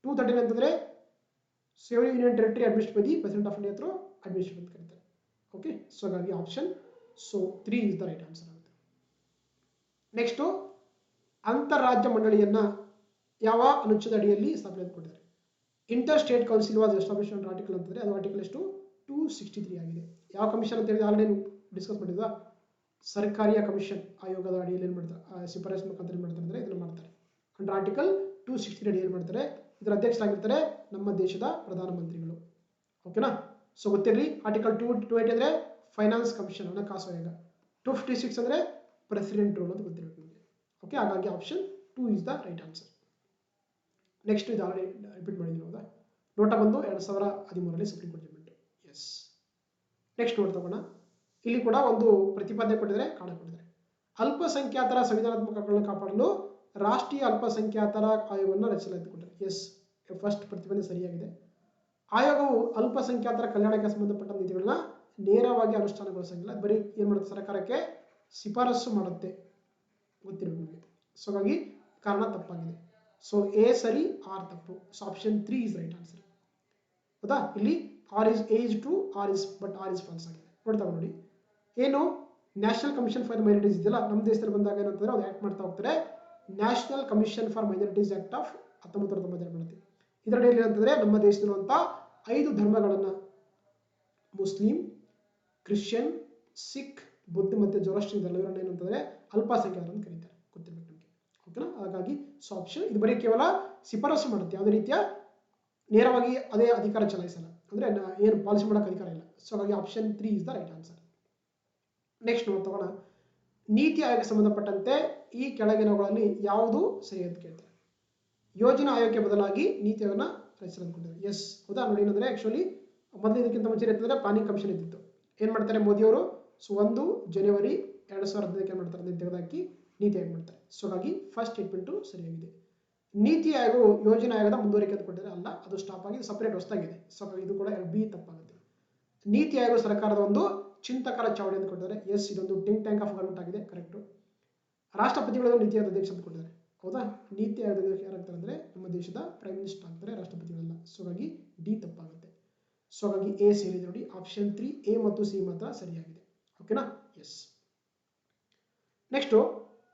213 ಅಂತಂದ್ರೆ saver union territory administrate by the president of India through administration ಅಂತ ಕರೀತಾರೆ ಓಕೆ ಸೊ ಹಾಗಾಗಿ option so 3 is the right answer ಆಗುತ್ತೆ ನೆಕ್ಸ್ಟ್ ಅಂತರರಾಜ್ಯ ಮಂಡಳಿಯನ್ನ ಯಾವ ಅನುಚ್ಛೇದ ಅಡಿಯಲ್ಲಿ ಸ್ಥಾಪನೆ ಕೊಟ್ಟಿದ್ದಾರೆ inter state council was established under article ಅಂತಂದ್ರೆ ಅದು ಆರ್ಟಿಕಲ್ ಎಷ್ಟು 263 ಆಗಿದೆ ಯಾವ ಕಮಿಷನ್ ಅಂತ ಹೇಳಿ ಆಲ್ರೆಡಿ ಡಿಸ್ಕಸ್ ಮಾಡಿದ್ವಾ ಸರ್ಕಾರಿಯ ಕಮಿಷನ್ ಆಯೋಗದ ಅಡಿಯಲ್ಲಿ ಏನು ಮಾಡ್ತಾರೆ ಶಿಫಾರಸು ಮುಖಾಂತರ ಏನು ಮಾಡ್ತಾರೆ ಅಂದ್ರೆ ಇದನ್ನು ಮಾಡ್ತಾರೆ ಅಂಡರ್ ಆರ್ಟಿಕಲ್ 263 ಅಡಿಯಲ್ಲಿ ಮಾಡ್ತಾರೆ ಇದರ ಅಧ್ಯಕ್ಷರಾಗಿರ್ತಾರೆ ನಮ್ಮ ದೇಶದ ಪ್ರಧಾನಮಂತ್ರಿಗಳು ಓಕೆನಾ ಸೊ ಗೊತ್ತಿರಲಿ ಆರ್ಟಿಕಲ್ 228 ಅಂದ್ರೆ ಫೈನಾನ್ಸ್ ಕಮಿಷನ್ ಹಣಕಾಸು ಆಯೋಗ 256 ಅಂದ್ರೆ ಪ್ರೆಸಿಡೆಂಟ್ ರೂಲ್ ಅಂತ ಗೊತ್ತಿರಬೇಕು ನಿಮಗೆ ಓಕೆ ಹಾಗಾಗಿ option 2 is the right answer next ಇದು ಆಲ್ರೆಡಿ ರಿಪೀಟ್ ಮಾಡಿದ್ದೀನಿ ಹೌದಾ ನೋಟ ಬಂದು 2013ರಲ್ಲಿ supreme court judgement yes next ನೋಟ್ ತಗೋಣ ಇಲ್ಲಿ ಕೂಡ ಒಂದು ಪ್ರತಿಪಾದನೆ ಕೊಟ್ಟಿದ್ದಾರೆ ಕಾರಣ ಕೊಟ್ಟಿದ್ದಾರೆ ಅಲ್ಪಸಂಖ್ಯಾತರ ಸಂವಿಧಾನಾತ್ಮಕ ಹಕ್ಕುಗಳನ್ನು ಕಾಪಾಡಲು ರಾಷ್ಟ್ರೀಯ ಅಲ್ಪಸಂಖ್ಯಾತರ ಆಯೋಗವನ್ನು ರಚಿಸಲಾಗಿದೆ ಎಸ್ ಫಸ್ಟ್ ಪ್ರತಿಪಾದನೆ ಸರಿಯಾಗಿದೆ ಆಯೋಗವು ಅಲ್ಪಸಂಖ್ಯಾತರ ಕಲ್ಯಾಣಕ್ಕೆ ಸಂಬಂಧಪಟ್ಟ ನೀತಿಗಳನ್ನ ನೇರವಾಗಿ ಅನುಷ್ಠಾನಗೊಳಿಸಂಗಿಲ್ಲ ಬರೀ ಏನ್ ಮಾಡುತ್ತೆ ಸರ್ಕಾರಕ್ಕೆ ಶಿಫಾರಸು ಮಾಡುತ್ತೆ ಗೊತ್ತಿರಬೇಕು ನಿಮಗೆ ಸೊ ಹಾಗಾಗಿ ಕಾರಣ ತಪ್ಪಾಗಿದೆ ಸೊ ಎ ಸರಿ ಆರ್ ತಪ್ಪು so option 3 is right answer ಹೌದಾ ಇಲ್ಲಿ R is age to R is but R is false ಆಗಿದೆ ನೋಡ್ತಾ ನೋಡಿ ಏನು ನ್ಯಾಷನಲ್ ಕಮಿಷನ್ ಫಾರ್ ಮೈನಾರಿಟೀಸ್ ಇದೆಯಲ್ಲ ನಮ್ಮ ದೇಶದಲ್ಲಿ ಬಂದಾಗ ಏನಂತಂದ್ರೆ ಅವ್ರು ಆಕ್ಟ್ ಮಾಡ್ತಾ ಹೋಗ್ತಾರೆ national commission for minorities act of 1992 ಮಾಡುತ್ತೆ ಇದರಲ್ಲಿ ಏನಂತಂದ್ರೆ ನಮ್ಮ ದೇಶದಲ್ಲಿರುವಂತ 5 ಧರ್ಮಗಳನ್ನ ಮುಸ್ಲಿಂ ಕ್ರಿಶ್ಚಿಯನ್ ಸಿಖ್ ಬುದ್ಧ ಮತ್ತೆ ಜೊರಾಸ್ಟ್ರಿಯನ್ ಧರ್ಮಗಳನ್ನ ಏನಂತಂದ್ರೆ ಅಲ್ಪಸಂಖ್ಯಾತರು ಅಂತ ಕರೀತಾರೆ ಗೊತ್ತಿರಬೇಕು ನಿಮಗೆ ಓಕೆನಾ ಹಾಗಾಗಿ ಸೊ ಆಪ್ಷನ್ ಇದು ಬರೀ ಕೇವಲ ಶಿಫಾರಸು ಮಾಡುತ್ತೆ ಯಾವುದೇ ರೀತಿಯ ನೇರವಾಗಿ ಅದೇ ಅಧಿಕಾರ ಚಲಾಯಿಸಲ್ಲ ಅಂದ್ರೆ ಏನು ಪಾಲಿಸಿ ಮಾಡೋಕೆ ಅಧಿಕಾರ ಇಲ್ಲ ಸೊ ಹಾಗಾಗಿ option 3 is the right answer next ನೋಡ್ ತಗೋಣ ನೀತಿ ಆಯೋಗಕ್ಕೆ ಸಂಬಂಧಪಟ್ಟಂತೆ ಈ ಕೆಳಗಿನವುಗಳಲ್ಲಿ ಯಾವುದು ಸರಿ ಅಂತ ಕೇಳ್ತಾರೆ ಯೋಜನಾ ಆಯೋಗಕ್ಕೆ ಬದಲಾಗಿ ನೀತಿ ಆಯೋಗನ ರಚಿಸಲಾಗಿದೆ ಎಸ್ ಹೌದಾ ನೋಡಿ ಏನಂದ್ರೆ ಆಕ್ಚುಲಿ ಮೊದಲು ಇದಕ್ಕಿಂತ ಮುಂಚೆ ಇರ್ತಂದ್ರೆ ಪ್ಲಾನಿಂಗ್ ಕಮಿಷನ್ ಇದ್ದಿತ್ತು ಏನ್ ಮಾಡ್ತಾರೆ ಮೋದಿ ಅವರು ಸೊ 1 ಜನವರಿ 2015ಕ್ಕೆ ಏನ್ ಮಾಡ್ತಾರೆ ಅಂತ ತೆಗೆದಾಕಿ ನೀತಿ ಆಯೋಗ ಮಾಡ್ತಾರೆ ಸೊ ಹಾಗಾಗಿ ಫಸ್ಟ್ ಸ್ಟೇಟ್ಮೆಂಟ್ ಸರಿಯಾಗಿದೆ ನೀತಿ ಆಯೋಗವು ಯೋಜನಾ ಆಯೋಗದ ಮುಂದುವರಿಕೆ ಅಂತ ಕೊಟ್ಟಿದ್ದಾರೆ ಅಲ್ಲ ಅದು ಸ್ಟಾಪ್ ಆಗಿ ಸಪರೇಟ್ ಹೊಸದಾಗಿದೆ ಸೊ ಇದು ಕೂಡ ಬಿ ತಪ್ಪಾಗುತ್ತೆ ನೀತಿ ಆಯೋಗ ಸರ್ಕಾರದ ಒಂದು ಚಿಂತಕರ ಚಾವಡಿ ಅಂತ ಕೊಟ್ಟಿದ್ದಾರೆ ಎಸ್ ಇದೊಂದು ಥಿಂಕ್ ಟ್ಯಾಂಕ್ ಆಫ್ ಗವರ್ಮೆಂಟ್ ಆಗಿದೆ ಕರೆಕ್ಟ್ ರಾಷ್ಟ್ರಪತಿಗಳು ನೀತಿ ಆಯೋಗದ ಅಧ್ಯಕ್ಷ ಅಂತ ಕೊಟ್ಟಿದ್ದಾರೆ ಹೌದಾ ನೀತಿ ಆಯೋಗದ ಅಧ್ಯಕ್ಷ ಯಾರಾಗ್ತಾರೆ ಅಂದ್ರೆ ನಮ್ಮ ದೇಶದ ಪ್ರೈಮ್ ಮಿನಿಸ್ಟರ್ ಆಗ್ತಾರೆ ರಾಷ್ಟ್ರಪತಿಗಳಲ್ಲ ಸೊ ಹಾಗಾಗಿ ಡಿ ತಪ್ಪಾಗುತ್ತೆ ಸೊ ಹಾಗಾಗಿ ಎ ಸೇರಿದೆ ನೋಡಿ ಆಪ್ಷನ್ 3 ಎ ಮತ್ತು ಸಿ ಮಾತ್ರ ಸರಿಯಾಗಿದೆ ಓಕೆನಾ ಎಸ್ ನೆಕ್ಸ್ಟ್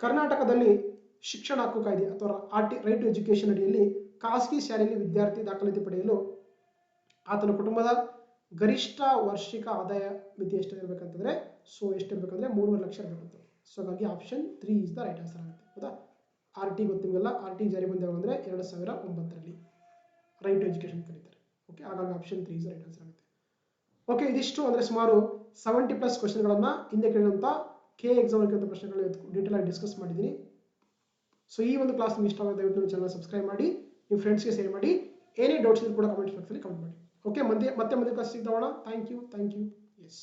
ಕರ್ನಾಟಕದಲ್ಲಿ ಶಿಕ್ಷಣ ಹಕ್ಕು ಕಾಯ್ದೆ ಅಥವಾ ರೈಟ್ ಟು ಎಜುಕೇಶನ್ ಅಡಿಯಲ್ಲಿ ಖಾಸಗಿ ಶಾಲೆಯಲ್ಲಿ ವಿದ್ಯಾರ್ಥಿ ದಾಖಲಾತಿ ಪಡೆಯಲು ಆತನ ಕುಟುಂಬದ ಗರಿಷ್ಠ ವಾರ್ಷಿಕ ಆದಾಯ ಮಿತಿ ಎಷ್ಟಿರಬೇಕಂತಂದ್ರೆ ಸೊ ಎಷ್ಟಿರಬೇಕಂದ್ರೆ 3.5 ಲಕ್ಷ ಇರಬೇಕಂತ ಸೊ ಹಾಗಾಗಿ option 3 is the right answer ಆಗುತ್ತೆ ಹೌದಾ ಆರ್.ಟಿ ಗೊತ್ತಿಲ್ಲ ಆರ್.ಟಿ ಜಾರಿ ಬಂದಾಗ ಅಂದ್ರೆ 2009ರಲ್ಲಿ ರೈಟ್ ಟು ಎಜುಕೇಶನ್ ಕರೀತಾರೆ ಓಕೆ ಹಾಗಾಗಿ option 3 is the right answer ಆಗುತ್ತೆ ಓಕೆ ಇದಿಷ್ಟು ಅಂದ್ರೆ ಸುಮಾರು 70+ ಕ್ವೆಶ್ಚನ್ಗಳನ್ನ ಹಿಂದೆ ಕೇಳಿದಂತ ಕೆ ಎಕ್ಸಾಮ್ ಕೇಳಿದ ಪ್ರಶ್ನೆಗಳು ಡೀಟೇಲ್ ಆಗಿ ಡಿಸ್ಕಸ್ ಮಾಡಿದ್ದೀನಿ ಸೊ ಈ ಒಂದು ಕ್ಲಾಸ್ ನಿಮಗೆ ಇಷ್ಟ ಆಗಿದೆ ದಯವಿಟ್ಟು ನನ್ನ ಚಾನಲ್ ಸಬ್ಸ್ಕ್ರೈಬ್ ಮಾಡಿ ನಿಮ್ಮ ಫ್ರೆಂಡ್ಸ್ಗೆ ಶೇರ್ ಮಾಡಿ ಏನೇ ಡೌಟ್ಸ್ ಇದ್ರೂ ಕೂಡ ಕಮೆಂಟ್ ಬಾಕ್ಸಲ್ಲಿ ಕಮೆಂಟ್ ಮಾಡಿ ಓಕೆ ಮತ್ತೆ ಮುಂದೆ ಕ್ಲಾಸ್ ಸಿಗ್ತಾವಣ ಥ್ಯಾಂಕ್ ಯು ಎಸ್